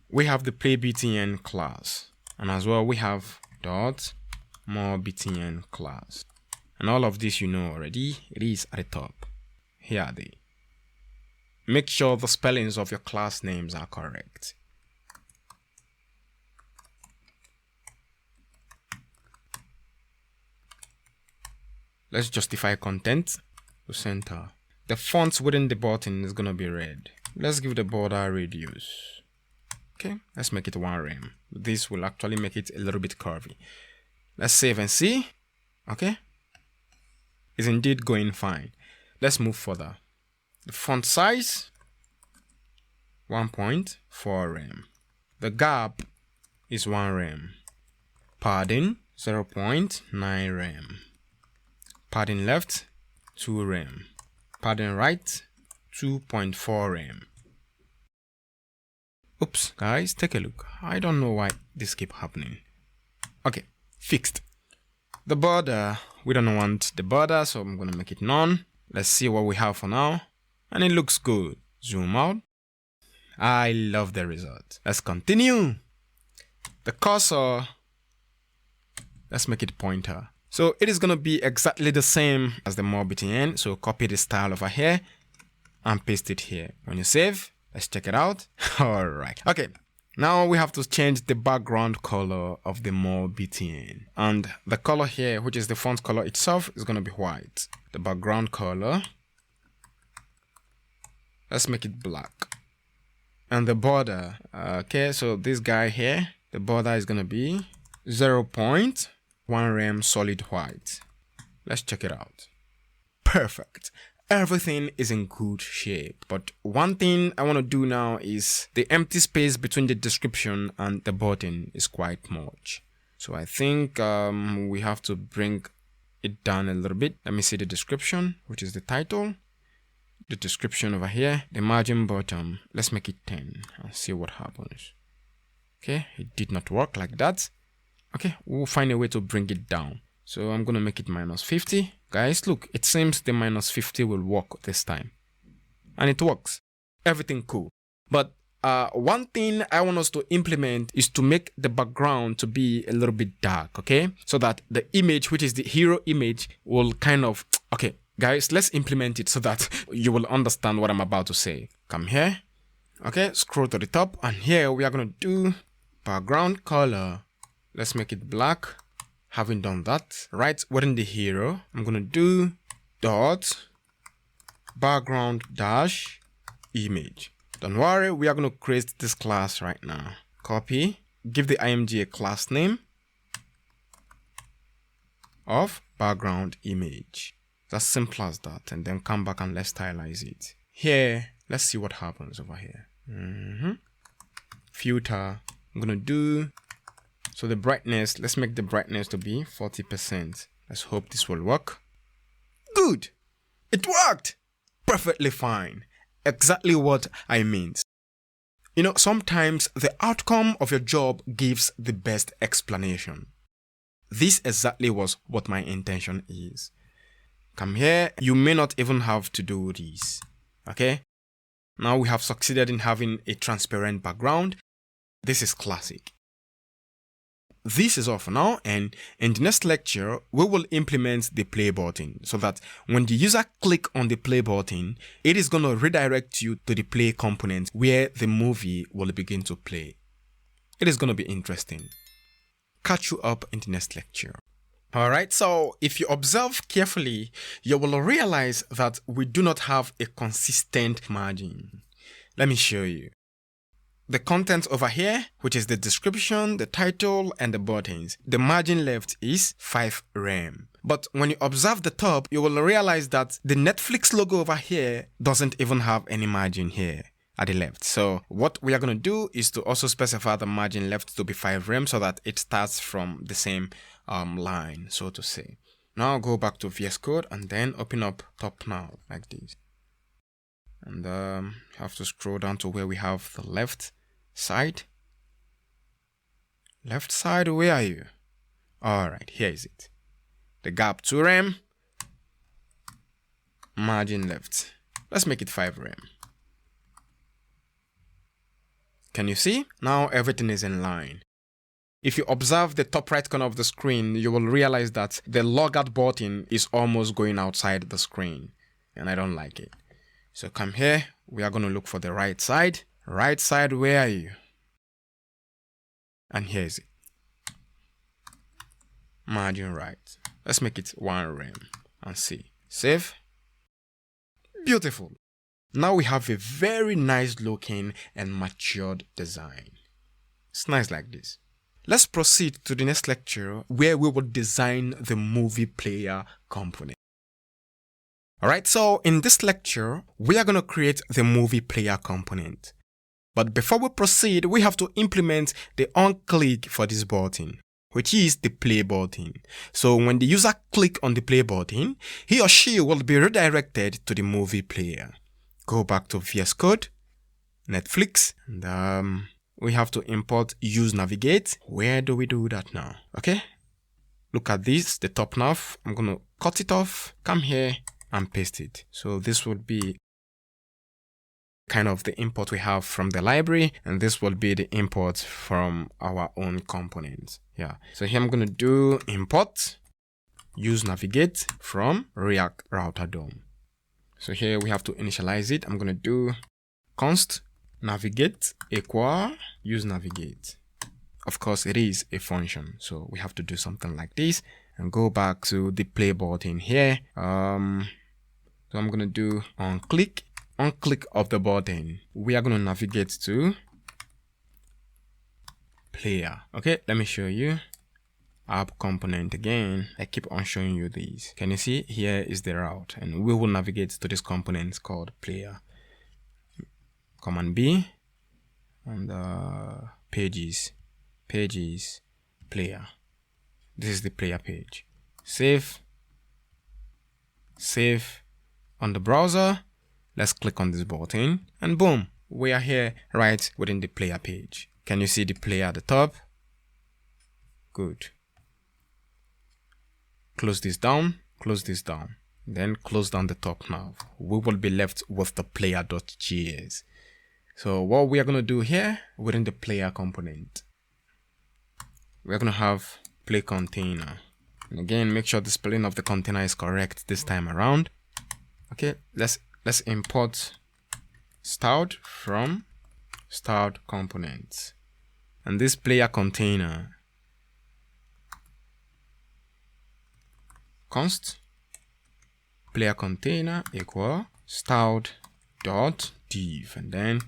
We have the play btn class, and as well we have dot more btn class, and all of this you know already. It is at the top. Here are they. Make sure the spellings of your class names are correct. Let's justify content to center. The fonts within the button is going to be red. Let's give the border radius. Okay, let's make it 1 rem. This will actually make it a little bit curvy. Let's save and see. Okay, it's indeed going fine. Let's move further. The font size, 1.4 rem. The gap is 1 rem. Padding, 0.9 rem. Padding left, 2 rem. Padding right, 2.4 rem. Oops, guys, take a look. I don't know why this keeps happening. Okay, fixed. The border, we don't want the border, so I'm going to make it none. Let's see what we have for now. And it looks good. Zoom out. I love the result. Let's continue. The cursor, let's make it pointer. So it is going to be exactly the same as the more btn. So copy the style over here and paste it here. When you save, Let's check it out. All right. Okay. Now we have to change the background color of the more BTN. And the color here, which is the font color itself, is going to be white. The background color, let's make it black. And the border, okay, so this guy here, the border is going to be 0.1 rem solid white. Let's check it out. Perfect. Everything is in good shape, but one thing I want to do now is the empty space between the description and the button is quite much. So I think we have to bring it down a little bit. Let me see the description, which is the title. The description over here, the margin bottom. Let's make it 10 and see what happens. Okay, it did not work like that. Okay, we'll find a way to bring it down. So I'm going to make it -50. Guys, look, it seems the -50 will work this time. And it works. Everything cool. But one thing I want us to implement is to make the background to be a little bit dark, okay? So that the image, which is the hero image, will kind of... Okay, guys, let's implement it so that you will understand what I'm about to say. Come here. Okay, scroll to the top. And here we are going to do background color. Let's make it black. Having done that, right within the hero, I'm going to do dot background dash image. Don't worry, we are going to create this class right now. Copy, give the img a class name of background image. It's as simple as that. And then come back and let's stylize it. Here, let's see what happens over here. Filter, I'm going to do... So the brightness, let's make the brightness to be 40%. Let's hope this will work. Good. It worked. Perfectly fine. Exactly what I meant. You know, sometimes the outcome of your job gives the best explanation. This exactly was what my intention is. Come here. You may not even have to do this. Okay. Now we have succeeded in having a transparent background. This is classic. This is all for now, and in the next lecture, we will implement the play button so that when the user click on the play button, it is going to redirect you to the play component where the movie will begin to play. It is going to be interesting. Catch you up in the next lecture. Alright, so if you observe carefully, you will realize that we do not have a consistent margin. Let me show you. The content over here, which is the description, the title, and the buttons, the margin left is 5 rem. But when you observe the top, you will realize that the Netflix logo over here doesn't even have any margin here at the left. So what we are going to do is to also specify the margin left to be 5 rem so that it starts from the same line, so to say. Now go back to VS Code and then open up top now like this. And have to scroll down to where we have the left side. Left side, where are you? Alright, here is it. The gap 2 rem. Margin left. Let's make it 5 rem. Can you see? Now everything is in line. If you observe the top right corner of the screen, you will realize that the logout button is almost going outside the screen. And I don't like it. So come here, we are going to look for the right side. Right side, where are you? And here is it. Margin right. Let's make it 1 rem and see. Save. Beautiful. Now we have a very nice looking and matured design. It's nice like this. Let's proceed to the next lecture where we will design the movie player component. Alright, so in this lecture, we are going to create the movie player component. But before we proceed, we have to implement the on-click for this button, which is the play button. So when the user click on the play button, he or she will be redirected to the movie player. Go back to VS Code, Netflix, and we have to import use navigate. Where do we do that now? Okay, look at this, the top nav. I'm going to cut it off, come here, and paste it. So this would be kind of the import we have from the library, and this will be the import from our own components. Yeah. So here I'm going to do import use navigate from React Router DOM. So here we have to initialize it. I'm going to do const navigate equal use navigate. Of course, it is a function, so we have to do something like this and go back to the play button here. So I'm gonna do on click of the button. We are gonna navigate to player. Okay, let me show you. App component again. I keep on showing you these. Can you see? Here is the route, and we will navigate to this component called player. Command B and pages, player. This is the player page. Save on the browser. Let's click on this button and boom, we are here right within the player page. Can you see the player at the top? Good. Close this down, then close down the top nav. We will be left with the player.js. So what we are going to do here within the player component, we're going to have play container. And again, make sure the spelling of the container is correct this time around. Okay, let's import styled from styled components. And this player container const player container equal styled dot div, and then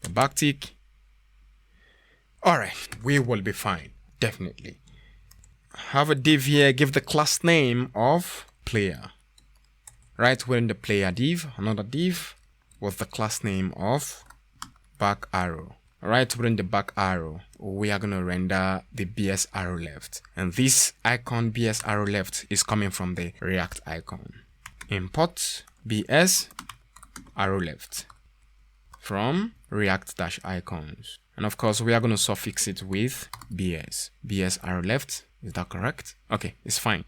the backtick. All right, we will be fine, definitely. Have a div here, give the class name of player. Right within the player div, another div with the class name of back arrow. Right within the back arrow, we are going to render the BS arrow left. And this icon BS arrow left is coming from the React icon. Import BS arrow left from React-icons. And of course, we are going to suffix it with BS arrow left. Is that correct? Okay, it's fine.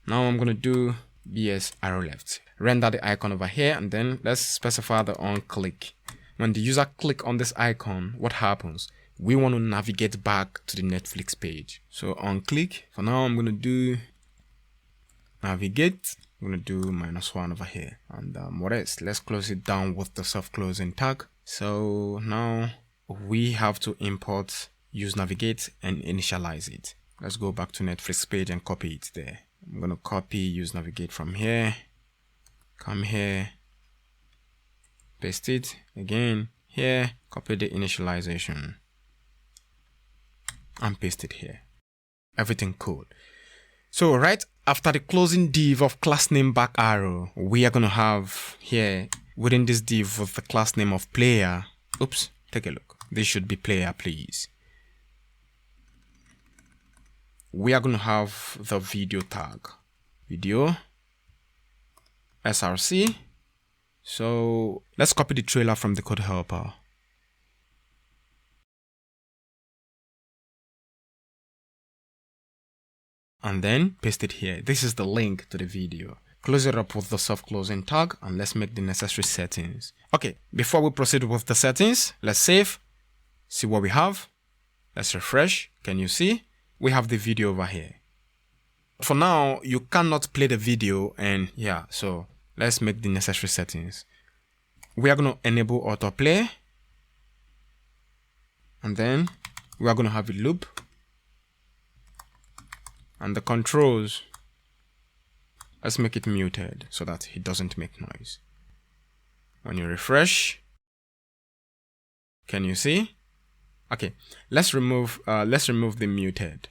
Now I'm going to do BS arrow left. Render the icon over here, and then let's specify the on click. When the user click on this icon, what happens? We want to navigate back to the Netflix page. So on click, for now I'm going to do navigate. I'm going to do -1 over here. And what else? Let's close it down with the self-closing tag. So now we have to import use navigate and initialize it. Let's go back to Netflix page and copy it there. I'm going to copy use navigate from here. Come here. Paste it again here, copy the initialization and paste it here. Everything cool. So right after the closing div of class name back arrow, we are going to have here within this div with the class name of player. Oops, take a look. This should be player, please. We are going to have the video tag, video src. So let's copy the trailer from the code helper. And then paste it here. This is the link to the video. Close it up with the self-closing tag and let's make the necessary settings. Okay, before we proceed with the settings, let's save, see what we have. Let's refresh. Can you see? We have the video over here. For now, you cannot play the video, and yeah, so let's make the necessary settings. We are going to enable autoplay. And then we are going to have a loop. And the controls, let's make it muted so that it doesn't make noise. When you refresh, can you see? Okay, let's remove the muted.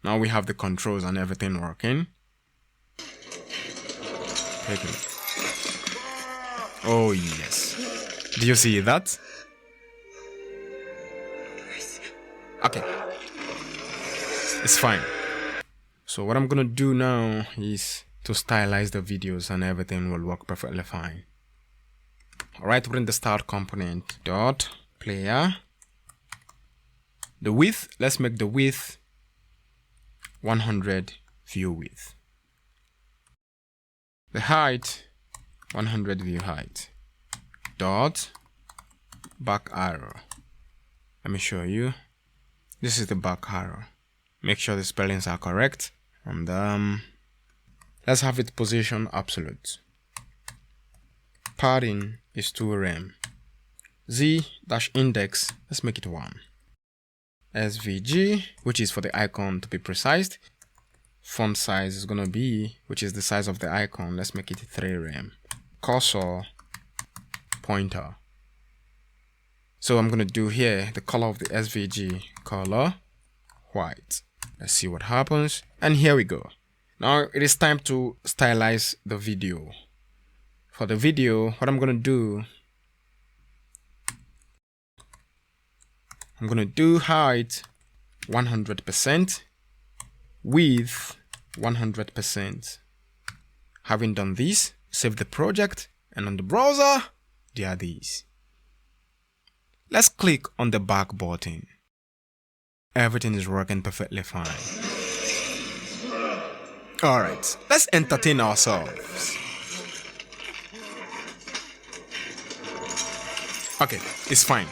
Now we have the controls and everything working. Take a look. Oh yes. Do you see that? Okay. It's fine. So what I'm gonna do now is to stylize the videos and everything will work perfectly fine. Alright, we're in the start component dot player. The width, let's make the width 100 view width. The height 100 view height. Dot back arrow. Let me show you. This is the back arrow. Make sure the spellings are correct. And let's have it position absolute. Padding is 2 rem. z-index, let's make it 1. svg, which is for the icon to be precise. Font size is going to be, which is the size of the icon, let's make it 3 rem. Cursor pointer. So I'm going to do here the color of the svg, color white. Let's see what happens. And here we go. Now it is time to stylize the video. For the video, what I'm going to do, I'm going to do height 100%, width 100%. Having done this, save the project, and on the browser, there are these. Let's click on the back button. Everything is working perfectly fine. Alright, let's entertain ourselves. Okay, it's fine.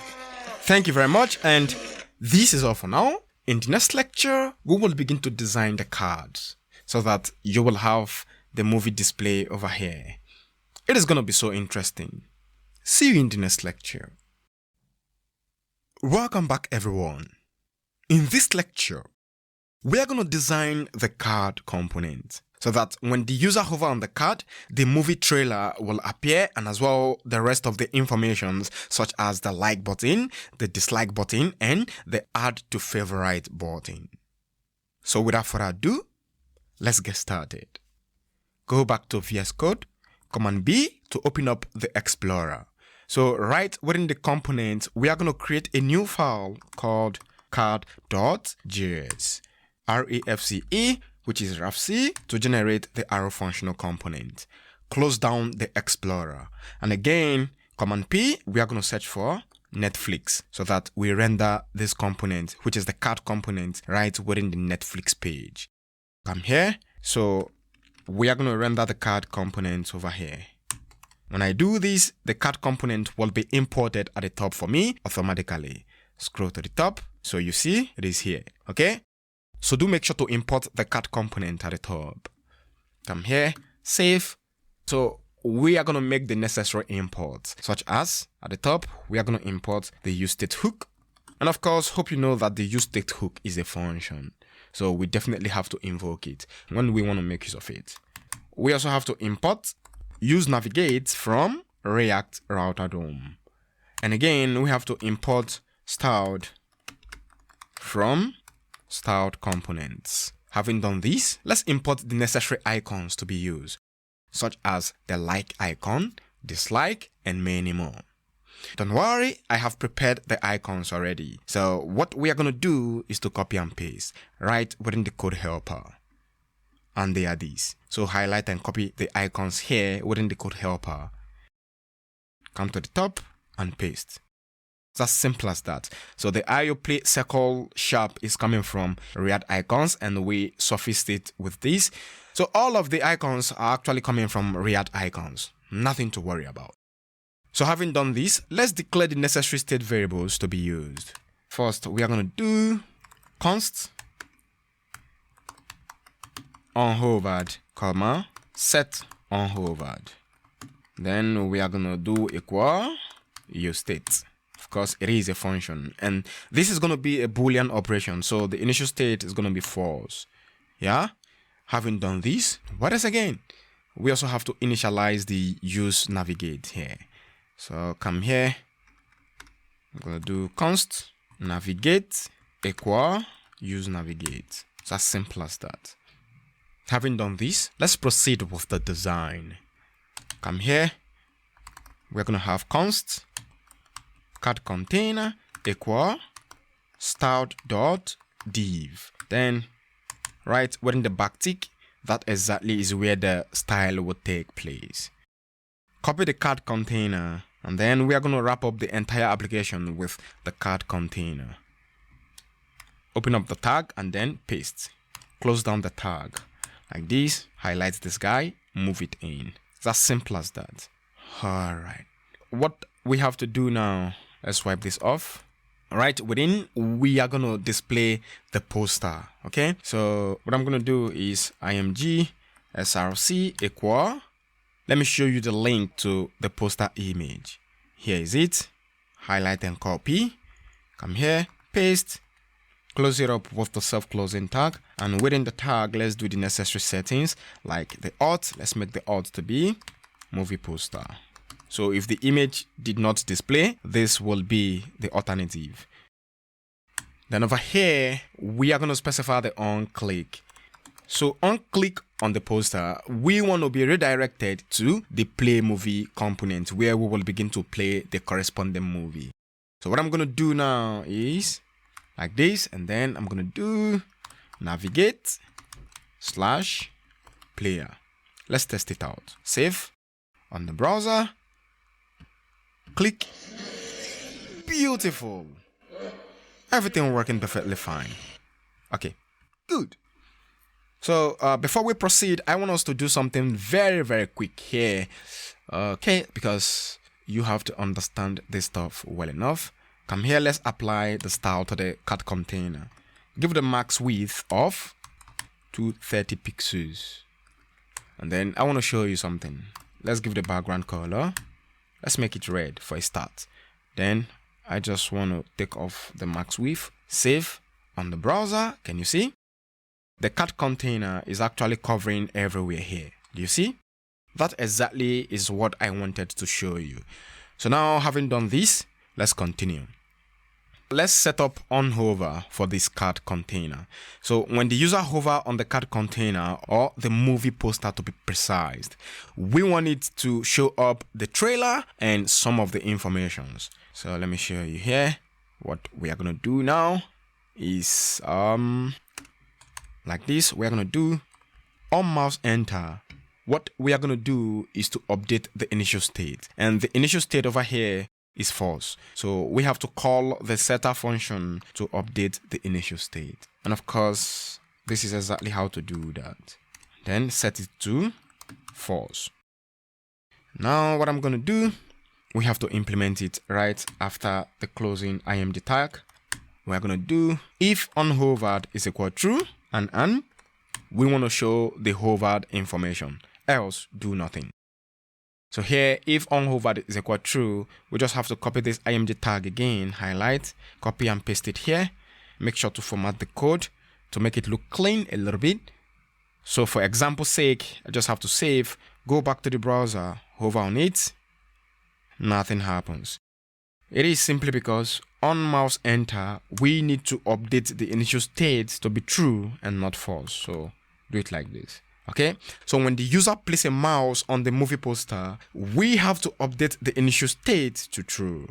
Thank you very much, and this is all for now. In the next lecture, we will begin to design the cards so that you will have the movie display over here. It is going to be so interesting. See you in the next lecture. Welcome back, everyone. In this lecture, we are going to design the card component so that when the user hovers on the card, the movie trailer will appear, and as well the rest of the information such as the like button, the dislike button, and the add to favorite button. So without further ado, let's get started. Go back to VS Code, Command B to open up the Explorer. So right within the component, we are going to create a new file called card.js, REFCE, which is RefC, to generate the arrow functional component. Close down the Explorer. And again, Command P, we are going to search for Netflix so that we render this component, which is the card component, right within the Netflix page. Come here. So we are going to render the card component over here. When I do this, the card component will be imported at the top for me automatically. Scroll to the top. So you see it is here. Okay. So do make sure to import the card component at the top. Come here, save. So we are going to make the necessary imports, such as at the top, we are going to import the useStateHook. And of course, hope you know that the useStateHook is a function. So we definitely have to invoke it when we want to make use of it. We also have to import useNavigate from React Router DOM. And again, we have to import styled from styled components. Having done this, let's import the necessary icons to be used, such as the like icon, dislike, and many more. Don't worry, I have prepared the icons already. So what we are going to do is to copy and paste right within the code helper. And they are these. So highlight and copy the icons here within the code helper. Come to the top and paste. It's as simple as that. So the IO play circle sharp is coming from React icons, and we suffixed it with this. So all of the icons are actually coming from React icons. Nothing to worry about. So having done this, let's declare the necessary state variables to be used. First, we are going to do const onHovered, comma, set onHovered. Then we are going to do equal useState. Of course, it is a function, and this is going to be a Boolean operation. So the initial state is going to be false. Yeah. Having done this, what else again? We also have to initialize the useNavigate here. So come here. I'm going to do const navigate equal useNavigate. It's as simple as that. Having done this, let's proceed with the design. Come here. We're going to have const card container equal styled.div. Then right within the backtick, that exactly is where the style would take place. Copy the card container, and then we are going to wrap up the entire application with the card container. Open up the tag and then paste. Close down the tag like this. Highlight this guy, move it in. It's as simple as that. All right. What we have to do now, let's wipe this off. Right within, we are going to display the poster. Okay. So what I'm going to do is img src equal. Let me show you the link to the poster image. Here is it. highlight and copy, come here, paste, close it up with the self-closing tag, and within the tag, let's do the necessary settings like the auth. Let's make the auth to be movie poster. So if the image did not display, this will be the alternative. Then over here, we are going to specify the on click. So on click on the poster, we want to be redirected to the play movie component where we will begin to play the corresponding movie. So what I'm going to do now is like this, and then I'm going to do navigate/player. Let's test it out. Save on the browser. Click. Beautiful. Everything working perfectly fine. Okay, good. So before we proceed, I want us to do something very, very quick here. Okay, because you have to understand this stuff well enough. Come here, let's apply the style to the cat container. Give the max width of 230 pixels. And then I want to show you something. Let's give the background color. Let's make it red for a start. Then I just want to take off the max width. Save on the browser. Can you see? The cat container is actually covering everywhere here. Do you see? That exactly is what I wanted to show you. So now, having done this, let's continue. Let's set up on hover for this cat container. So when the user hover on the cat container, or the movie poster to be precise, we want it to show up the trailer and some of the informations. So let me show you here. What we are going to do now is like this. We are going to do on mouse enter. What we are going to do is to update the initial state, and the initial state over here is false. So we have to call the setter function to update the initial state. And of course, this is exactly how to do that. Then set it to false. Now what I'm going to do, we have to implement it right after the closing img tag. We're going to do if onHovered is equal true and we want to show the hovered information, else do nothing. So here, if onHovered is equal true, we just have to copy this img tag again, highlight, copy and paste it here. Make sure to format the code to make it look clean a little bit. So for example's sake, I just have to save, go back to the browser, hover on it, nothing happens. It is simply because on mouse enter, we need to update the initial state to be true and not false. So do it like this. Okay, so when the user places a mouse on the movie poster, we have to update the initial state to true.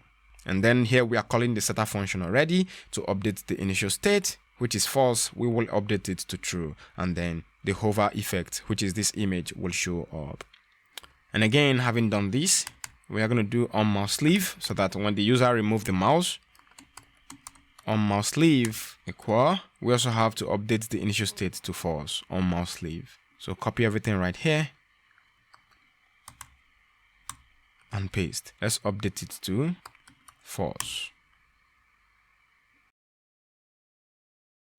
And then here we are calling the setter function already to update the initial state, which is false. We will update it to true. And then the hover effect, which is this image, will show up. And again, having done this, we are going to do on mouse sleeve so that when the user removes the mouse, on mouse sleeve equal, we also have to update the initial state to false on mouse sleeve. So copy everything right here and paste. Let's update it to false.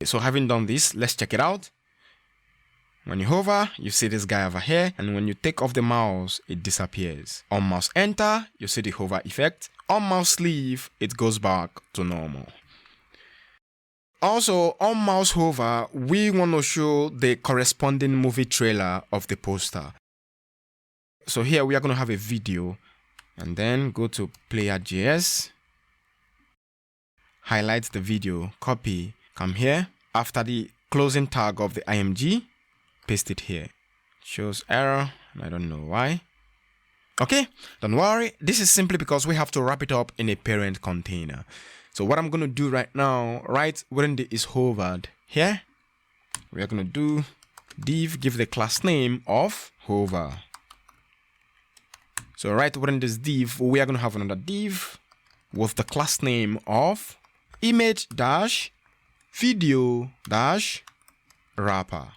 So having done this, let's check it out. When you hover, you see this guy over here, and when you take off the mouse, it disappears. On mouse enter, you see the hover effect. On mouse sleeve, it goes back to normal. Also, on mouse hover, we want to show the corresponding movie trailer of the poster. So here we are going to have a video, and then go to player.js, highlight the video, copy, come here. After the closing tag of the img, paste it here. Shows error, and I don't know why. Okay, don't worry. This is simply because we have to wrap it up in a parent container. So what I'm going to do right now, right when the is hovered here, we are going to do div, give the class name of hover. So right when this div, we are going to have another div with the class name of image-video-wrapper.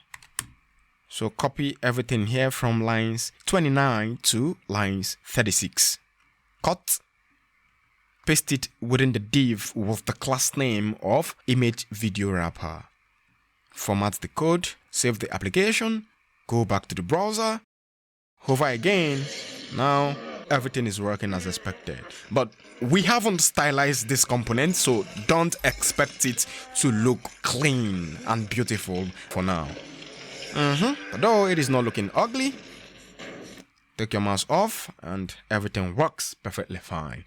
So copy everything here from lines 29 to lines 36. Cut. Paste it within the div with the class name of image-video-wrapper. Format the code, save the application, go back to the browser, hover again. Now everything is working as expected. But we haven't stylized this component, so don't expect it to look clean and beautiful for now. Although it is not looking ugly, take your mouse off and everything works perfectly fine.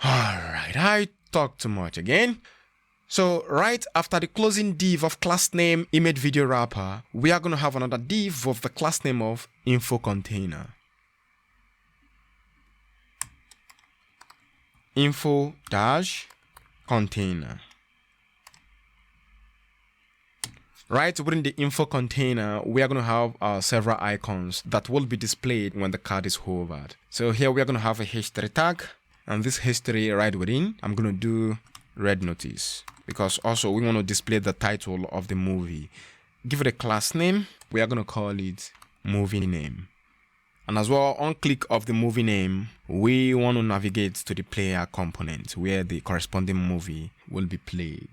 Alright, I talk too much again. So right after the closing div of class name image video wrapper, we are going to have another div of the class name of info container. Info dash container. Right within the info container, we are going to have several icons that will be displayed when the card is hovered. So here we are going to have a history tag, and this history right within, I'm going to do red notice, because also we want to display the title of the movie. Give it a class name. We are going to call it movie name. And as well, on click of the movie name, we want to navigate to the player component where the corresponding movie will be played.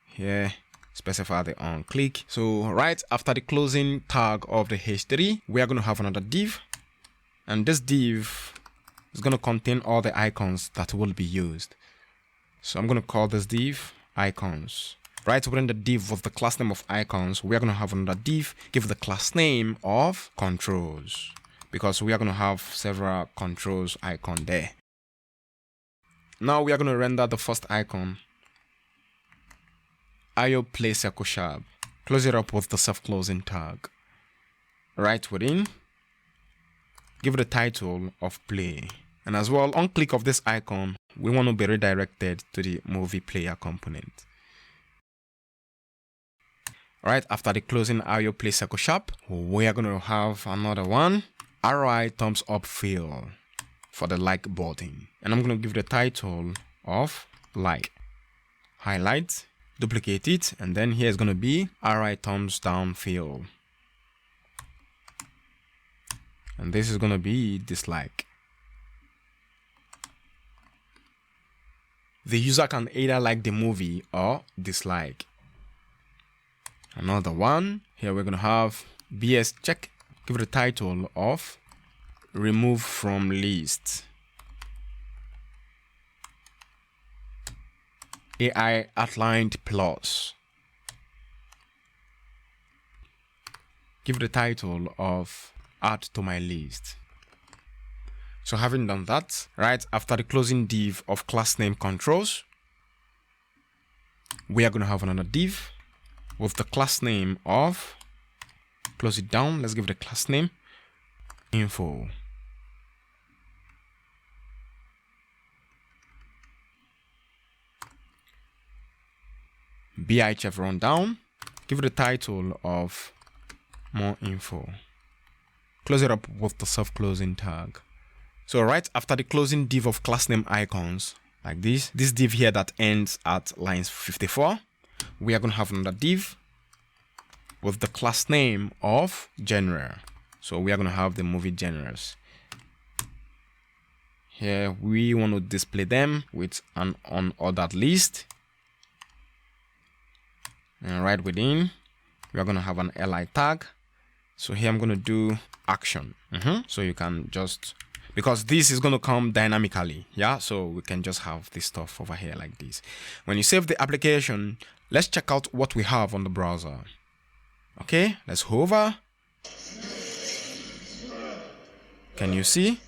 Here, specify the on click. So right after the closing tag of the history, we are going to have another div. And this div is going to contain all the icons that will be used. So I'm going to call this div icons. Right within the div of the class name of icons, we are going to have another div, give the class name of controls, because we are going to have several controls icon there. Now we are going to render the first icon. IO play circle sharp. Close it up with the self-closing tag. Right within, give it a title of play. And as well, on click of this icon, we want to be redirected to the movie player component. Right after the closing IO play circle sharp, we are going to have another one, ROI thumbs up fill for the like button. And I'm going to give the title of like. Highlight, duplicate it, and then here is going to be ROI thumbs down fill. And this is going to be dislike. The user can either like the movie or dislike. Another one, here we're going to have BS check. Give it a title of remove from list. AI outlined plus. Give it a title of add to my list. So having done that, right after the closing div of class name controls, we are going to have another div with the class name of, close it down, let's give it a class name, info. BIHF rundown, give it a title of more info. Close it up with the self-closing tag. So right after the closing div of class name icons, like this div here that ends at lines 54, we are going to have another div with the class name of genre. So we are going to have the movie genres. Here we want to display them with an unordered list. And right within, we are going to have an li tag. So here I'm going to do action. So you can just, because this is going to come dynamically, yeah, so we can just have this stuff over here like this. When you save the application, let's check out what we have on the browser. Okay, let's hover. Can you see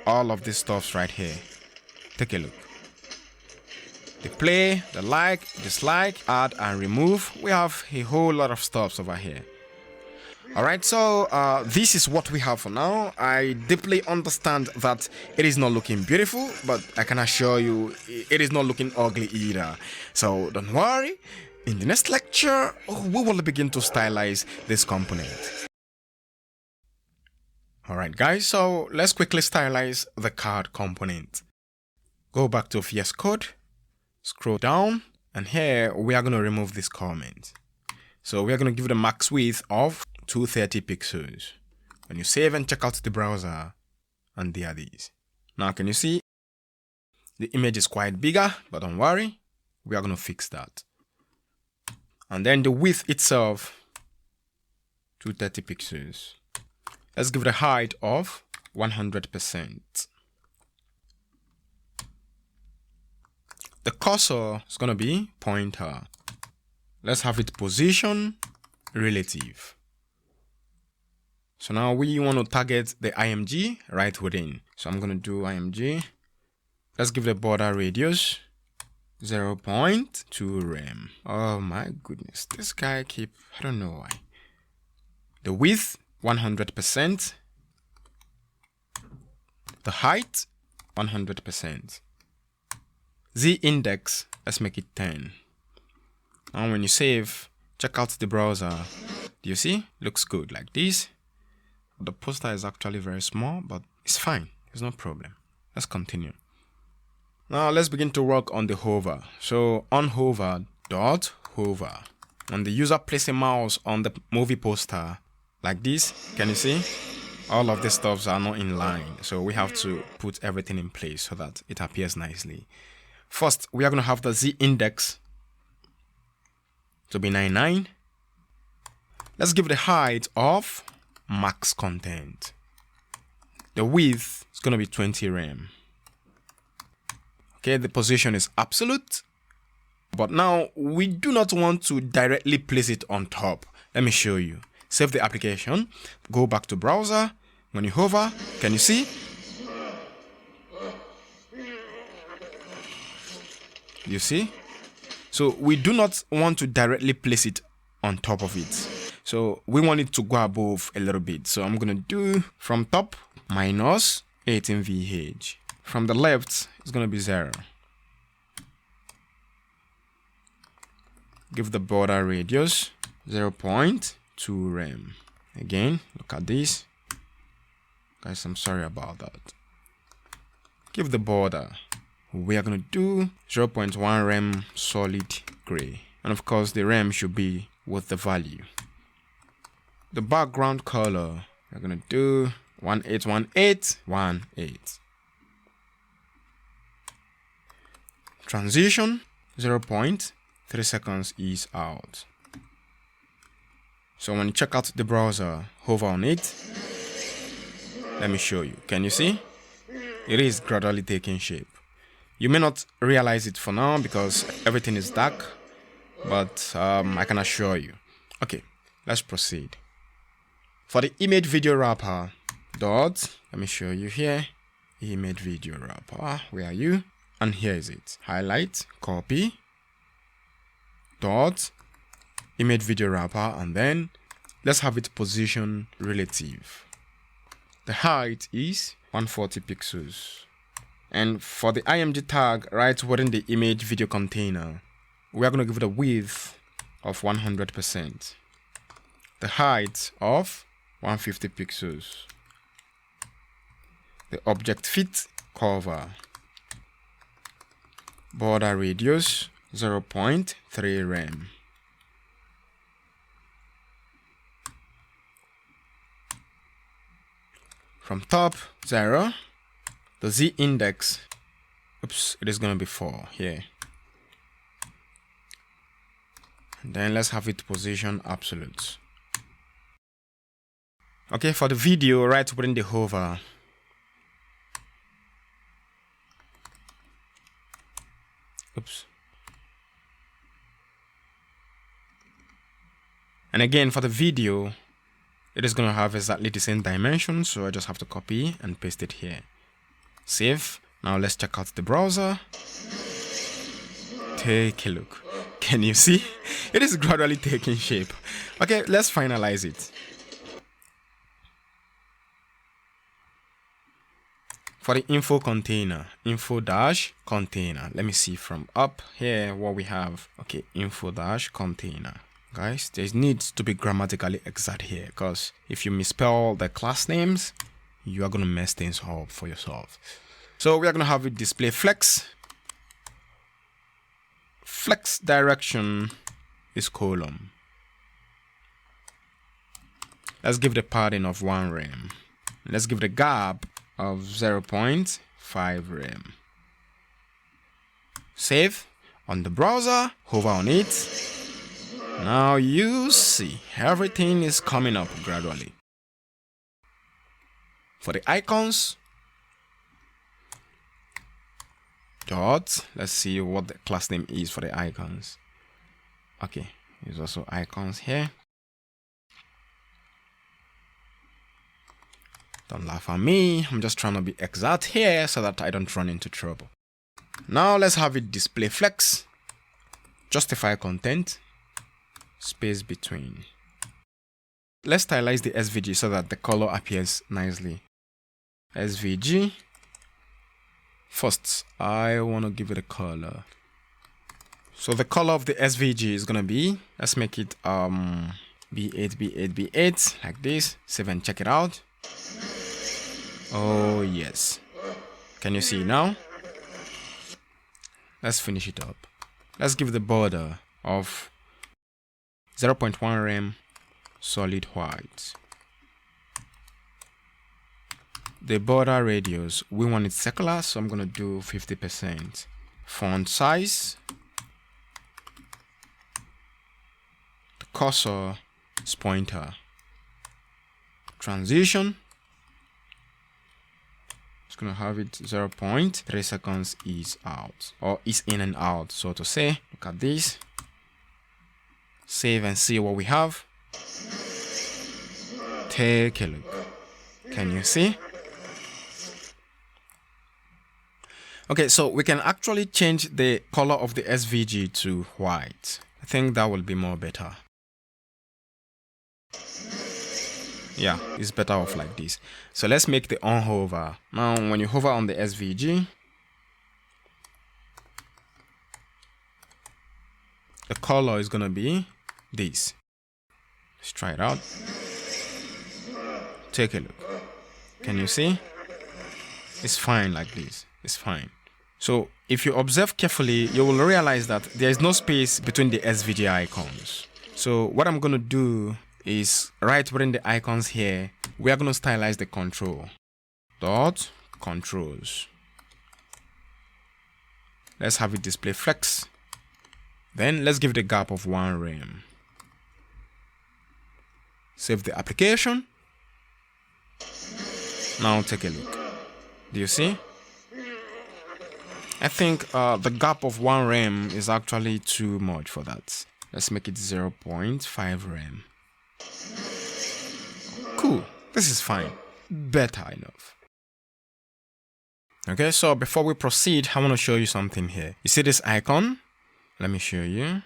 all of these stuffs right here? Take a look. The play, the like, dislike, add and remove. We have a whole lot of stuffs over here. Alright, so this is what we have for now. I deeply understand that it is not looking beautiful, but I can assure you it is not looking ugly either. So don't worry, in the next lecture, we will begin to stylize this component. Alright guys, so let's quickly stylize the card component. Go back to VS Code, scroll down, and here we are going to remove this comment. So we are going to give it a max width of 230 pixels. When you save and check out the browser, and there are these. Now can you see the image is quite bigger, but don't worry, we are going to fix that. And then the width itself, 230 pixels. Let's give it a height of 100%. The cursor is going to be pointer. Let's have it position relative. So now we want to target the IMG right within. So I'm going to do IMG. Let's give the border radius 0.2 rem. Oh my goodness. This guy I don't know why. The width 100%. The height 100%. Z index, let's make it 10. And when you save, check out the browser. Do you see? Looks good like this. The poster is actually very small, but it's fine. It's no problem. Let's continue. Now let's begin to work on the hover. So on hover, dot hover. When the user places a mouse on the movie poster like this, can you see? All of the stuffs are not in line. So we have to put everything in place so that it appears nicely. First, we are going to have the Z index to be 99. Let's give the height of max content. The width is going to be 20 rem. Okay, the position is absolute. But now we do not want to directly place it on top. Let me show you. Save the application. Go back to browser. When you hover, can you see? You see? So we do not want to directly place it on top of it. So we want it to go above a little bit. So I'm going to do from top minus 18 VH. From the left, it's going to be 0. Give the border radius 0.2 rem. Again, look at this. Guys, I'm sorry about that. Give the border. We are going to do 0.1 rem solid gray. And of course, the rem should be with the value. The background color, we're going to do 181818. Transition 0.3 seconds is out. So when you check out the browser, hover on it. Let me show you. Can you see? It is gradually taking shape. You may not realize it for now because everything is dark, but I can assure you. Okay, let's proceed. For the image video wrapper, let me show you here. Image video wrapper, where are you? And here is it. Highlight, copy, image video wrapper, and then let's have it position relative. The height is 140 pixels. And for the IMG tag right within the image video container, we are going to give it a width of 100%. The height of 150 pixels. The object fit cover. Border radius 0.3 rem. From top 0. The Z index, it is going to be 4 here. And then let's have it position absolute. Okay, for the video, right within the hover, and again for the video, it is going to have exactly the same dimension, so I just have to copy and paste it here. Save. Now let's check out the browser. Take a look. Can you see? It is gradually taking shape. Okay, let's finalize it. For the info container, info-container. Let me see from up here what we have. Okay, info-container. Guys, there needs to be grammatically exact here, because if you misspell the class names, you are going to mess things up for yourself. So we are going to have it display flex. Flex direction is column. Let's give the padding of 1 rem. Let's give the gap of 0.5 rem. Save. On the browser, hover on it. Now you see everything is coming up gradually. For the icons, dot. Let's see what the class name is for the icons. Okay, there's also icons here. Don't laugh at me. I'm just trying to be exact here so that I don't run into trouble. Now let's have it display flex. Justify content. Space between. Let's stylize the SVG so that the color appears nicely. SVG. First, I want to give it a color. So the color of the SVG is gonna be, let's make it B8, B8, B8, like this. Save and check it out. Oh yes. Can you see now? Let's finish it up. Let's give the border of 0.1 rem solid white. The border radius, we want it circular, so I'm gonna do 50%. Font size. The cursor is pointer. Transition. It's gonna have it 0.3 seconds is out, or is in and out, so to say. Look at this. Save and see what we have. Take a look. Can you see? Okay, so we can actually change the color of the SVG to white. I think that will be more better. Yeah, it's better off like this. So let's make the on hover. Now, when you hover on the SVG, the color is gonna be this. Let's try it out. Take a look. Can you see? It's fine like this. It's fine. So if you observe carefully, you will realize that there is no space between the SVG icons. So what I'm going to do is right within the icons here, we are going to stylize the control. Dot controls. Let's have it display flex. Then let's give it a gap of 1 rem. Save the application. Now take a look. Do you see? I think the gap of 1 rem is actually too much for that. Let's make it 0.5 rem. Cool. This is fine. Better enough. Okay, so before we proceed, I want to show you something here. You see this icon? Let me show you.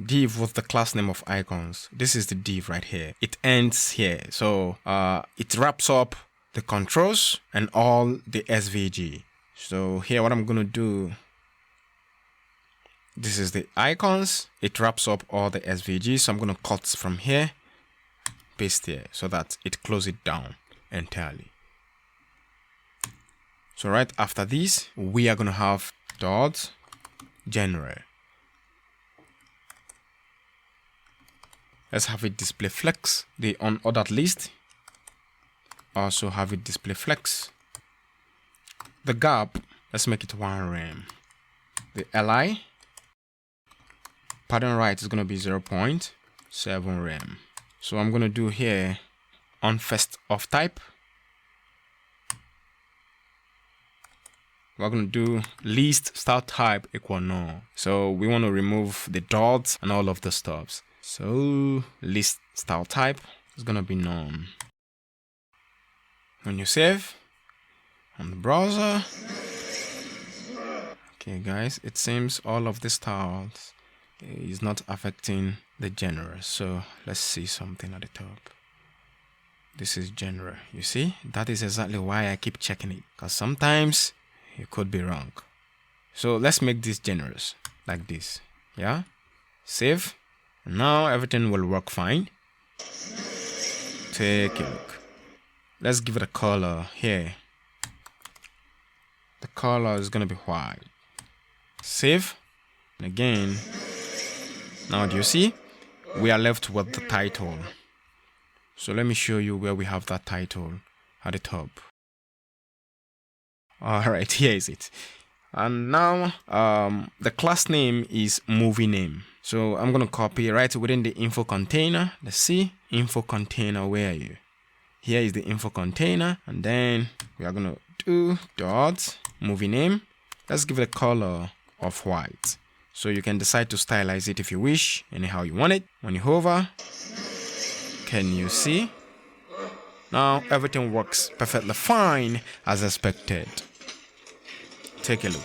Div with the class name of icons. This is the div right here. It ends here. So it wraps up the controls and all the SVG. So here what I'm gonna do, this is the icons. It wraps up all the SVG. So I'm gonna cut from here, paste here so that it closes it down entirely. So right after this, we are gonna have dot general. Let's have it display flex. The unordered list. Also have it display flex. The gap, let's make it 1 rem. The li, pattern right is going to be 0.7 rem. So I'm going to do here on first of type. We're going to do list start type equal null. So we want to remove the dots and all of the stuffs. So list style type is going to be none. When you save on the browser, okay guys, it seems all of the styles is not affecting the genre. So let's see something at the top. This is genre. You see, that is exactly why I keep checking it, because sometimes it could be wrong. So let's make this generous like this. Yeah, save. Now everything will work fine. Take a look. Let's give it a color here. The color is gonna be white. Save. And again. Now do you see? We are left with the title. So let me show you where we have that title at the top. Alright, here is it. And now the class name is movie name. So I'm gonna copy right within the info container. Let's see. Info container, where are you? Here is the info container, and then we are going to do dot movie name. Let's give it a color of white. So you can decide to stylize it if you wish, anyhow you want it. When you hover, can you see? Now everything works perfectly fine as expected. Take a look.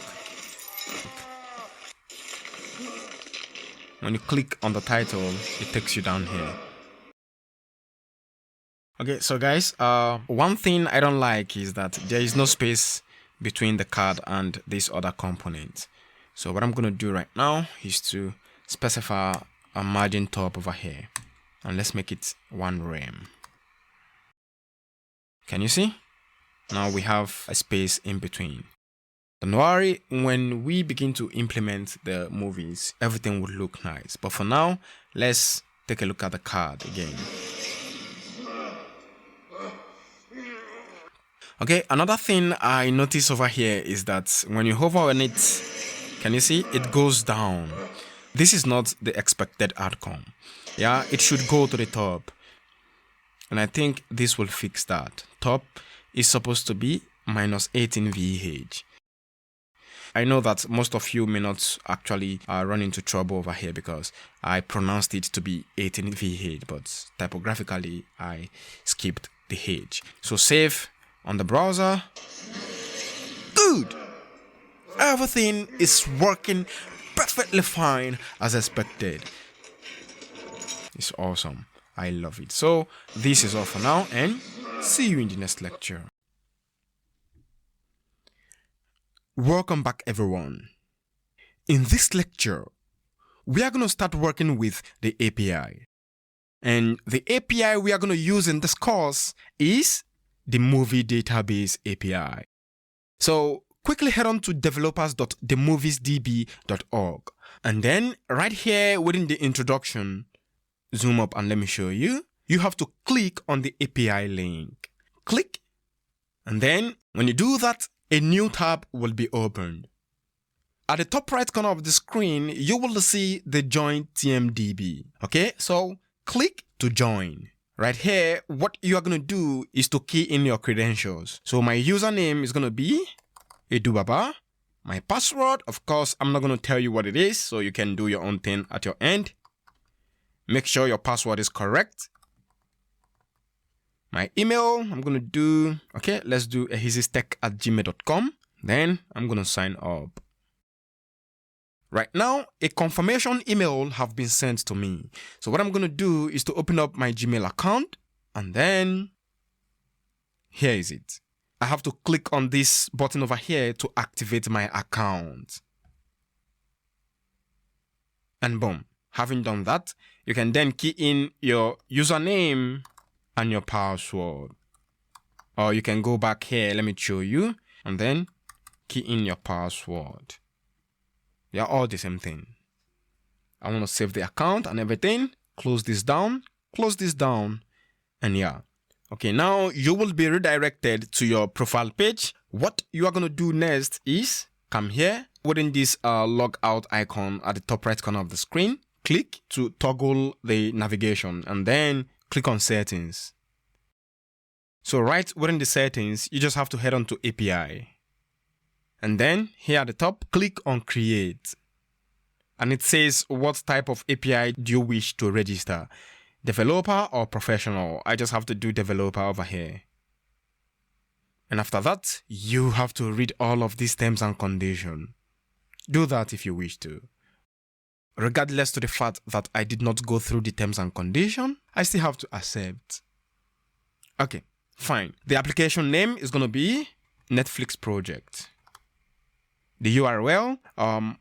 When you click on the title, it takes you down here. Okay, so guys, one thing I don't like is that there is no space between the card and this other component. So what I'm going to do right now is to specify a margin top over here. And let's make it 1 rem. Can you see? Now we have a space in between. Don't worry, when we begin to implement the movies, everything will look nice. But for now, let's take a look at the card again. Okay, another thing I notice over here is that when you hover on it, can you see? It goes down. This is not the expected outcome. Yeah, it should go to the top. And I think this will fix that. Top is supposed to be minus 18 VH. I know that most of you may not actually run into trouble over here because I pronounced it to be 18 VH, but typographically I skipped the H. So save on the browser. Good! Everything is working perfectly fine as expected. It's awesome. I love it. So this is all for now, and see you in the next lecture. Welcome back, everyone. In this lecture, we are going to start working with the API. And the API we are going to use in this course is the Movie Database API. So quickly head on to developers.themoviesdb.org. And then right here within the introduction, zoom up and let me show you. You have to click on the API link. Click. And then when you do that, a new tab will be opened. At the top right corner of the screen, you will see the Join TMDB. Okay, so click to join. Right here, what you are going to do is to key in your credentials. So my username is going to be Edubaba. My password, of course, I'm not going to tell you what it is, so you can do your own thing at your end. Make sure your password is correct. My email, I'm going to do, okay, let's do ehizeextech@gmail.com. Then I'm going to sign up. Right now, a confirmation email have been sent to me. So what I'm going to do is to open up my Gmail account, and then here is it. I have to click on this button over here to activate my account. And boom, having done that, you can then key in your username and your password. Or you can go back here, let me show you, and then key in your password. They are all the same thing. I want to save the account and everything. Close this down, and yeah. Okay, now you will be redirected to your profile page. What you are going to do next is come here within this logout icon at the top right corner of the screen. Click to toggle the navigation and then click on settings. So right within the settings, you just have to head on to API. And then here at the top, click on create. And it says what type of API do you wish to register? Developer or professional? I just have to do developer over here. And after that, you have to read all of these terms and conditions. Do that if you wish to. Regardless to the fact that I did not go through the terms and conditions, I still have to accept. Okay, fine. The application name is going to be Netflix project. The URL,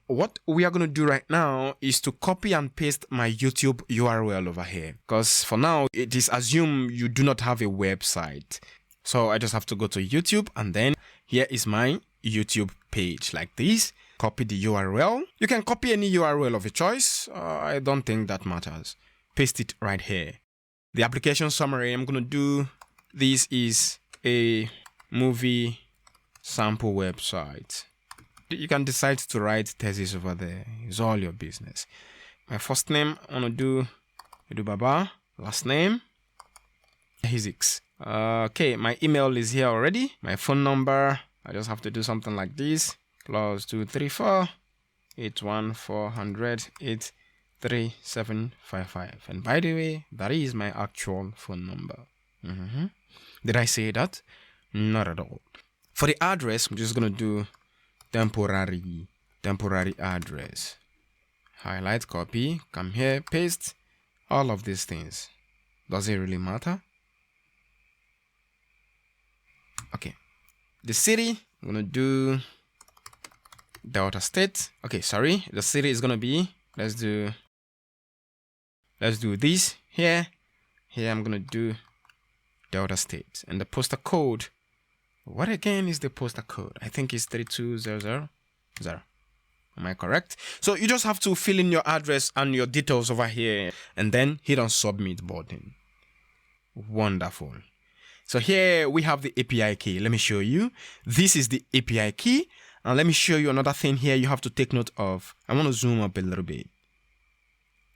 what we are going to do right now is to copy and paste my YouTube URL over here. Because for now, it is assumed you do not have a website. So I just have to go to YouTube, and then here is my YouTube page like this. Copy the URL. You can copy any URL of your choice. I don't think that matters. Paste it right here. The application summary I'm going to do, this is a movie sample website. You can decide to write thesis over there. It's all your business. My first name, I want to do Edubaba. Last name, ehizeextech. Okay, my email is here already. My phone number, I just have to do something like this. +234 81400 83755. And by the way, that is my actual phone number. Did I say that? Not at all. For the address, I'm just gonna do temporary address. Highlight, copy, come here, paste, all of these things. Does it really matter? Okay. The city, I'm gonna do Delta State. Okay, sorry. The city is gonna be, let's do this here. Here I'm gonna do Delta State. And the postal code, what again is the postal code? I think it's 32000. Am I correct? So you just have to fill in your address and your details over here and then hit on submit button. Wonderful. So here we have the API key. Let me show you. This is the API key. And let me show you another thing here you have to take note of. I want to zoom up a little bit.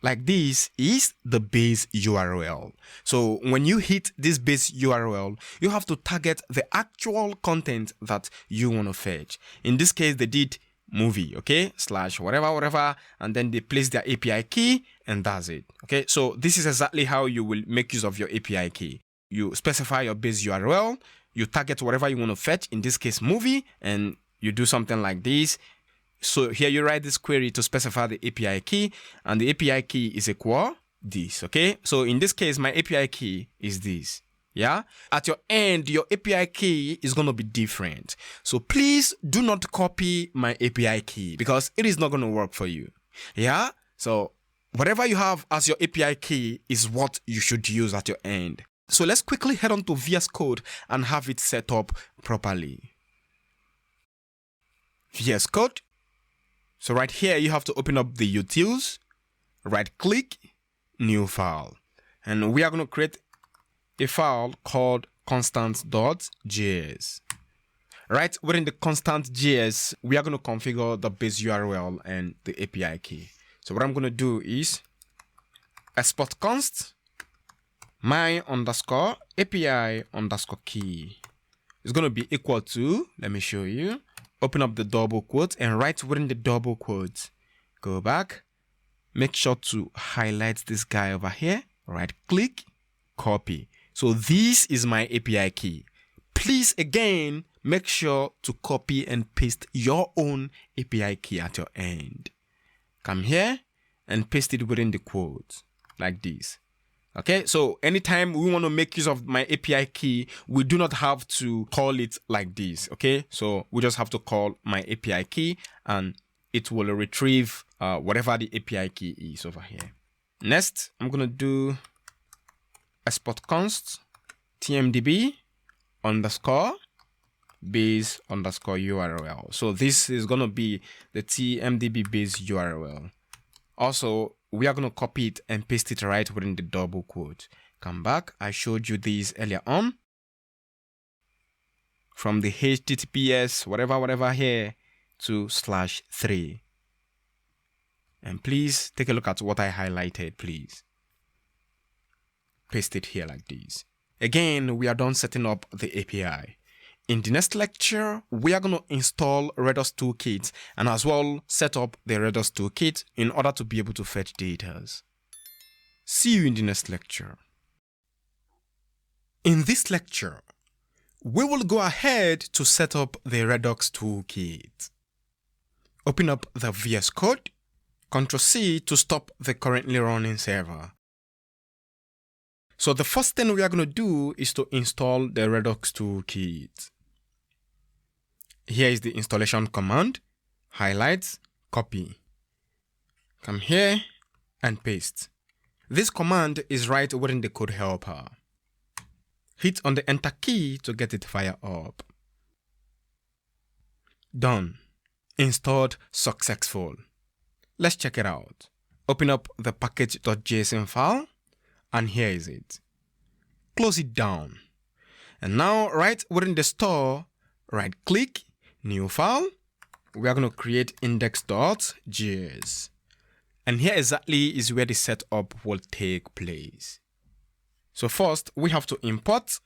Like this is the base URL. So when you hit this base URL, you have to target the actual content that you want to fetch. In this case, they did movie, okay, / whatever, and then they place their API key, and that's it. Okay, so this is exactly how you will make use of your API key. You specify your base URL, you target whatever you want to fetch, in this case movie, and you do something like this. So here you write this query to specify the API key, and the API key is equal this. Okay, so in this case my API key is this. Yeah, at your end your API key is going to be different, so please do not copy my API key because it is not going to work for you. Yeah, so whatever you have as your API key is what you should use at your end. So let's quickly head on to VS Code and have it set up properly. VS Code. So right here you have to open up the utils, right click, new file, and we are going to create a file called constant.js. Right within the constant.js, we are going to configure the base URL and the API key. So what I'm going to do is export const my_API_key is going to be equal to, let me show you, open up the double quotes, and right within the double quotes, go back, make sure to highlight this guy over here, right click, copy. So this is my API key. Please again, make sure to copy and paste your own API key at your end. Come here and paste it within the quotes like this. Okay, so anytime we want to make use of my API key, we do not have to call it like this. Okay, so we just have to call my API key and it will retrieve whatever the API key is over here. Next, I'm going to do export const tmdb_base_URL. So this is going to be the tmdb base URL. Also, we are going to copy it and paste it right within the double quote. Come back. I showed you this earlier on. From the HTTPS, whatever here to /3. And please take a look at what I highlighted, please. Paste it here like this. Again, we are done setting up the API. In the next lecture, we are going to install ReduxToolkit and as well set up the ReduxToolkit in order to be able to fetch data. See you in the next lecture. In this lecture, we will go ahead to set up the ReduxToolkit. Open up the VS Code, Ctrl+C to stop the currently running server. So the first thing we are going to do is to install the ReduxToolkit. Here is the installation command, highlight, copy. Come here and paste. This command is right within the code helper. Hit on the enter key to get it fire up. Done. Installed successful. Let's check it out. Open up the package.json file. And here is it. Close it down. And now right within the store, right click, new file. We are going to create index.js. And here exactly is where the setup will take place. So first we have to import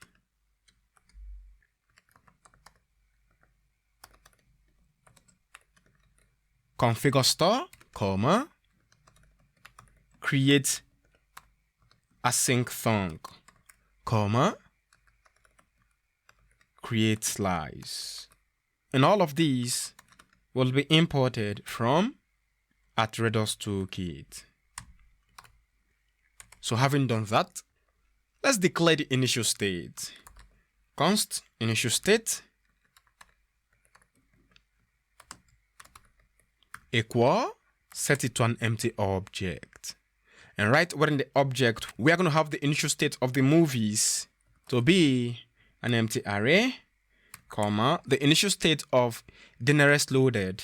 configure store, comma, create async thunk, comma, create slice. And all of these will be imported from @ReduxToolkit. So having done that, let's declare the initial state. Const initial state equal, set it to an empty object. And right within the object, we are going to have the initial state of the movies to be an empty array, comma, the initial state of the nearest loaded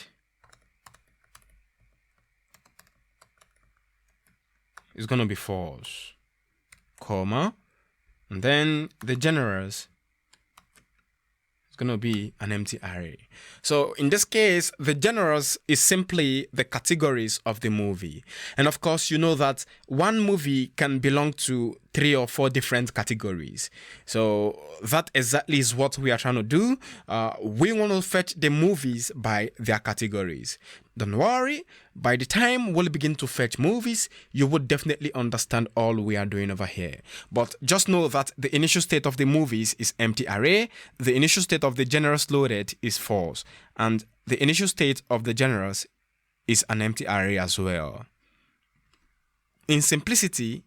is going to be false, comma, and then the generals is going to be an empty array. So in this case, the generals is simply the categories of the movie. And of course, you know that one movie can belong to 3 or 4 different categories. So that exactly is what we are trying to do. We want to fetch the movies by their categories. Don't worry, by the time we'll begin to fetch movies, you would definitely understand all we are doing over here. But just know that the initial state of the movies is empty array, the initial state of the generals loaded is false, and the initial state of the generals is an empty array as well. In simplicity,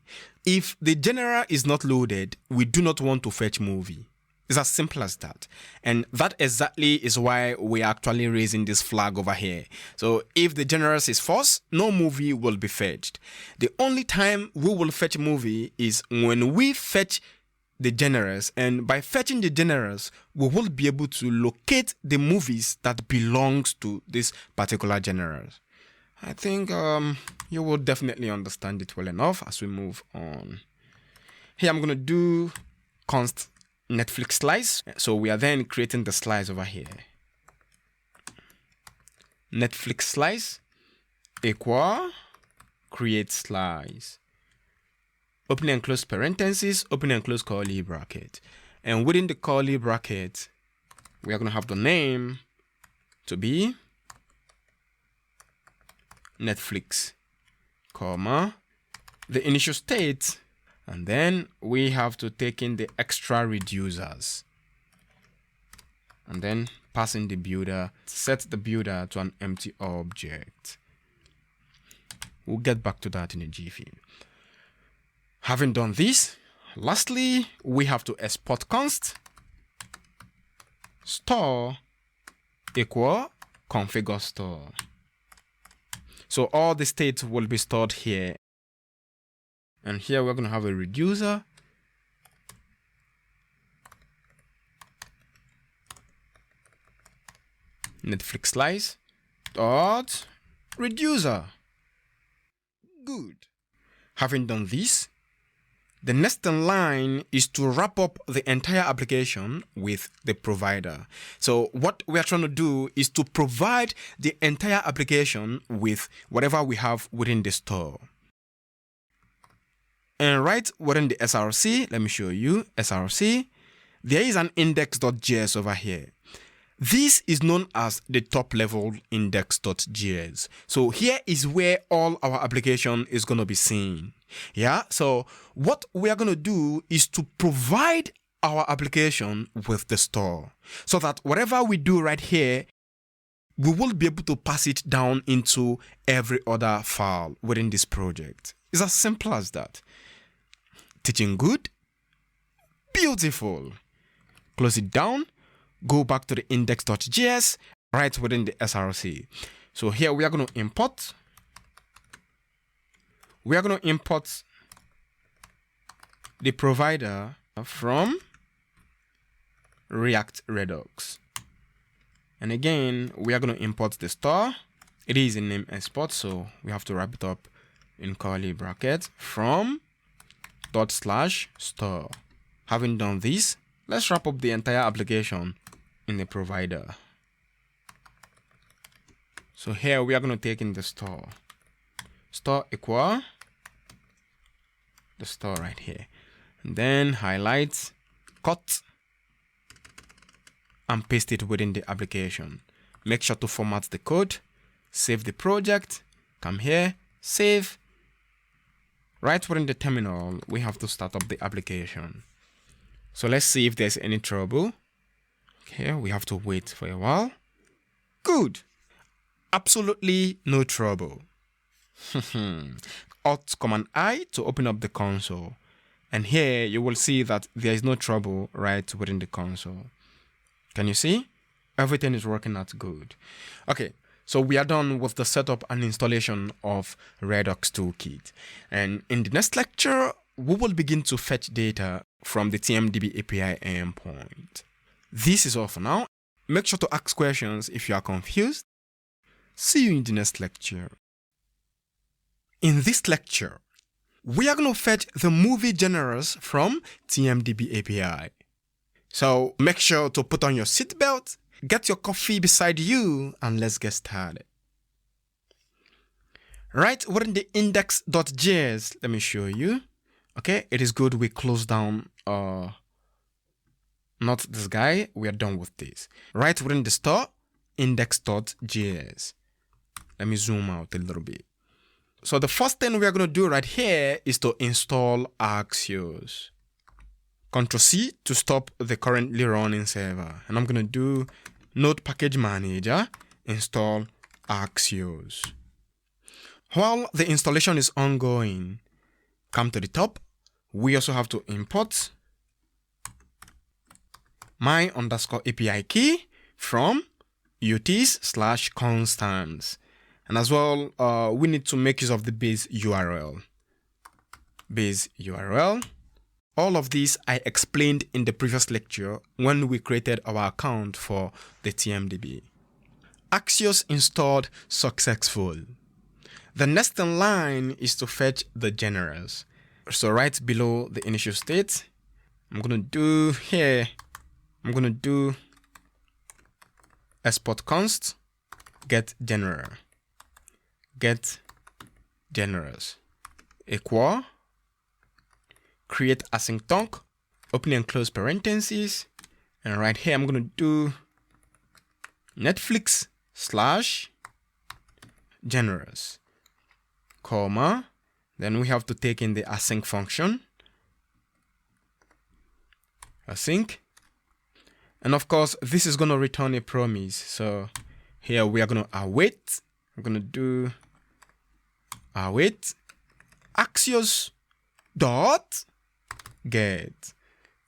if the general is not loaded, we do not want to fetch movie. It's as simple as that. And that exactly is why we are actually raising this flag over here. So if the generals is false, no movie will be fetched. The only time we will fetch movie is when we fetch the generals, and by fetching the generals, we will be able to locate the movies that belongs to this particular generals. I think you will definitely understand it well enough as we move on. Here I'm going to do const Netflix slice. So we are then creating the slice over here. Netflix slice equal create slice. Open and close parentheses, open and close curly bracket. And within the curly bracket, we are going to have the name to be Netflix, comma, the initial state, and then we have to take in the extra reducers, and then pass in the builder, set the builder to an empty object. We'll get back to that in a jiffy. Having done this, lastly, we have to export const store equal configure store. So all the states will be stored here. And here we're going to have a reducer. Netflix slice dot reducer. Good. Having done this, the next in line is to wrap up the entire application with the provider. So what we are trying to do is to provide the entire application with whatever we have within the store. And right within the SRC, let me show you SRC, there is an index.js over here. This is known as the top level index.js. So here is where all our application is going to be seen. Yeah, so what we are going to do is to provide our application with the store so that whatever we do right here, we will be able to pass it down into every other file within this project. It's as simple as that. Teaching good? Beautiful. Close it down. Go back to the index.js right within the SRC. So here we are going to import. We are going to import the provider from React Redux. And again, we are going to import the store. It is in name export, so we have to wrap it up in curly brackets from /store. Having done this, let's wrap up the entire application in the provider. So here we are going to take in the store. Store equal the store right here. And then highlight, cut, and paste it within the application. Make sure to format the code, save the project, come here, save. Right within the terminal, we have to start up the application. So let's see if there's any trouble. Okay, we have to wait for a while. Good. Absolutely no trouble. Alt Command I to open up the console. And here you will see that there is no trouble right within the console. Can you see? Everything is working out good. Okay, so we are done with the setup and installation of ReduxToolkit. And in the next lecture, we will begin to fetch data from the TMDB API endpoint. This is all for now. Make sure to ask questions if you are confused. See you in the next lecture. In this lecture, we are going to fetch the movie genres from TMDB API. So make sure to put on your seatbelt, get your coffee beside you, and let's get started. Right within the index.js, let me show you. Okay, it is good we close down, not this guy, we are done with this. Right within the store, index.js. Let me zoom out a little bit. So the first thing we are going to do right here is to install Axios. Ctrl+C to stop the currently running server. And I'm going to do node package manager, install Axios. While the installation is ongoing, come to the top. We also have to import my_API key from utis/constants. And as well, we need to make use of the base URL. Base URL. All of these I explained in the previous lecture when we created our account for the TMDB. Axios installed successful. The next in line is to fetch the genres. So right below the initial state, I'm going to do here, I'm going to do export const get genre. Get genres equal create async tonk, open and close parentheses, and right here I'm going to do Netflix/genres, comma, then we have to take in the async function, async, and of course this is going to return a promise. So here we are going to await. I'm going to do await Axios dot get.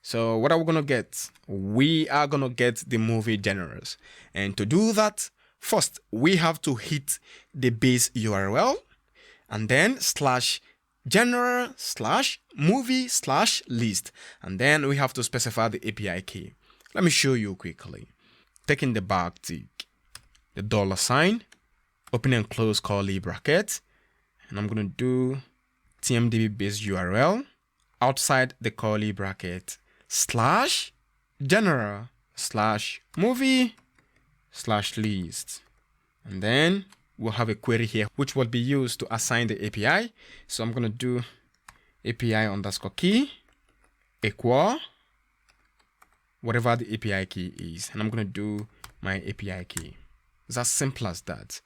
So what are we going to get? We are going to get the movie genres. And to do that, first we have to hit the base URL and then /genre/movie/list. And then we have to specify the API key. Let me show you quickly. Taking the backtick, the $sign, open and close curly bracket, and I'm going to do TMDB base URL outside the curly bracket /genre/movie/list. And then we'll have a query here which will be used to assign the API. So I'm going to do API_key equal whatever the API key is, and I'm going to do my API key. It's as simple as that.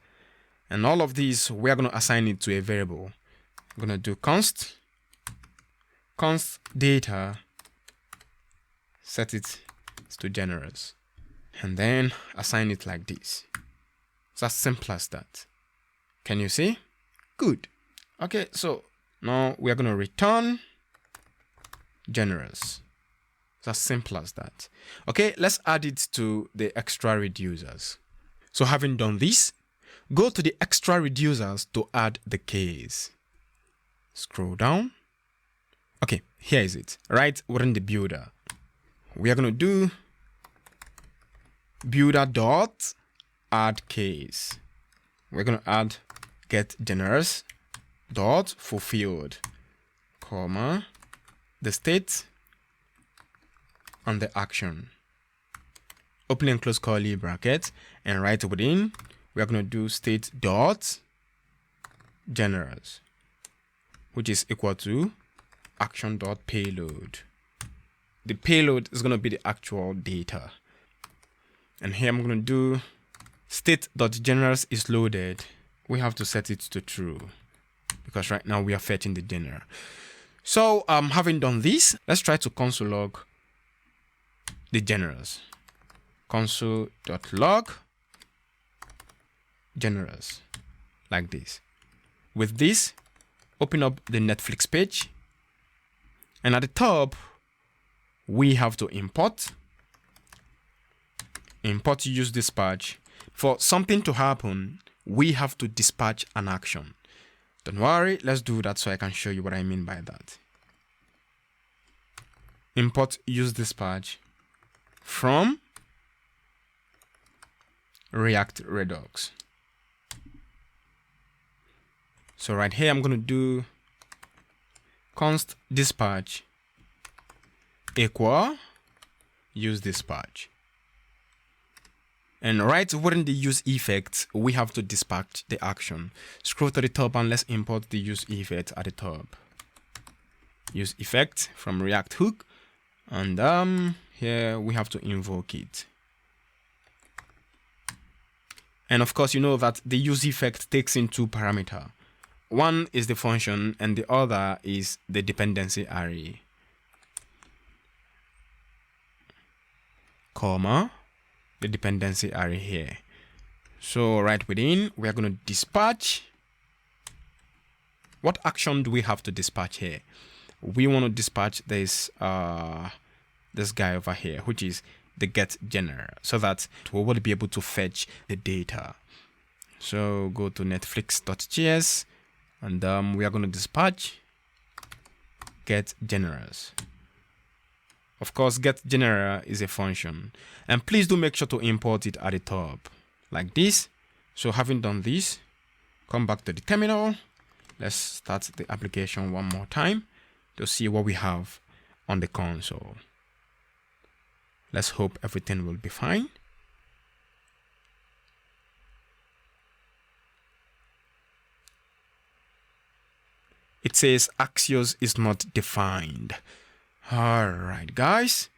And all of these, we are going to assign it to a variable. I'm going to do const data, set it to genres, and then assign it like this. It's as simple as that. Can you see? Good. Okay, so now we are going to return genres. It's as simple as that. Okay, let's add it to the extra reducers. So having done this, go to the extra reducers to add the case. Scroll down. Okay, here is it. Right within the builder. We are going to do builder.add case. We're going to add get genres dot fulfilled, comma, the state and the action. Open and close curly bracket, and right within, we are going to do state dot genres, which is equal to action dot payload. The payload is going to be the actual data. And here I'm going to do state.generals is loaded, we have to set it to true because right now we are fetching the general. So having done this, let's try to console log the generals. Console.log generals like this. With this, open up the Netflix page, and at the top we have to import use dispatch. For something to happen, we have to dispatch an action. Don't worry, let's do that so I can show you what I mean by that. Import use dispatch from React Redux. So right here, I'm going to do const dispatch equal use dispatch. And right within the use effect, we have to dispatch the action. Scroll to the top and let's import the use effect at the top. Use effect from React hook. And here we have to invoke it. And of course, you know that the use effect takes in two parameters. One is the function and the other is the dependency array. Comma, the dependency array here. So right within, we are going to dispatch. What action do we have to dispatch here? We want to dispatch this guy over here, which is the get general, so that we will be able to fetch the data. So go to netflix.js, and we are going to dispatch get generals. Of course, get general is a function, and please do make sure to import it at the top like this. So having done this, come back to the terminal. Let's start the application one more time to see what we have on the console. Let's hope everything will be fine. It says Axios is not defined. All right, guys,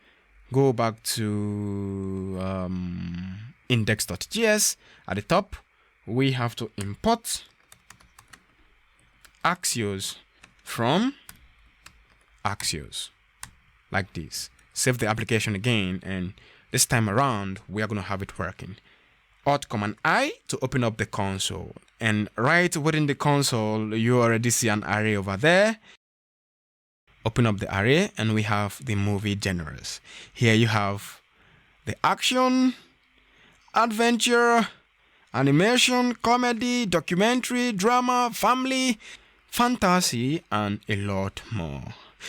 go back to index.js. At the top, we have to import Axios from Axios like this. Save the application again, and this time around, we are going to have it working. Alt Command I to open up the console. And right within the console, you already see an array over there. Open up the array, and we have the movie genres. Here you have the action, adventure, animation, comedy, documentary, drama, family, fantasy, and a lot more.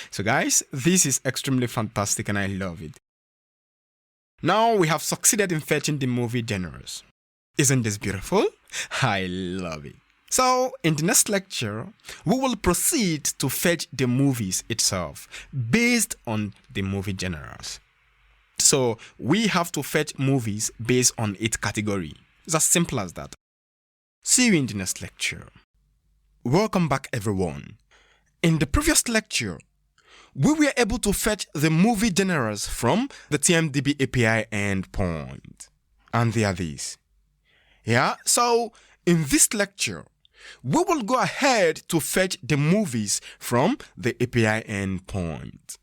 So guys, this is extremely fantastic and I love it. Now we have succeeded in fetching the movie genres. Isn't this beautiful? I love it. So in the next lecture, we will proceed to fetch the movies itself based on the movie genres. So we have to fetch movies based on its category. It's as simple as that. See you in the next lecture. Welcome back, everyone. In the previous lecture, we were able to fetch the movie genres from the TMDB API endpoint. And they are these. Yeah, so in this lecture, we will go ahead to fetch the movies from the API endpoint.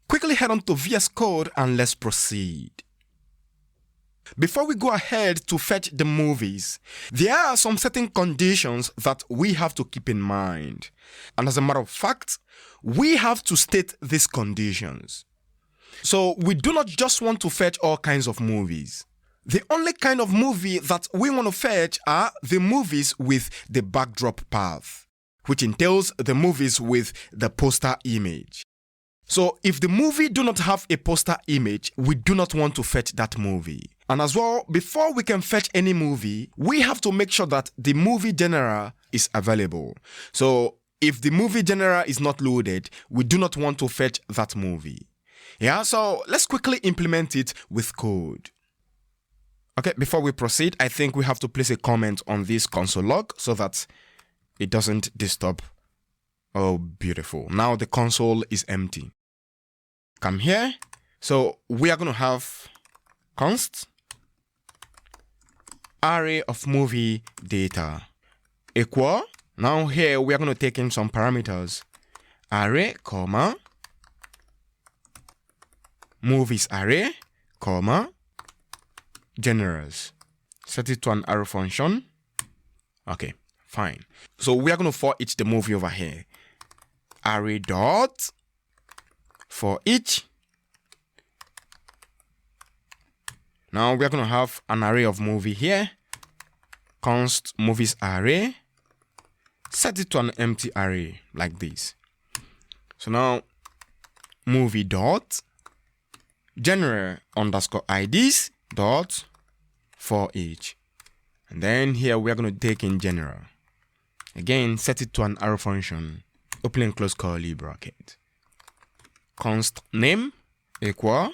Quickly head on to VS Code and let's proceed. Before we go ahead to fetch the movies, there are some certain conditions that we have to keep in mind. And as a matter of fact, we have to state these conditions. So we do not just want to fetch all kinds of movies. The only kind of movie that we want to fetch are the movies with the backdrop path, which entails the movies with the poster image. So if the movie do not have a poster image, we do not want to fetch that movie. And as well, before we can fetch any movie, we have to make sure that the movie genre is available. So if the movie genre is not loaded, we do not want to fetch that movie. Yeah, so let's quickly implement it with code. Okay, before we proceed, I think we have to place a comment on this console log so that it doesn't disturb. Oh, beautiful. Now the console is empty. Come here. So we are going to have const array of movie data equal. Now here we are going to take in some parameters. Array, comma, movies array, comma, genres. Set it to an arrow function. Okay, fine. So we are going to for each the movie over here. Array dot for each. Now we are going to have an array of movie here. Const movies array. Set it to an empty array like this. So now movie dot genre underscore IDs dot for each. And then here we are going to take in general. Again, set it to an arrow function. Open and close curly bracket. Const name equal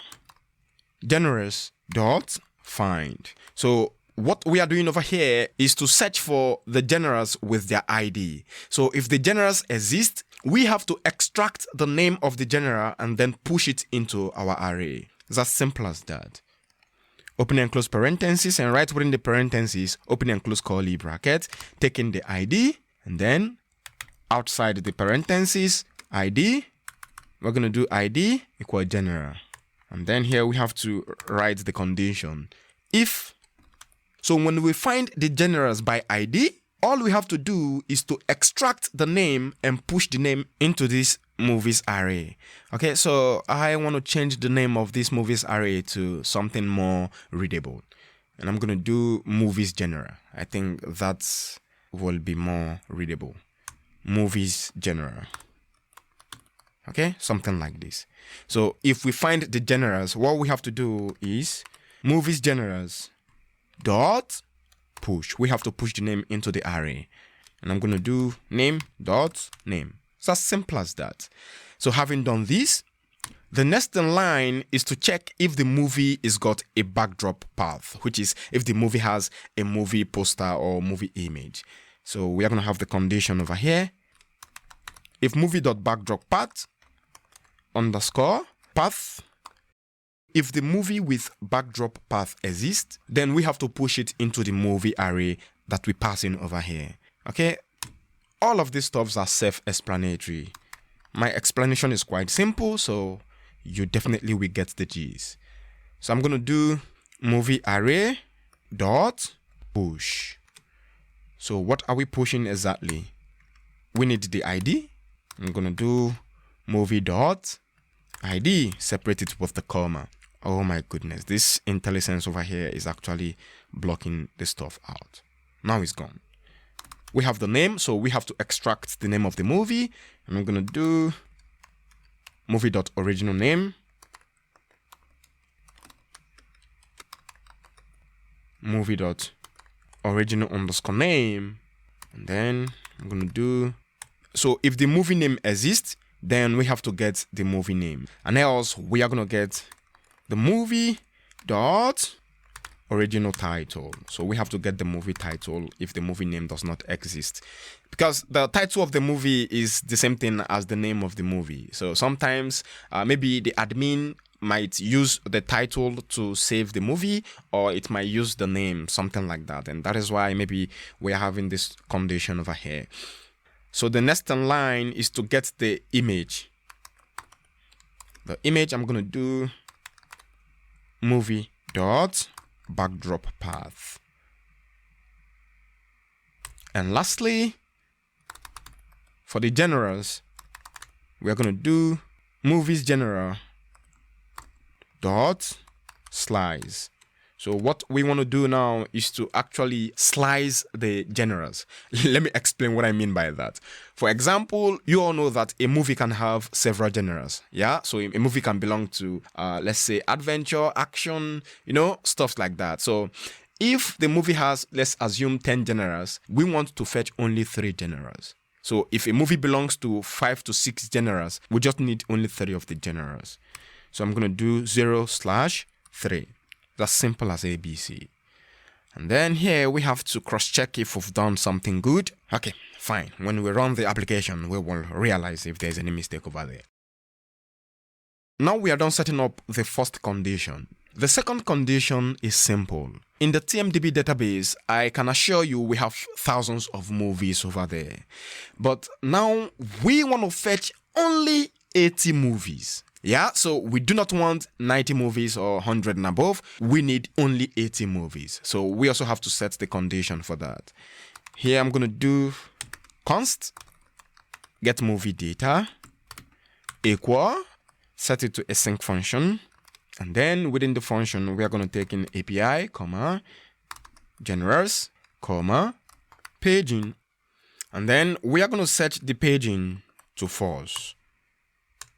genres dot find. So what we are doing over here is to search for the genres with their ID. So if the genres exist, we have to extract the name of the genre and then push it into our array. It's as simple as that. Open and close parentheses, and right within the parentheses, open and close curly bracket, take in the ID, and then outside the parentheses, ID, we're going to do ID equal genre. And then here we have to write the condition. So when we find the genres by ID, all we have to do is to extract the name and push the name into this movies array. Okay, so I want to change the name of this movies array to something more readable. And I'm going to do movies genre. I think that will be more readable. Movies genre. Okay, something like this. So if we find the genres, what we have to do is movies genres dot push. We have to push the name into the array. And I'm going to do name dot name. It's as simple as that. So having done this, the next in line is to check if the movie is got a backdrop path, which is if the movie has a movie poster or movie image. So we are going to have the condition over here. If movie.backdrop path underscore path, if the movie with backdrop path exists, then we have to push it into the movie array that we pass in over here. Okay, all of these stuffs are self-explanatory. My explanation is quite simple, so you definitely will get the gist. So I'm going to do movie array dot push. So what are we pushing exactly? We need the ID. I'm going to do movie dot ID, separate it with the comma. Oh my goodness, this IntelliSense over here is actually blocking the stuff out. Now it's gone. We have the name, so we have to extract the name of the movie. And I'm going to do movie.originalName, movie.original_name, and then I'm going to do, so if the movie name exists, then we have to get the movie name. And else we are going to get the movie dot original title. So we have to get the movie title if the movie name does not exist, because the title of the movie is the same thing as the name of the movie. So sometimes maybe the admin might use the title to save the movie, or it might use the name, something like that. And that is why maybe we are having this condition over here. So the next in line is to get the image. The image, I'm going to do movie dot backdrop path. And lastly, for the genres, we are going to do movies genre dot slice. So what we want to do now is to actually slice the genres. Let me explain what I mean by that. For example, you all know that a movie can have several genres. Yeah, so a movie can belong to, let's say, adventure, action, stuff like that. So if the movie has, let's assume 10 genres, we want to fetch only 3 genres. So if a movie belongs to 5 to 6 genres, we just need only 3 of the genres. So I'm going to do 0/3. That's simple as ABC. And then here we have to cross-check if we've done something good. Okay, fine. When we run the application, we will realize if there's any mistake over there. Now we are done setting up the first condition. The second condition is simple. In the TMDB database, I can assure you we have thousands of movies over there. But now we want to fetch only 80 movies. Yeah, so we do not want 90 movies or 100 and above. We need only 80 movies. So we also have to set the condition for that. Here I'm going to do const get movie data equal, set it to async function. And then within the function, we are going to take in API, comma, generous, comma, paging. And then we are going to set the paging to false.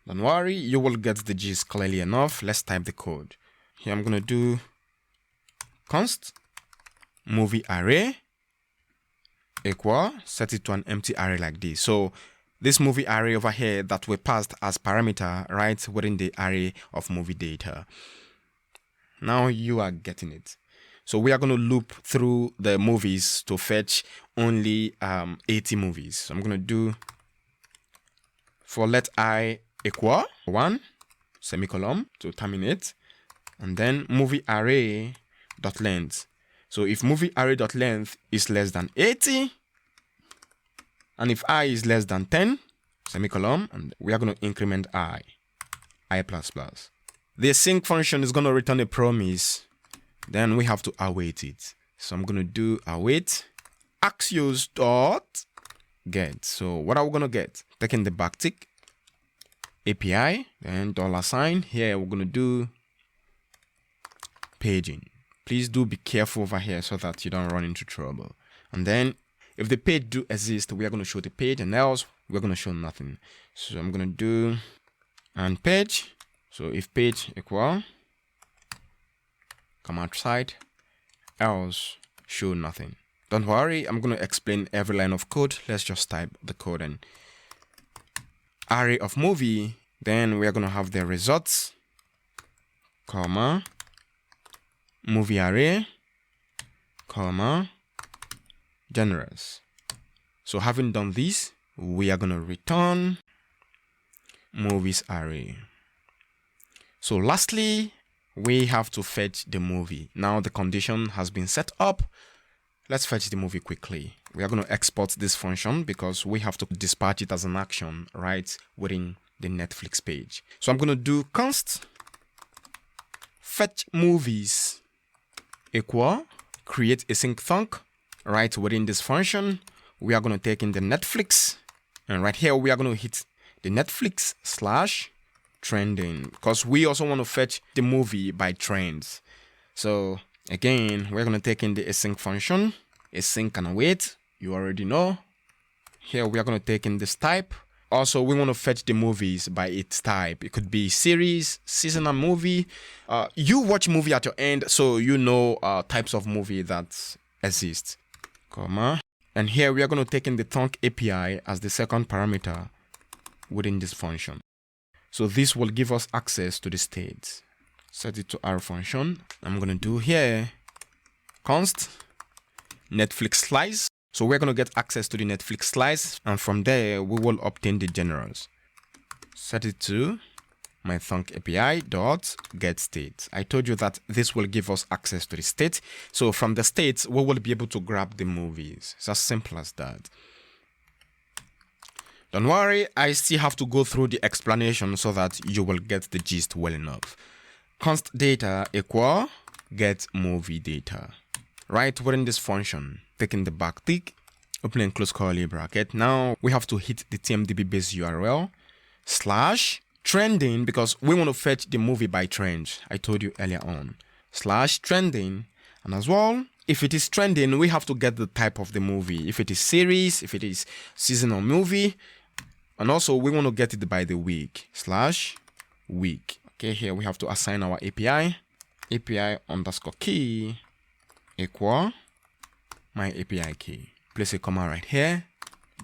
Don't worry, you will get the gist clearly enough. Let's type the code. Here I'm going to do const movie array equal, set it to an empty array like this. So this movie array over here that we passed as parameter right within the array of movie data. Now you are getting it. So we are going to loop through the movies to fetch only 80 movies. So I'm going to do for let I equal 1 semicolon to terminate, and then movie array dot length. So if movie array dot length is less than 80, and if I is less than 10 semicolon, and we are going to increment I plus plus. The async function is going to return a promise. Then we have to await it. So I'm going to do await axios dot get. So what are we going to get? Taking the backtick API, then $sign. Here we're going to do paging. Please do be careful over here so that you don't run into trouble. And then if the page do exist, we are going to show the page, and else we're going to show nothing. So I'm going to do and page. So if page equal come outside, else show nothing. Don't worry, I'm going to explain every line of code. Let's just type the code and array of movie. Then we are going to have the results, comma, movie array, comma, generous. So having done this, we are going to return movies array. So lastly, we have to fetch the movie. Now the condition has been set up. Let's fetch the movie quickly. We are going to export this function because we have to dispatch it as an action right within the Netflix page. So I'm going to do const fetch movies equal create async thunk right within this function. We are going to take in the Netflix, and right here we are going to hit the Netflix slash trending because we also want to fetch the movie by trends. So again, we're going to take in the async function, async and await. You already know. Here we are going to take in this type. Also, we want to fetch the movies by its type. It could be series, seasonal movie. You watch movie at your end, so you know types of movie that exist. Comma. And here we are going to take in the thunk API as the second parameter within this function. So this will give us access to the state. Set it to our function. I'm going to do here const Netflix slice. So we're going to get access to the Netflix slice, and from there we will obtain the generals. Set it to my thunk API dot get state. I told you that this will give us access to the state. So from the state, we will be able to grab the movies. It's as simple as that. Don't worry, I still have to go through the explanation so that you will get the gist well enough. Const data equal get movie data. Right within this function, taking the backtick, open and close curly bracket. Now we have to hit the TMDB base URL slash trending because we want to fetch the movie by trends. I told you earlier on. Slash trending, and as well, if it is trending, we have to get the type of the movie. If it is series, if it is seasonal movie, and also we want to get it by the week. Slash week. Okay, here we have to assign our API. API underscore key equal my API key. Place a comma right here,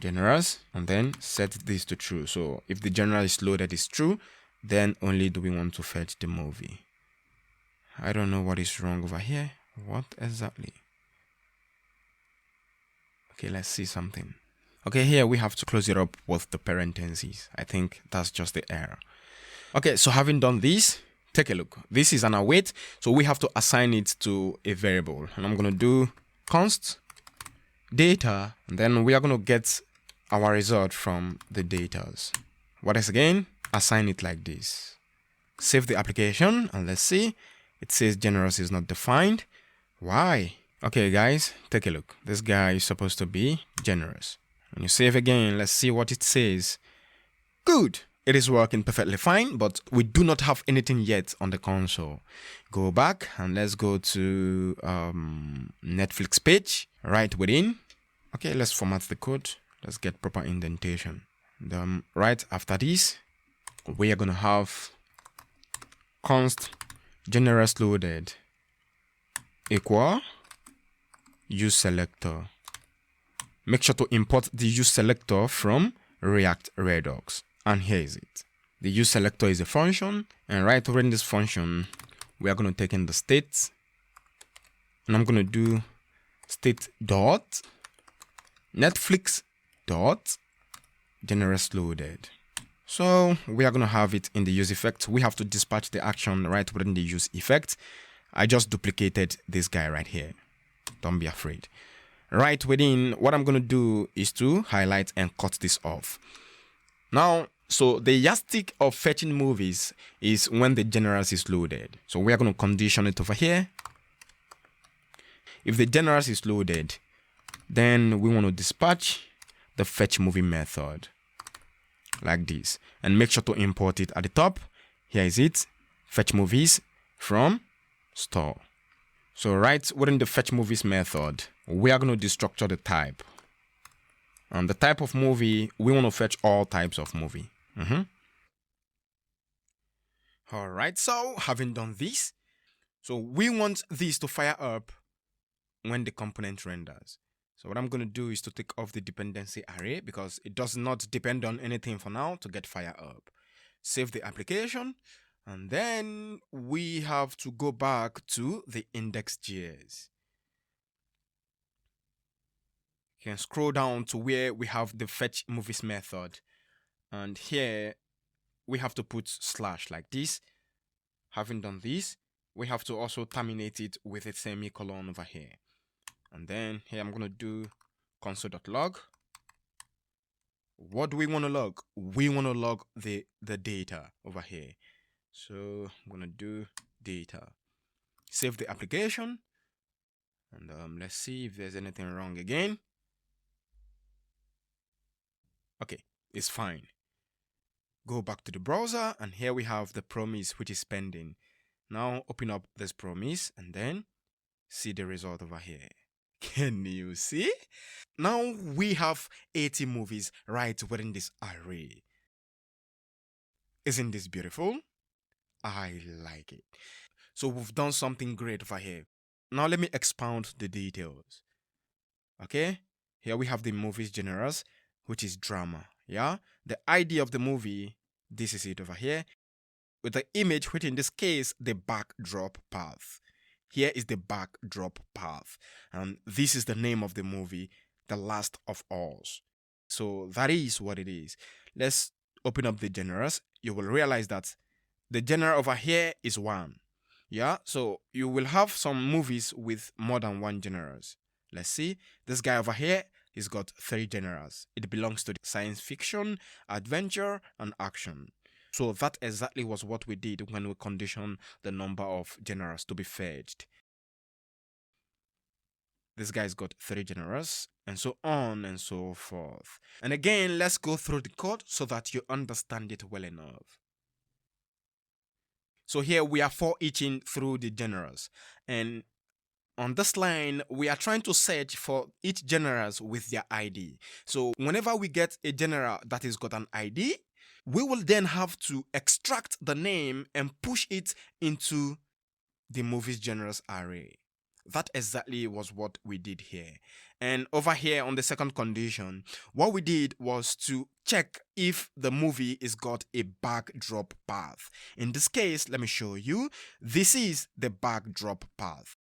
generous, and then set this to true. So if the general is loaded is true, then only do we want to fetch the movie. I don't know what is wrong over here. What exactly? Okay, let's see something. Okay, here we have to close it up with the parentheses. I think that's just the error. Okay, so having done this, take a look. This is an await, so we have to assign it to a variable. And I'm going to do const data, and then we are going to get our result from the datas. What is again? Assign it like this. Save the application, and let's see. It says generous is not defined. Why? Okay, guys, take a look. This guy is supposed to be generous. When you save again, let's see what it says. Good. It is working perfectly fine, but we do not have anything yet on the console. Go back and let's go to Netflix page right within. Okay, let's format the code. Let's get proper indentation. And, right after this, we are going to have const generous loaded equal use selector. Make sure to import the use selector from React Redux. And here is it. The use selector is a function, and right within this function, we are going to take in the state, and I'm going to do state dot Netflix dot generous loaded. So we are going to have it in the use effect. We have to dispatch the action right within the use effect. I just duplicated this guy right here. Don't be afraid. Right within, what I'm going to do is to highlight and cut this off. Now, so the yardstick of fetching movies is when the generous is loaded. So we are going to condition it over here. If the generous is loaded, then we want to dispatch the fetch movie method like this, and make sure to import it at the top. Here is it, fetch movies from store. So right within the fetch movies method, we are going to destructure the type. And the type of movie, we want to fetch all types of movie. All right, so having done this, so we want this to fire up when the component renders. So what I'm going to do is to take off the dependency array because it does not depend on anything for now to get fire up. Save the application, and then we have to go back to the index.js. You can scroll down to where we have the fetch movies method, and here we have to put slash like this. Having done this, we have to also terminate it with a semicolon over here. And then here I'm going to do console.log. What do we want to log? We want to log the data over here. So I'm going to do data. Save the application. And let's see if there's anything wrong again. Okay, it's fine. Go back to the browser, and here we have the promise which is pending. Now open up this promise and then see the result over here. Can you see? Now we have 80 movies right within this array. Isn't this beautiful? I like it. So we've done something great over here. Now let me expound the details. Okay, here we have the movies generous, which is drama. Yeah, the ID of the movie, this is it over here, with the image, which in this case, the backdrop path. Here is the backdrop path, and this is the name of the movie, The Last of Us. So that is what it is. Let's open up the generous. You will realize that the genre over here is 1. Yeah, so you will have some movies with more than 1 genres. Let's see. This guy over here, he's got 3 genres. It belongs to science fiction, adventure, and action. So that exactly was what we did when we conditioned the number of genres to be fetched. This guy's got 3 genres, and so on and so forth. And again, let's go through the code so that you understand it well enough. So here we are for eaching through the genres, and on this line, we are trying to search for each genres with their ID. So whenever we get a genre that has got an ID, we will then have to extract the name and push it into the movies genres array. That exactly was what we did here. And over here on the second condition, what we did was to check if the movie is got a backdrop path. In this case, let me show you. This is the backdrop path.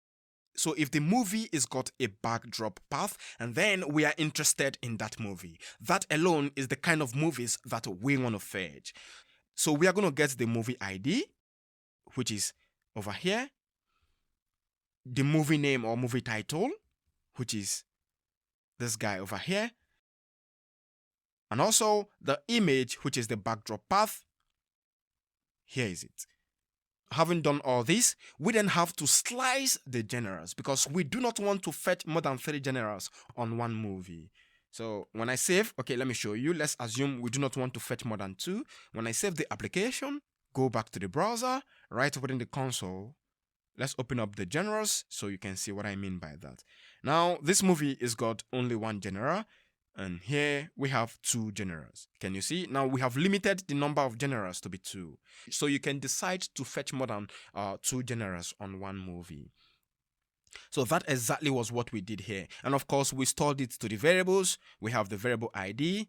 So if the movie is got a backdrop path, and then we are interested in that movie, that alone is the kind of movies that we want to fetch. So we are going to get the movie ID, which is over here, the movie name or movie title, which is this guy over here, and also the image, which is the backdrop path. Here is it. Having done all this, we then have to slice the genres because we do not want to fetch more than 3 genres on one movie. So when I save, okay, let me show you. Let's assume we do not want to fetch more than 2. When I save the application, go back to the browser, right within the console. Let's open up the genres so you can see what I mean by that. Now, this movie is got only 1 genre, and here we have 2 genres. Can you see? Now we have limited the number of genres to be 2. So you can decide to fetch more than 2 genres on one movie. So that exactly was what we did here. And of course, we stored it to the variables. We have the variable ID,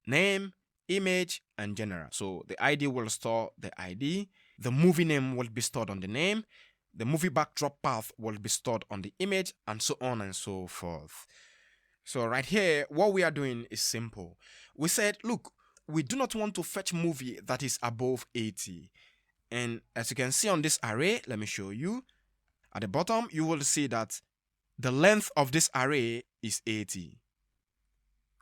name, image, and genre. So the ID will store the ID. The movie name will be stored on the name. The movie backdrop path will be stored on the image, and so on and so forth. So right here, what we are doing is simple. We said, look, we do not want to fetch movie that is above 80. And as you can see on this array, let me show you. At the bottom, you will see that the length of this array is 80.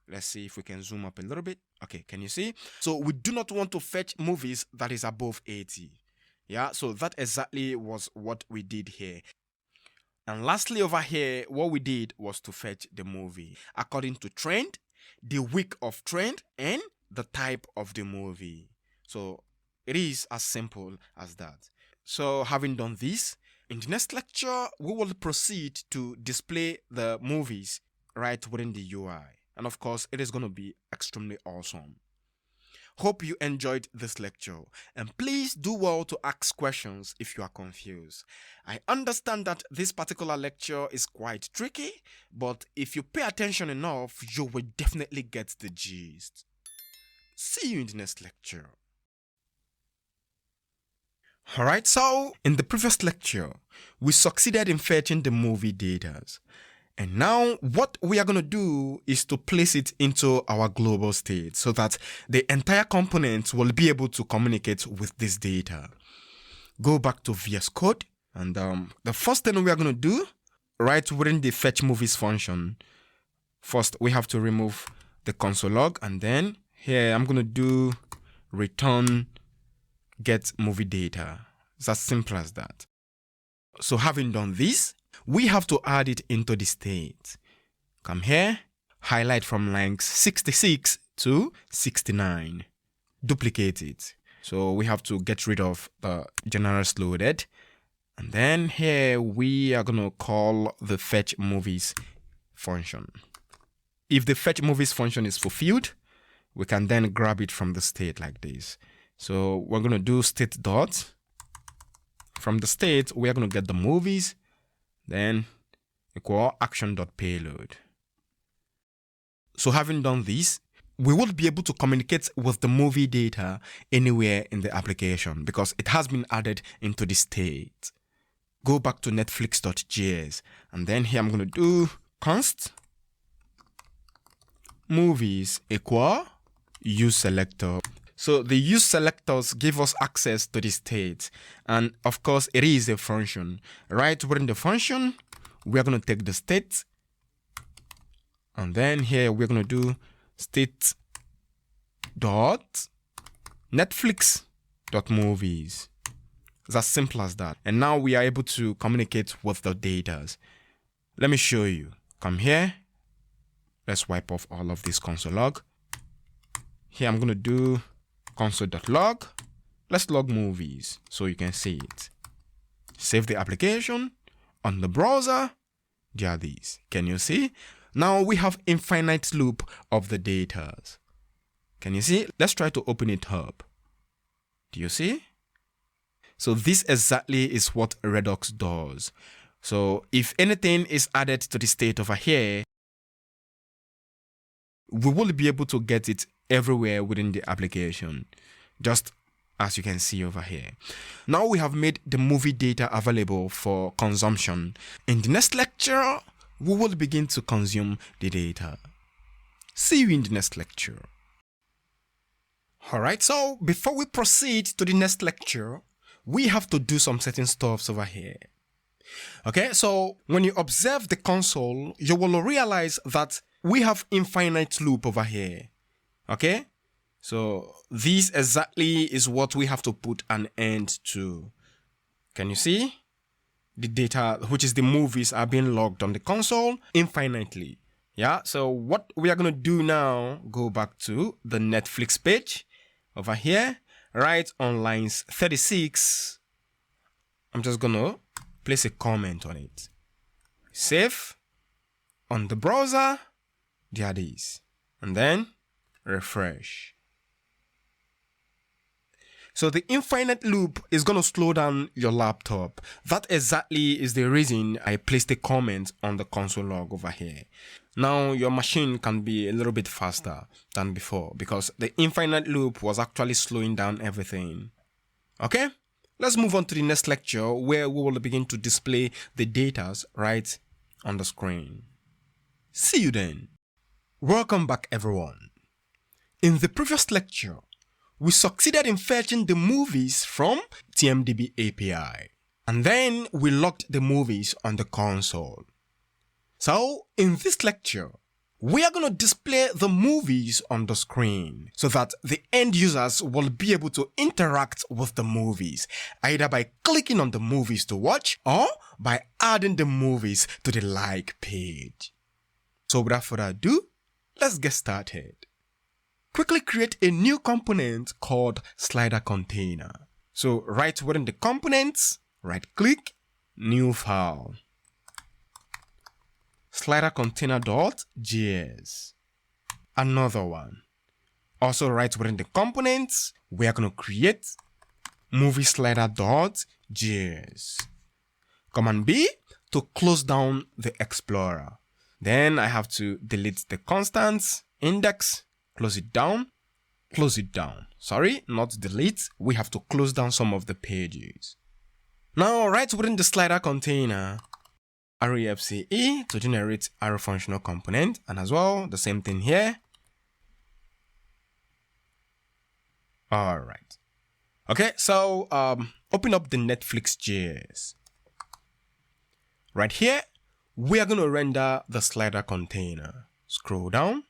Let's see if we can zoom up a little bit. Okay, can you see? So we do not want to fetch movies that is above 80. Yeah, so that exactly was what we did here. And lastly over here, what we did was to fetch the movie according to trend, the week of trend, and the type of the movie. So it is as simple as that. So having done this, in the next lecture, we will proceed to display the movies right within the UI. And of course, it is going to be extremely awesome. Hope you enjoyed this lecture, and please do well to ask questions if you are confused. I understand that this particular lecture is quite tricky, but if you pay attention enough, you will definitely get the gist. See you in the next lecture. Alright, so in the previous lecture, we succeeded in fetching the movie data. And now what we are going to do is to place it into our global state so that the entire component will be able to communicate with this data. Go back to VS Code, and the first thing we are going to do, right within the fetch movies function, first we have to remove the console log, and then here I'm going to do return get movie data. It's as simple as that. So having done this, we have to add it into the state. Come here, highlight from lines 66 to 69. Duplicate it. So we have to get rid of the generous loaded. And then here we are going to call the fetch movies function. If the fetch movies function is fulfilled, we can then grab it from the state like this. So we're going to do state dot. From the state, we are going to get the movies. Then equal action.payload. So having done this, we will be able to communicate with the movie data anywhere in the application because it has been added into the state. Go back to netflix.js, and then here I'm going to do const movies equal use selector. So the use selectors give us access to the state, and of course it is a function. Right within the function, we are going to take the state, and then here we're going to do state dot netflix dot movies. It's as simple as that. And now we are able to communicate with the data. Let me show you. Come here. Let's wipe off all of this console log. Here I'm going to do console.log. Let's log movies so you can see it. Save the application. On the browser, there are these. Can you see? Now we have infinite loop of the data. Can you see? Let's try to open it up. Do you see? So this exactly is what Redux does. So if anything is added to the state over here, we will be able to get it everywhere within the application, just as you can see over here. Now we have made the movie data available for consumption. In the next lecture, we will begin to consume the data. See you in the next lecture. Alright, so before we proceed to the next lecture, we have to do some certain stuffs over here. Okay, so when you observe the console, you will realize that we have infinite loop over here. Okay, so this exactly is what we have to put an end to. Can you see? The data, which is the movies, are being logged on the console infinitely. Yeah, so what we are going to do now, go back to the Netflix page over here, right on lines 36. I'm just going to place a comment on it. Save on the browser. There it is. And then refresh. So the infinite loop is going to slow down your laptop. That exactly is the reason I placed a comment on the console log over here. Now your machine can be a little bit faster than before because the infinite loop was actually slowing down everything. Okay, let's move on to the next lecture where we will begin to display the data right on the screen. See you then. Welcome back everyone. In the previous lecture, we succeeded in fetching the movies from TMDB API, and then we logged the movies on the console. So in this lecture, we are going to display the movies on the screen so that the end users will be able to interact with the movies, either by clicking on the movies to watch or by adding the movies to the like page. So without further ado, let's get started. Quickly create a new component called slider container. So right within the components, right click, new file. Slider container.js. Another one. Also right within the components, we are going to create movie slider.js. Command B to close down the Explorer. Then I have to delete the constants, index, close it down. Sorry, not delete. We have to close down some of the pages. Now, right within the slider container, refce to generate arrow functional component, and as well, the same thing here. All right. Okay, so open up the Netflix.js. Right here, we are going to render the slider container. Scroll down.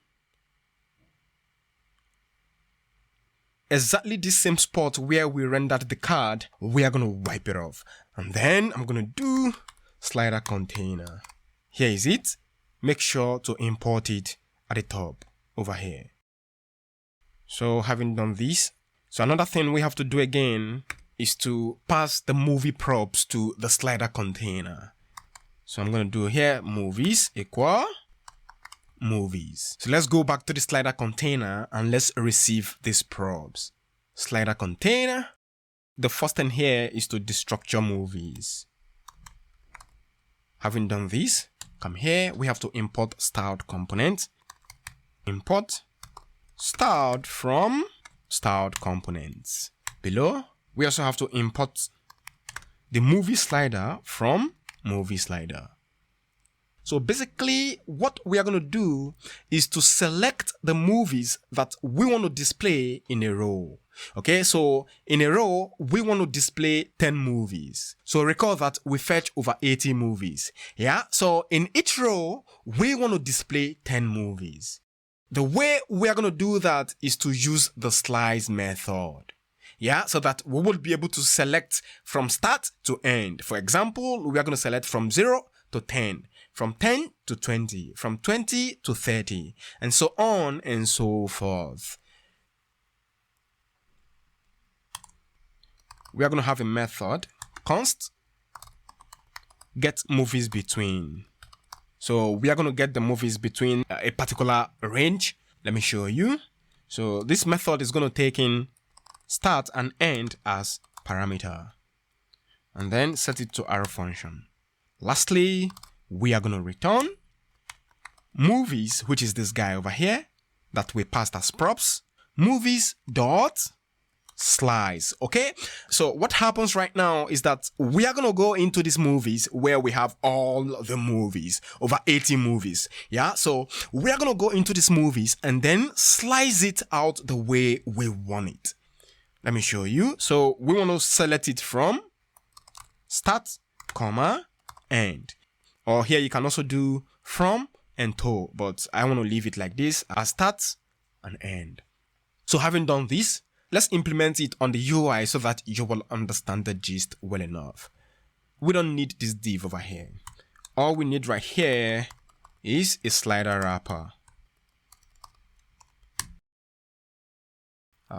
Exactly the same spot where we rendered the card, we are going to wipe it off. And then I'm going to do slider container. Here is it. Make sure to import it at the top over here. So having done this, so another thing we have to do again is to pass the movie props to the slider container. So I'm going to do here movies equal movies. So let's go back to the slider container and let's receive these probes. Slider container. The first thing here is to destructure movies. Having done this, come here, we have to import styled component. Import styled from styled components. Below, we also have to import the movie slider from movie slider. So basically, what we are going to do is to select the movies that we want to display in a row. Okay, so in a row, we want to display 10 movies. So recall that we fetch over 80 movies. Yeah, so in each row, we want to display 10 movies. The way we are going to do that is to use the slice method. Yeah, so that we will be able to select from start to end. For example, we are going to select from 0 to 10. From 10 to 20, from 20 to 30, and so on and so forth. We are going to have a method, const get movies between. So we are going to get the movies between a particular range. Let me show you. So this method is going to take in start and end as parameter, and then set it to arrow function. Lastly, we are going to return movies, which is this guy over here that we passed as props, movies dot slice. Okay, so what happens right now is that we are going to go into these movies where we have all the movies, over 80 movies. Yeah, so we are going to go into these movies and then slice it out the way we want it. Let me show you. So we want to select it from start, comma, end. Or here you can also do from and to, but I want to leave it like this as start and end. So having done this, let's implement it on the UI so that you will understand the gist well enough. We don't need this div over here. All we need right here is a slider wrapper.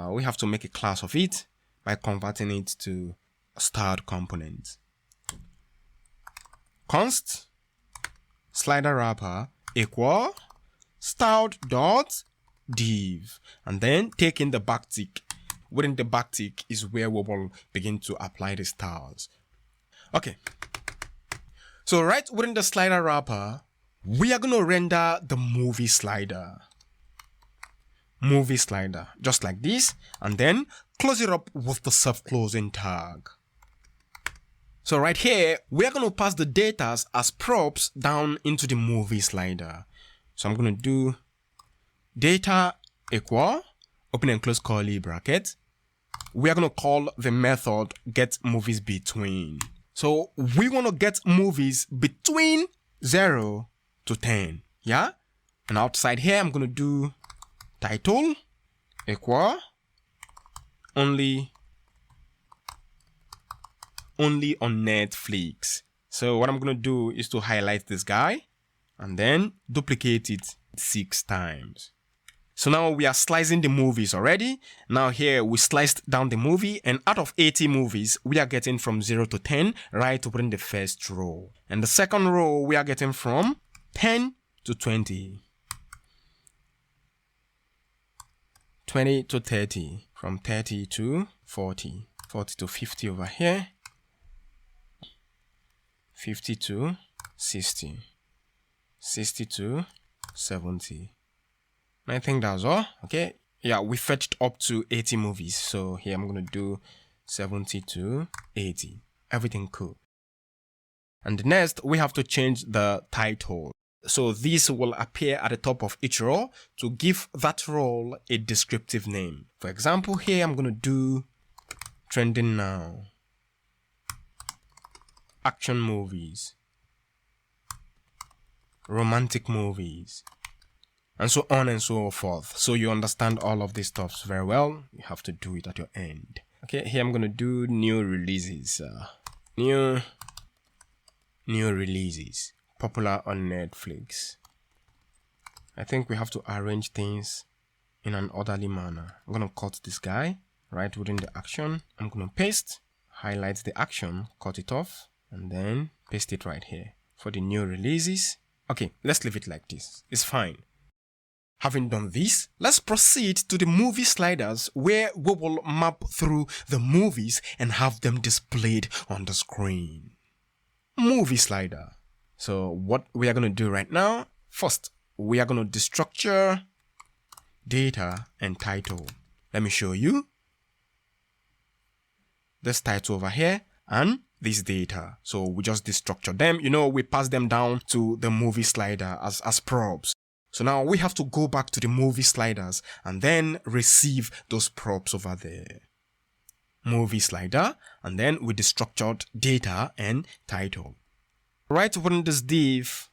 We have to make a class of it by converting it to a styled component. Const slider wrapper equal styled dot div, and then take in the backtick. Within the backtick is where we will begin to apply the styles. Okay. So right within the slider wrapper, we are going to render the movie slider. Movie slider, just like this, and then close it up with the self-closing tag. So right here, we are going to pass the data as props down into the movie slider. So I'm going to do data equal, open and close curly bracket. We are going to call the method getMoviesBetween. So we want to get movies between 0 to 10. Yeah? And outside here, I'm going to do title equal only on Netflix. So what I'm going to do is to highlight this guy and then duplicate it 6 times. So now we are slicing the movies already. Now here we sliced down the movie, and out of 80 movies, we are getting from 0 to 10 right within the first row. And the second row, we are getting from 10 to 20. 20 to 30, from 30 to 40, 40 to 50 over here, 50 to 60, 60 to 70. I think that's all. Okay, yeah, we fetched up to 80 movies. So here I'm going to do 70 to 80. Everything cool. And next, we have to change the title. So this will appear at the top of each row to give that role a descriptive name. For example, here I'm going to do trending now, action movies, romantic movies, and so on and so forth. So you understand all of these stuff very well. You have to do it at your end. Okay, here I'm going to do new releases. New releases. Popular on Netflix. I think we have to arrange things in an orderly manner. I'm going to cut this guy right within the action. I'm going to paste, highlight the action, cut it off, and then paste it right here for the new releases. Okay, let's leave it like this. It's fine. Having done this, let's proceed to the movie sliders where we will map through the movies and have them displayed on the screen. Movie slider. So what we are going to do right now, first, we are going to destructure data and title. Let me show you. This title over here and this data. So we just destructure them. You know, we pass them down to the movie slider as props. So now we have to go back to the movie sliders and then receive those props over there. Movie slider, and then we destructured data and title. Right within this div,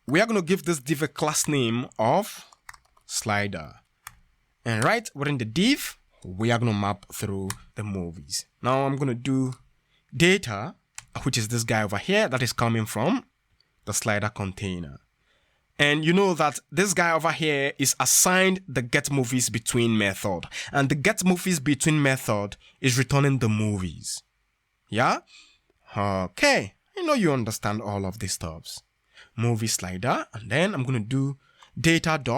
we are going to give this div a class name of slider. And right within the div, we are going to map through the movies. Now I'm going to do data, which is this guy over here that is coming from the slider container. And you know that this guy over here is assigned the getMoviesBetween method. And the getMoviesBetween method is returning the movies. Yeah? Okay. I know you understand all of these stuffs. Movie slider, and then I'm going to do data.map.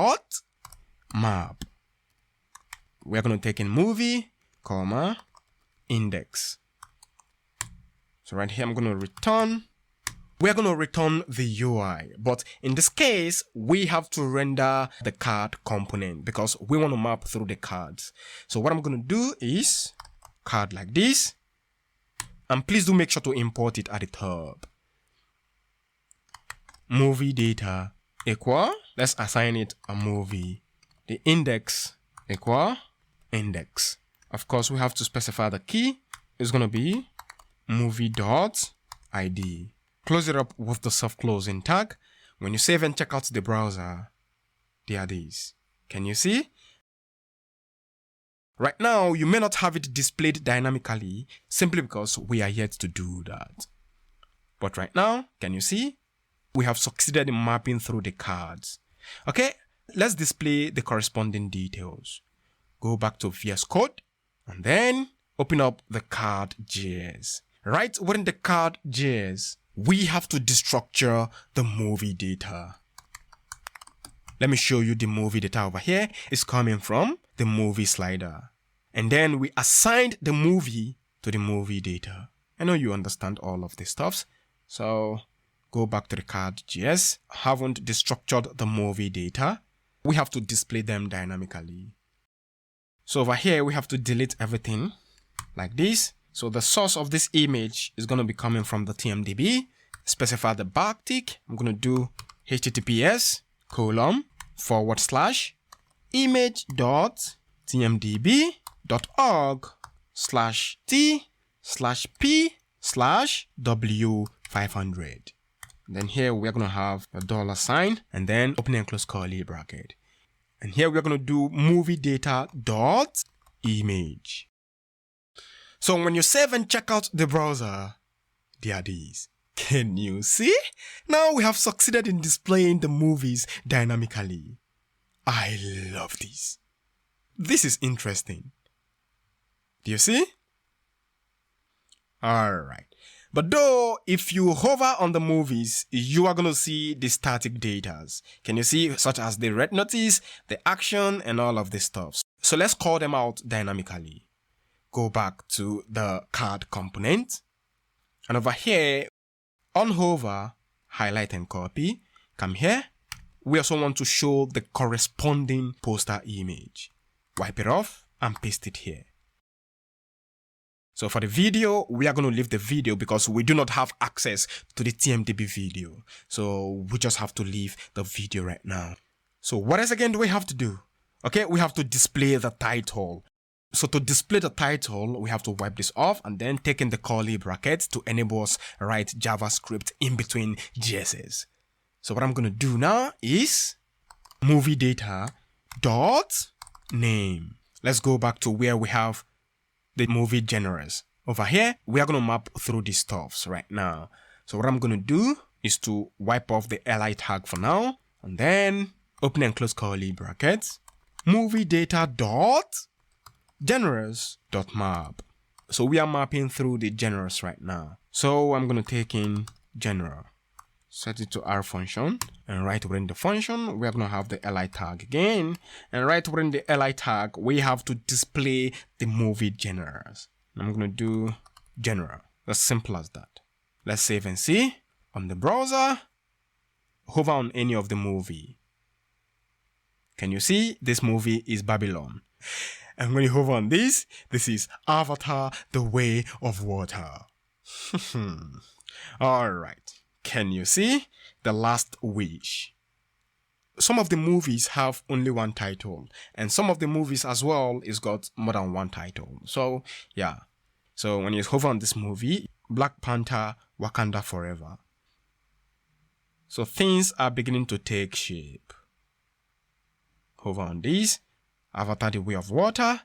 We're going to take in movie, comma, index. So right here, I'm going to return. We're going to return the UI, but in this case, we have to render the card component because we want to map through the cards. So what I'm going to do is card like this. And please do make sure to import it at the top. Movie data equal, let's assign it a movie. The index equal index. Of course, we have to specify the key. It's going to be movie.id. Close it up with the self-closing tag. When you save and check out the browser, there are these. Can you see? Right now, you may not have it displayed dynamically simply because we are yet to do that. But right now, can you see? We have succeeded in mapping through the cards. Okay, let's display the corresponding details. Go back to VS Code and then open up the card.js. Right within the card.js, we have to destructure the movie data. Let me show you the movie data over here. It's coming from the movie slider. And then we assigned the movie to the movie data. I know you understand all of these stuffs. So go back to the card.js. Haven't destructured the movie data. We have to display them dynamically. So over here, we have to delete everything like this. So the source of this image is going to be coming from the TMDB. Specify the backtick. I'm going to do https://image.tmdb.org/t/p/w500. Then here we are going to have a $sign and then open and close curly bracket. And here we're going to do movie data.image. So when you save and check out the browser, there are these. Can you see? Now we have succeeded in displaying the movies dynamically. I love this. This is interesting. Do you see? Alright. But though, if you hover on the movies, you are going to see the static data. Can you see? Such as the red notice, the action, and all of this stuff. So let's call them out dynamically. Go back to the card component. And over here, on hover, highlight and copy. Come here. We also want to show the corresponding poster image. Wipe it off and paste it here. So for the video, we are going to leave the video because we do not have access to the TMDB video. So we just have to leave the video right now. So what else again do we have to do? Okay, we have to display the title. So to display the title, we have to wipe this off and then take in the curly brackets to enable us write JavaScript in between JSs. So what I'm going to do now is movie data dot name. Let's go back to where we have the movie genres. Over here, we are going to map through these stuffs right now. So what I'm going to do is to wipe off the li tag for now and then open and close curly brackets. Movie data dot genres.map. So we are mapping through the genres right now. So I'm going to take in general, set it to our function, and right within the function, we are going to have the li tag again. And right within the li tag, we have to display the movie genres. I'm going to do general. As simple as that. Let's save and see. On the browser, hover on any of the movie. Can you see? This movie is Babylon. And when you hover on this is Avatar, the Way of Water. Alright. Can you see? The Last Wish. Some of the movies have only one title. And some of the movies as well is got more than one title. So, yeah. So when you hover on this movie, Black Panther, Wakanda Forever. So things are beginning to take shape. Hover on these. Avatar, the Way of Water,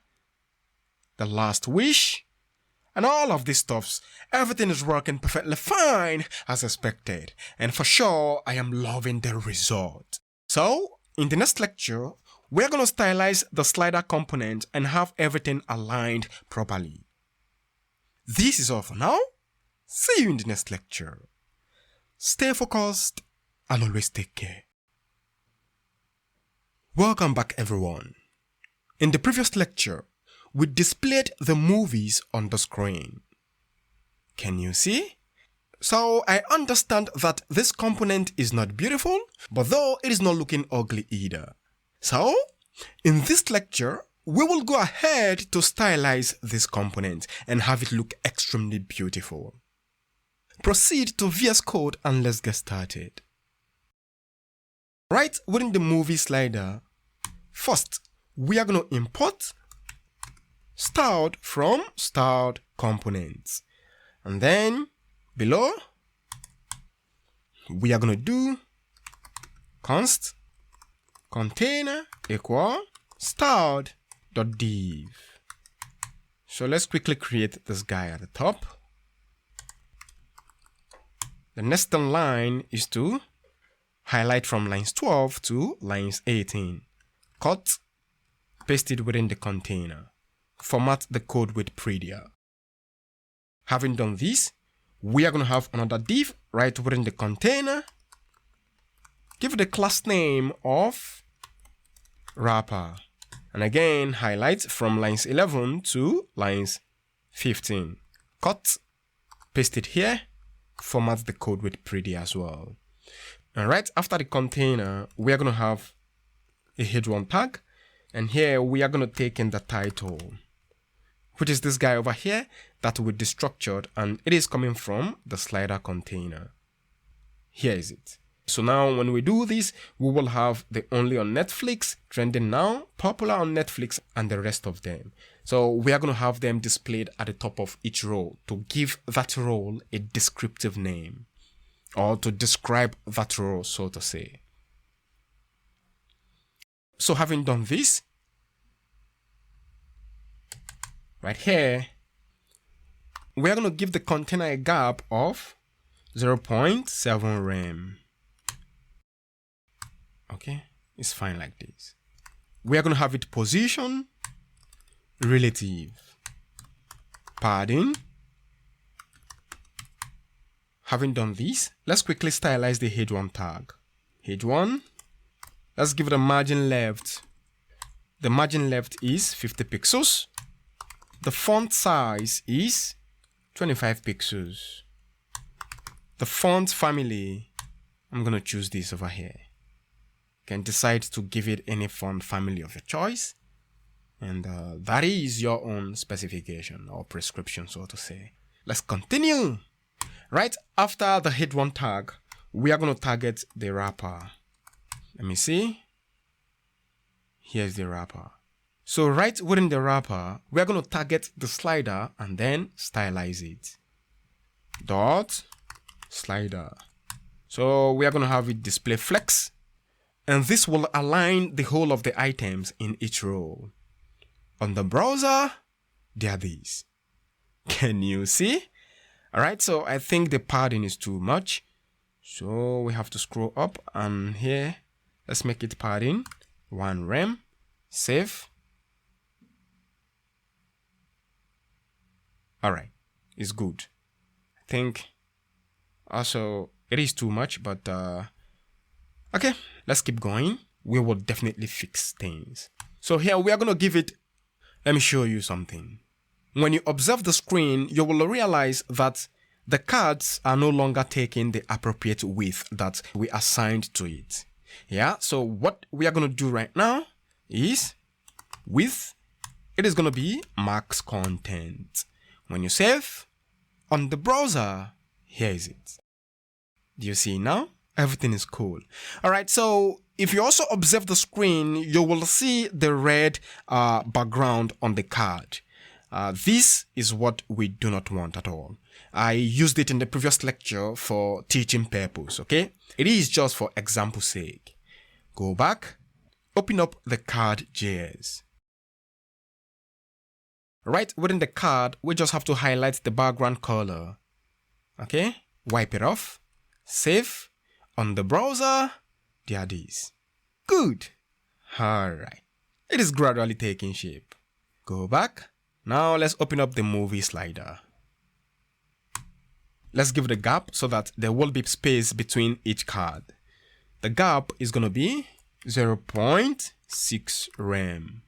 The Last Wish, and all of these stuffs. Everything is working perfectly fine as expected. And for sure, I am loving the result. So, in the next lecture, we're going to stylize the slider component and have everything aligned properly. This is all for now. See you in the next lecture. Stay focused and always take care. Welcome back, everyone. In the previous lecture, we displayed the movies on the screen. Can you see? So I understand that this component is not beautiful, but though it is not looking ugly either. So, in this lecture, we will go ahead to stylize this component and have it look extremely beautiful. Proceed to VS Code and let's get started. Right within the movie slider, first, we are going to import styled from styled components. And then below, we are going to do const container equal styled.div. So let's quickly create this guy at the top. The next line is to highlight from lines 12 to lines 18. Cut, paste it within the container. Format the code with Predia. Having done this, we are going to have another div right within the container. Give it a class name of wrapper. And again, highlight from lines 11 to lines 15. Cut, paste it here, format the code with Predia as well. And right after the container, we are going to have a h1 tag. And here we are going to take in the title, which is this guy over here that will be destructured, and it is coming from the slider container. Here is it. So now when we do this, we will have the only on Netflix, trending now, popular on Netflix, and the rest of them. So we are going to have them displayed at the top of each row to give that role a descriptive name, or to describe that row, so to say. So having done this, right here, we are going to give the container a gap of 0.7 rem. Okay, it's fine like this. We are going to have it position, relative, padding. Having done this, let's quickly stylize the h1 tag. h1, let's give it a margin left. The margin left is 50 pixels. The font size is 25 pixels. The font family, I'm going to choose this over here. You can decide to give it any font family of your choice. And that is your own specification or prescription, so to say. Let's continue. Right after the h1 tag, we are going to target the wrapper. Let me see. Here's the wrapper. So right within the wrapper, we are going to target the slider and then stylize it. Dot slider. So we are going to have it display flex, and this will align the whole of the items in each row. On the browser, there are these. Can you see? All right, so I think the padding is too much. So we have to scroll up, and here, let's make it padding 1 rem, save. All right, it's good. I think also it is too much, but okay, let's keep going. We will definitely fix things. So here we are going to give it, let me show you something. When you observe the screen, you will realize that the cards are no longer taking the appropriate width that we assigned to it. Yeah, so what we are going to do right now is width, it is going to be max content. When you save on the browser, here is it. Do you see now? Everything is cool. All right, so if you also observe the screen, you will see the red background on the card. This is what we do not want at all. I used it in the previous lecture for teaching purpose, okay? It is just for example's sake. Go back, open up the card.js. Right within the card, we just have to highlight the background color. Okay, wipe it off, save. On the browser, there it is. Good. All right. It is gradually taking shape. Go back. Now let's open up the movie slider. Let's give it a gap so that there will be space between each card. The gap is going to be 0.6 rem.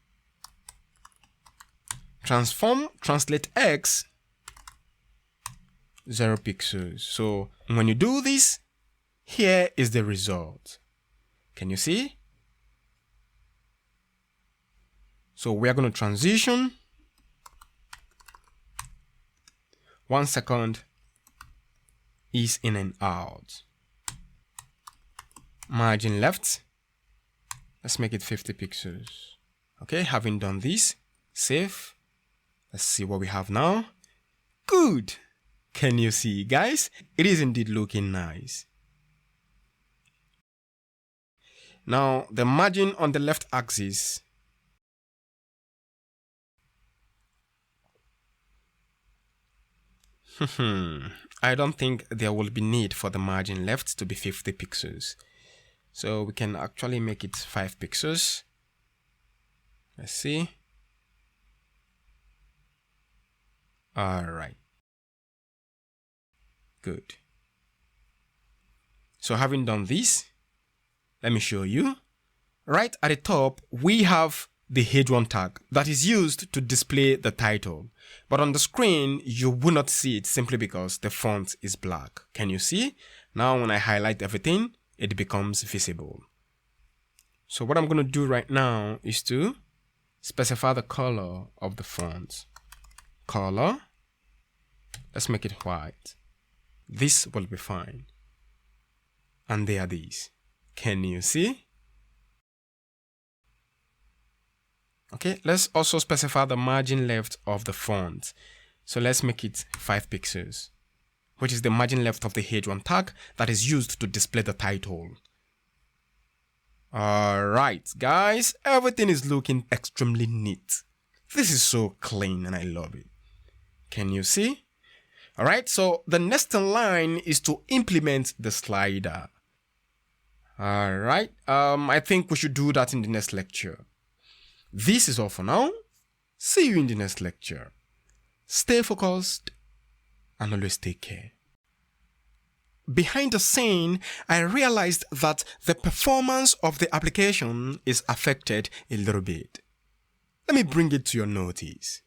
Transform, translate X, 0 pixels. So when you do this, here is the result. Can you see? So we are going to transition. 1 second is in and out. Margin left. Let's make it 50 pixels. Okay, having done this, save. Let's see what we have now. Good. Can you see, guys? It is indeed looking nice. Now, the margin on the left axis I don't think there will be need for the margin left to be 50 pixels. So we can actually make it 5 pixels. Let's see. Alright. Good. So having done this, let me show you. Right at the top, we have the H1 tag that is used to display the title. But on the screen, you will not see it simply because the font is black. Can you see? Now when I highlight everything, it becomes visible. So what I'm going to do right now is to specify the color of the font. Color. Let's make it white. This will be fine. And there are these. Can you see? Okay, let's also specify the margin left of the font. So let's make it 5 pixels, which is the margin left of the H1 tag that is used to display the title. Alright, guys, everything is looking extremely neat. This is so clean and I love it. Can you see? Alright, so the next in line is to implement the slider. Alright, I think we should do that in the next lecture. This is all for now. See you in the next lecture. Stay focused and always take care. Behind the scene, I realized that the performance of the application is affected a little bit. Let me bring it to your notice.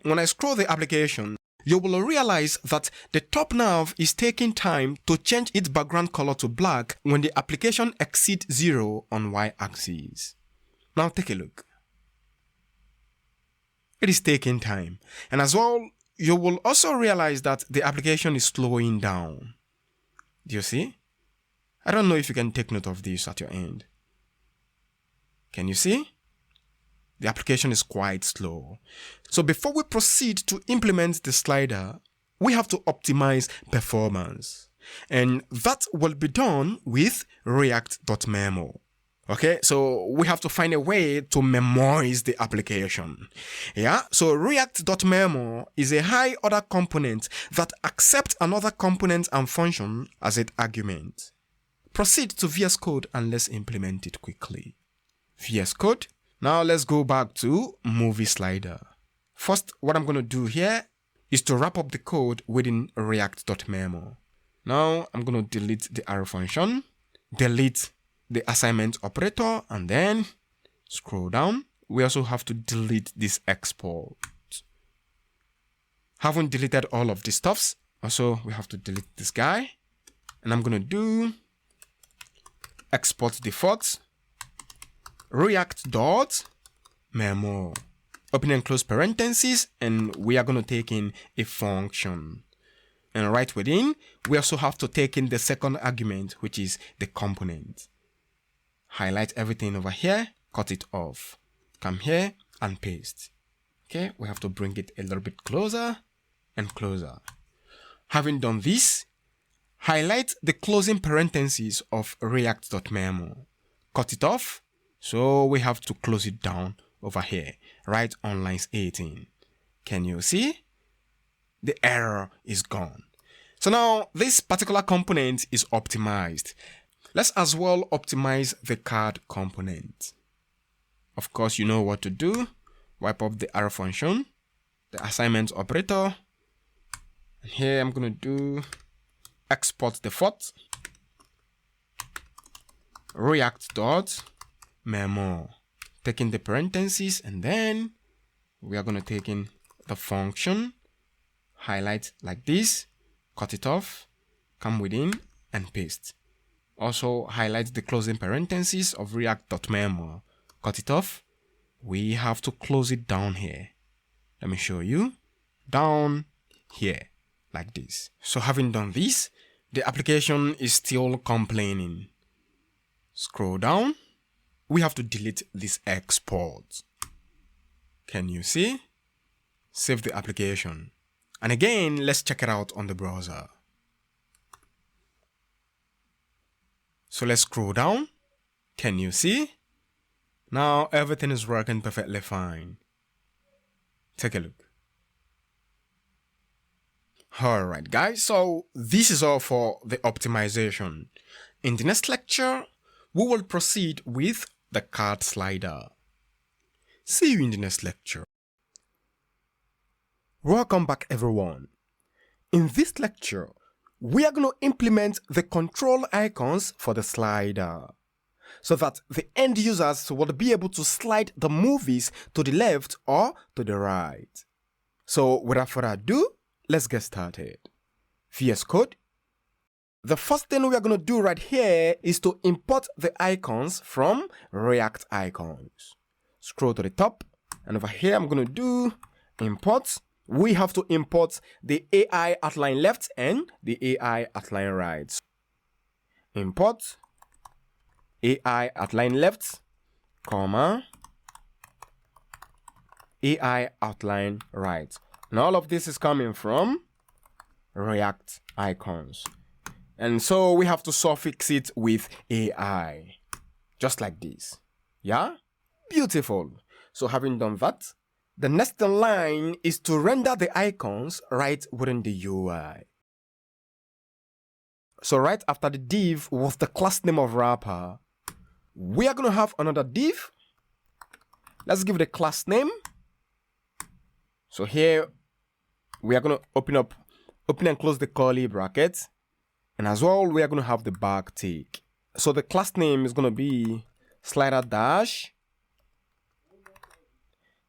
When I scroll the application, you will realize that the top nav is taking time to change its background color to black when the application exceeds 0 on y-axis. Now take a look. It is taking time. And as well, you will also realize that the application is slowing down. Do you see? I don't know if you can take note of this at your end. Can you see? The application is quite slow. So before we proceed to implement the slider, we have to optimize performance. And that will be done with React.memo. Okay, so we have to find a way to memorize the application. Yeah, so React.memo is a high order component that accepts another component and function as its argument. Proceed to VS Code and let's implement it quickly. VS Code. Now let's go back to movie slider. First, what I'm going to do here is to wrap up the code within React.memo. Now I'm going to delete the arrow function, delete the assignment operator, and then scroll down. We also have to delete this export. Haven't deleted all of these stuffs. Also, we have to delete this guy. And I'm going to do export default react.memo. Open and close parentheses, and we are going to take in a function. And right within, we also have to take in the second argument, which is the component. Highlight everything over here, cut it off. Come here and paste. Okay, we have to bring it a little bit closer and closer. Having done this, highlight the closing parentheses of react.memo. Cut it off. So we have to close it down over here, right on lines 18. Can you see? The error is gone. So now this particular component is optimized. Let's as well optimize the card component. Of course, you know what to do. Wipe up the arrow function, the assignment operator. And here I'm going to do export default react.memo. Taking the parentheses, and then we are going to take in the function, highlight like this, cut it off, come within and paste. Also highlight the closing parentheses of react.memo, cut it off. We have to close it down here. Let me show you. Down here, like this. So having done this, the application is still complaining. Scroll down. We have to delete this export. Can you see? Save the application. And again, let's check it out on the browser. So let's scroll down. Can you see? Now everything is working perfectly fine. Take a look. Alright guys, so this is all for the optimization. In the next lecture, we will proceed with the card slider. See you in the next lecture. Welcome back everyone. In this lecture, we are going to implement the control icons for the slider so that the end users will be able to slide the movies to the left or to the right. So without further ado, let's get started. VS Code. The first thing we are going to do right here is to import the icons from React Icons. Scroll to the top, and over here I'm going to do import. We have to import the AI outline left and the AI outline right. Import AI outline left, comma, AI outline right. And all of this is coming from React Icons. And so we have to suffix it with AI, just like this. Yeah? Beautiful. So having done that, the next in line is to render the icons right within the UI. So right after the div with the class name of wrapper, we are going to have another div. Let's give it a class name. So here we are going to open and close the curly brackets. And as well, we are going to have the backtick. So the class name is going to be slider dash.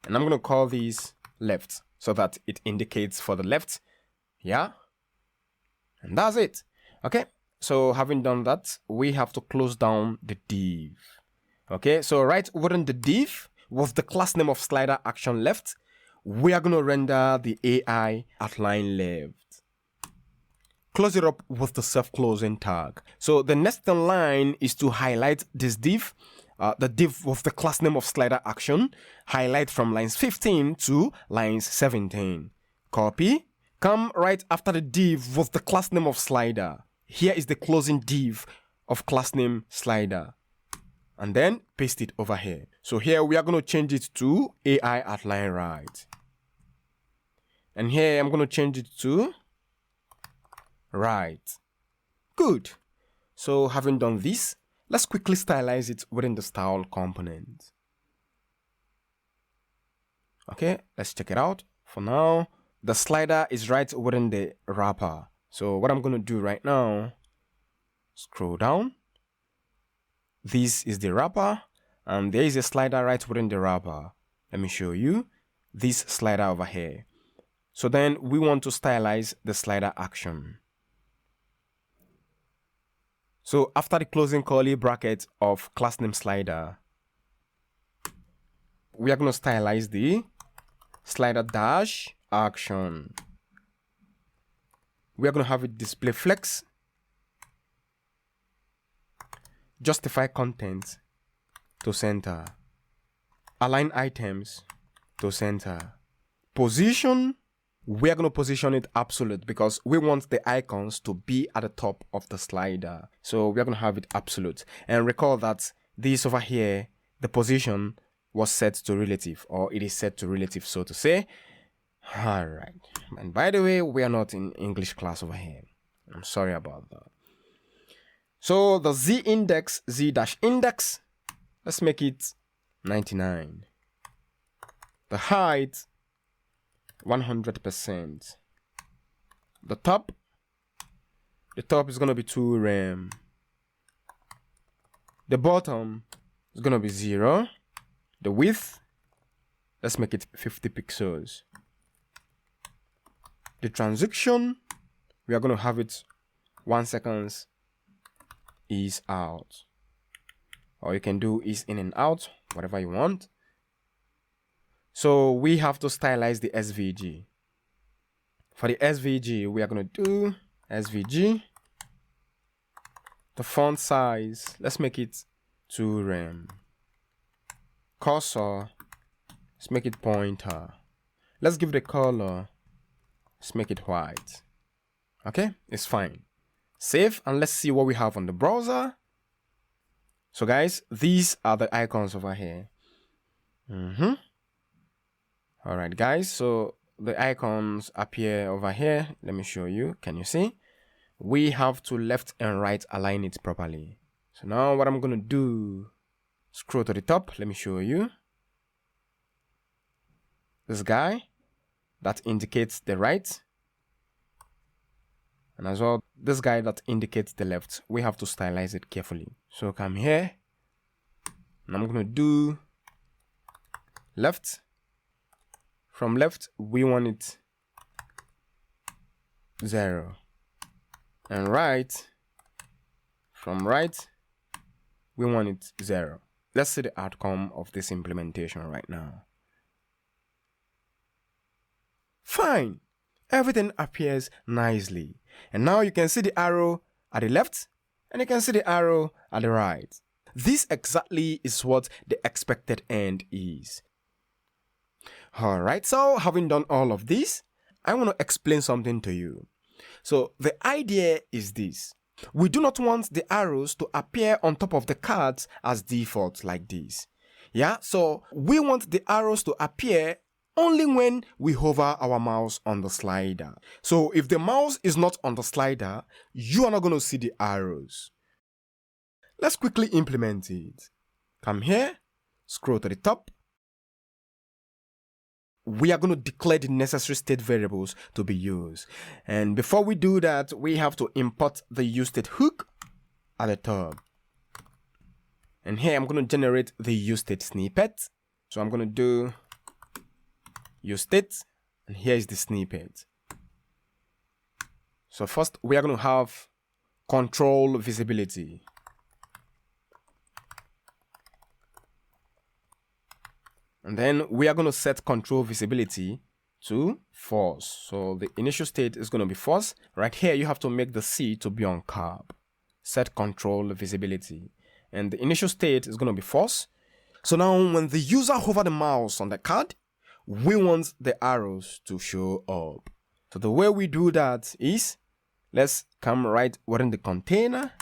And I'm going to call these left so that it indicates for the left. Yeah. And that's it. Okay. So having done that, we have to close down the div. Okay. So right within the div with the class name of slider action left, we are going to render the AI outline left. Close it up with the self-closing tag. So the next in line is to highlight this div. The div with the class name of slider action, highlight from lines 15 to lines 17. Copy, come right after the div with the class name of slider. Here is the closing div of class name slider. And then paste it over here. So here we are going to change it to AI outline right. And here I'm going to change it to right. Good. So having done this, let's quickly stylize it within the style component. Okay, let's check it out. For now, the slider is right within the wrapper. So what I'm going to do right now, scroll down. This is the wrapper, and there is a slider right within the wrapper. Let me show you this slider over here. So then we want to stylize the slider action. So after the closing curly bracket of class name slider, we are going to stylize the slider dash action. We are going to have it display flex, justify content to center, align items to center, position. We are going to position it absolute because we want the icons to be at the top of the slider. So we are going to have it absolute. And recall that this over here, the position was set to relative, or it is set to relative, so to say. All right. And by the way, we are not in English class over here. I'm sorry about that. So the Z index, Z dash index, let's make it 99. The height, 100%. The top is going to be 2 rem. The bottom is going to be 0. The width, let's make it 50 pixels. The transition, we are going to have it 1 second is out. Or you can do is in and out, whatever you want. So we have to stylize the SVG. For the SVG, we are going to do SVG. The font size, let's make it 2 rem. Cursor, let's make it pointer. Let's give it a color. Let's make it white. Okay, it's fine. Save, and let's see what we have on the browser. So guys, these are the icons over here. All right, guys, so the icons appear over here. Let me show you. Can you see? We have to left and right align it properly. So now what I'm going to do, scroll to the top. Let me show you. This guy that indicates the right. And as well, this guy that indicates the left. We have to stylize it carefully. So come here. And I'm going to do left. From left, we want it 0. And right, from right, we want it 0. Let's see the outcome of this implementation right now. Fine. Everything appears nicely. And now you can see the arrow at the left, and you can see the arrow at the right. This exactly is what the expected end is. Alright, so having done all of this, I want to explain something to you. So the idea is this. We do not want the arrows to appear on top of the cards as default like this. Yeah, so we want the arrows to appear only when we hover our mouse on the slider. So if the mouse is not on the slider, you are not going to see the arrows. Let's quickly implement it. Come here, scroll to the top. We are going to declare the necessary state variables to be used. And before we do that, we have to import the useState hook at the top. And here I'm going to generate the useState snippet. So I'm going to do useState, and here is the snippet. So first we are going to have control visibility. And then we are going to set control visibility to false. So the initial state is going to be false. Right here, you have to make the C to be on curb. Set control visibility. And the initial state is going to be false. So now when the user hover the mouse on the card, we want the arrows to show up. So the way we do that is, let's come right within the container.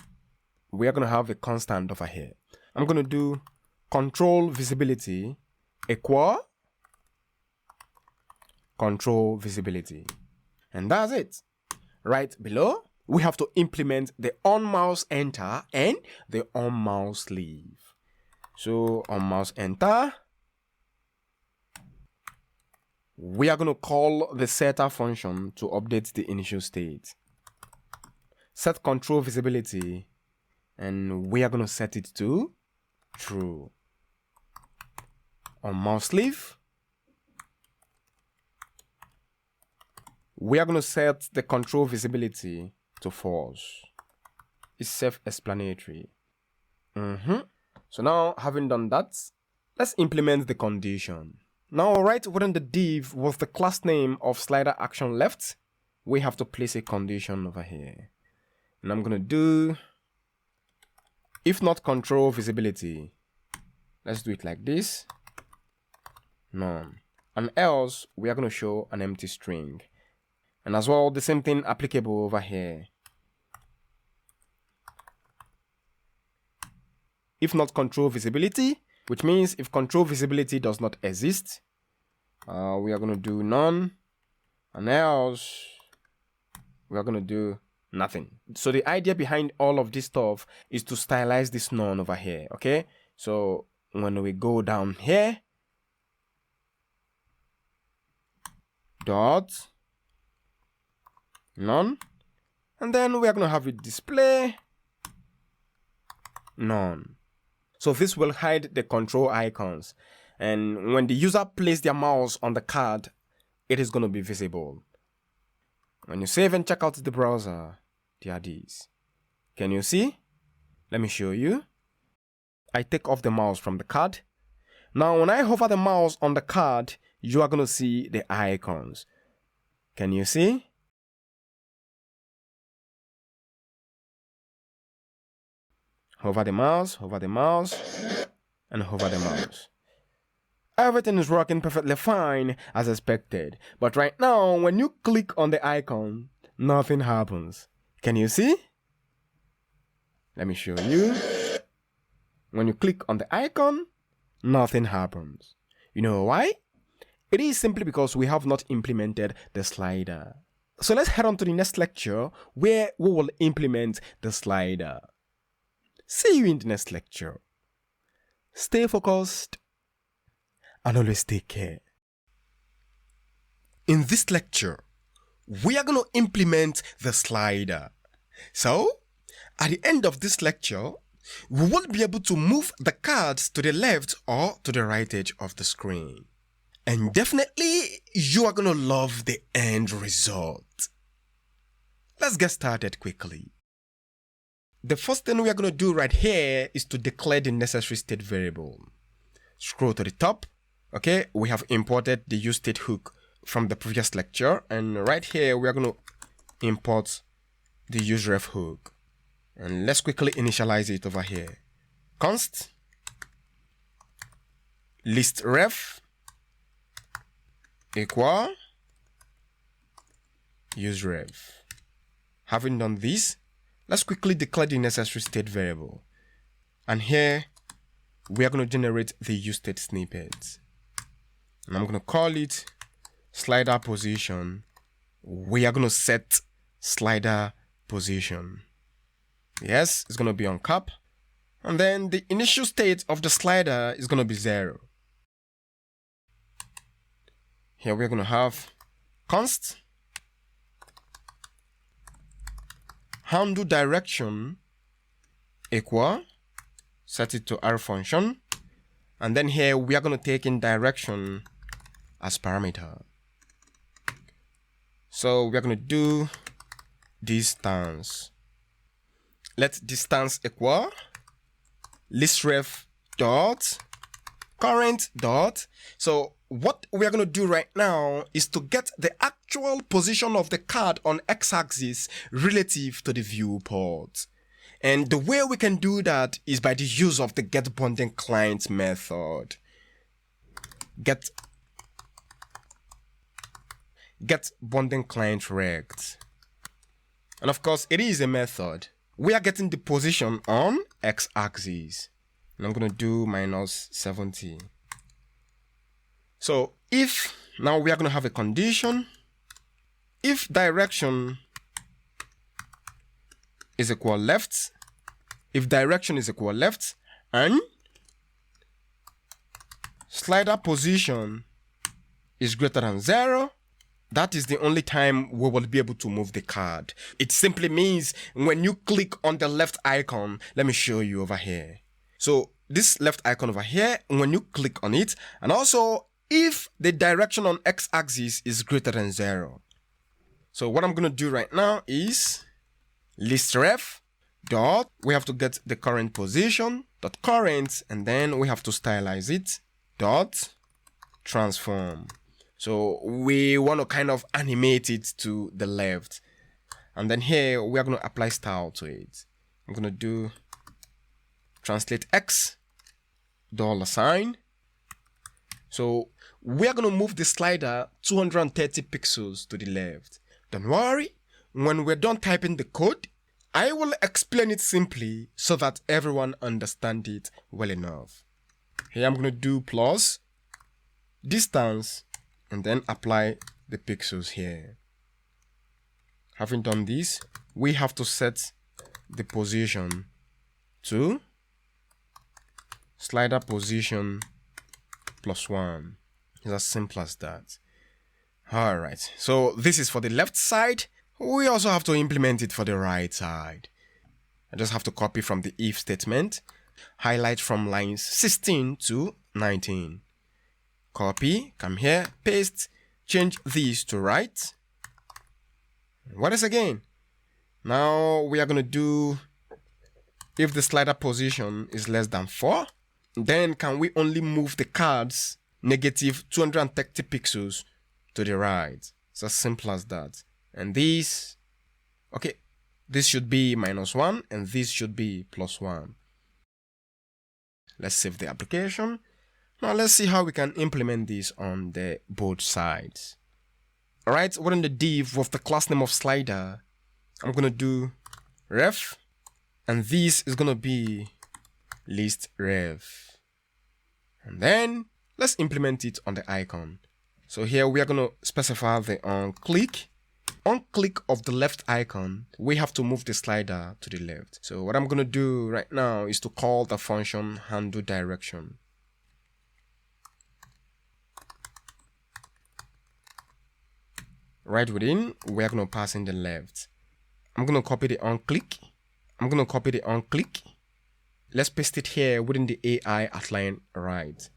We are going to have a constant over here. I'm going to do control visibility equal control visibility. And that's it. Right below, we have to implement the on mouse enter and the on mouse leave. So on mouse enter, we are going to call the setter function to update the initial state. Set control visibility, and we are going to set it to true. On mouse leave, we are going to set the control visibility to false. It's self-explanatory. So now, having done that, let's implement the condition. Now, right within the div with the class name of slider action left, we have to place a condition over here. And I'm going to do if not control visibility. Let's do it like this. None. And else, we are going to show an empty string. And as well, the same thing applicable over here. If not control visibility, which means if control visibility does not exist, we are going to do none. And else, we are going to do nothing. So the idea behind all of this stuff is to stylize this none over here. Okay. So when we go down here, dot none, and then we are going to have it display none. So this will hide the control icons, and when the user places their mouse on the card, it is going to be visible. When you save and check out the browser, there are these. Can you see? Let me show you. I take off the mouse from the card. Now when I hover the mouse on the card, you are going to see the icons. Can you see? Hover the mouse, and hover the mouse. Everything is working perfectly fine as expected. But right now, when you click on the icon, nothing happens. Can you see? Let me show you. When you click on the icon, nothing happens. You know why? It is simply because we have not implemented the slider. So let's head on to the next lecture where we will implement the slider. See you in the next lecture. Stay focused and always take care. In this lecture, we are going to implement the slider. So, at the end of this lecture, we will be able to move the cards to the left or to the right edge of the screen. And definitely, you are going to love the end result. Let's get started quickly. The first thing we are going to do right here is to declare the necessary state variable. Scroll to the top. Okay, we have imported the useState hook from the previous lecture. And right here, we are going to import the useRef hook. And let's quickly initialize it over here. Const listRef equal useRef. Having done this, let's quickly declare the necessary state variable. And here, we are going to generate the useState snippet. And I'm going to call it slider position. We are going to set slider position. Yes, it's going to be on cap. And then the initial state of the slider is going to be 0. Here we're going to have const handle direction equal, set it to R function. And then here we are going to take in direction as parameter. So we're going to do distance. Let distance equal listRef dot current dot. So what we are going to do right now is to get the actual position of the card on x-axis relative to the viewport. And the way we can do that is by the use of the getBondingClient method. Get BondingClient rect. And of course, it is a method. We are getting the position on x-axis. And I'm going to do -70. So if now we are going to have a condition, if direction is equal left, if direction is equal left, and slider position is greater than 0, that is the only time we will be able to move the card. It simply means when you click on the left icon, let me show you over here. So this left icon over here, when you click on it, and also if the direction on x-axis is greater than 0. So what I'm going to do right now is listRef dot, we have to get the current position dot current, and then we have to stylize it dot transform. So we want to kind of animate it to the left. And then here we are going to apply style to it. I'm going to do translate x $sign. So we are going to move the slider 230 pixels to the left. Don't worry, when we're done typing the code, I will explain it simply so that everyone understands it well enough. Here I'm going to do plus distance and then apply the pixels here. Having done this, we have to set the position to slider position +1. It's as simple as that. Alright, so this is for the left side. We also have to implement it for the right side. I just have to copy from the if statement, highlight from lines 16 to 19. Copy, come here, paste, change these to right. What is again? Now we are going to do, if the slider position is less than 4, then can we only move the cards -230 pixels to the right? It's as simple as that. And these, okay, this should be -1 and this should be +1. Let's save the application. Now let's see how we can implement this on the both sides. Alright, within the div with the class name of slider, I'm gonna do ref, and this is gonna be list ref. And then let's implement it on the icon. So here we are gonna specify the on click of the left icon. We have to move the slider to the left. So what I'm gonna do right now is to call the function handle direction. Right within, we're gonna pass in the left. I'm gonna copy the on click. Let's paste it here within the AI outline right.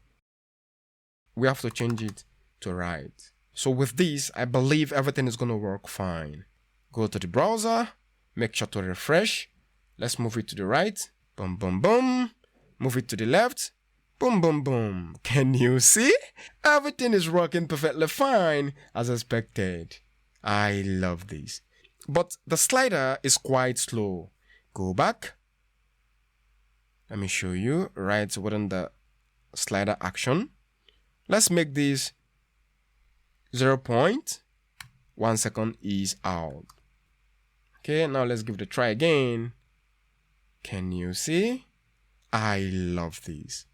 We have to change it to right. So with this, I believe everything is gonna work fine. Go to the browser, make sure to refresh. Let's move it to the right. Boom, boom, boom. Move it to the left. Boom, boom, boom. Can you see? Everything is working perfectly fine as expected. I love this. But the slider is quite slow. Go back. Let me show you right within the slider action. Let's make this 0.1 second ease out. Okay, now let's give it a try again. Can you see? I love this.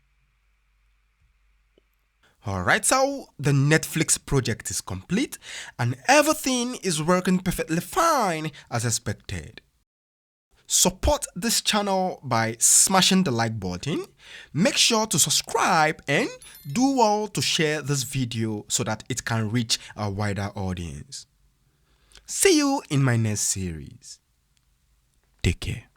Alright, so the Netflix project is complete and everything is working perfectly fine as expected. Support this channel by smashing the like button. Make sure to subscribe and do well to share this video so that it can reach a wider audience. See you in my next series. Take care.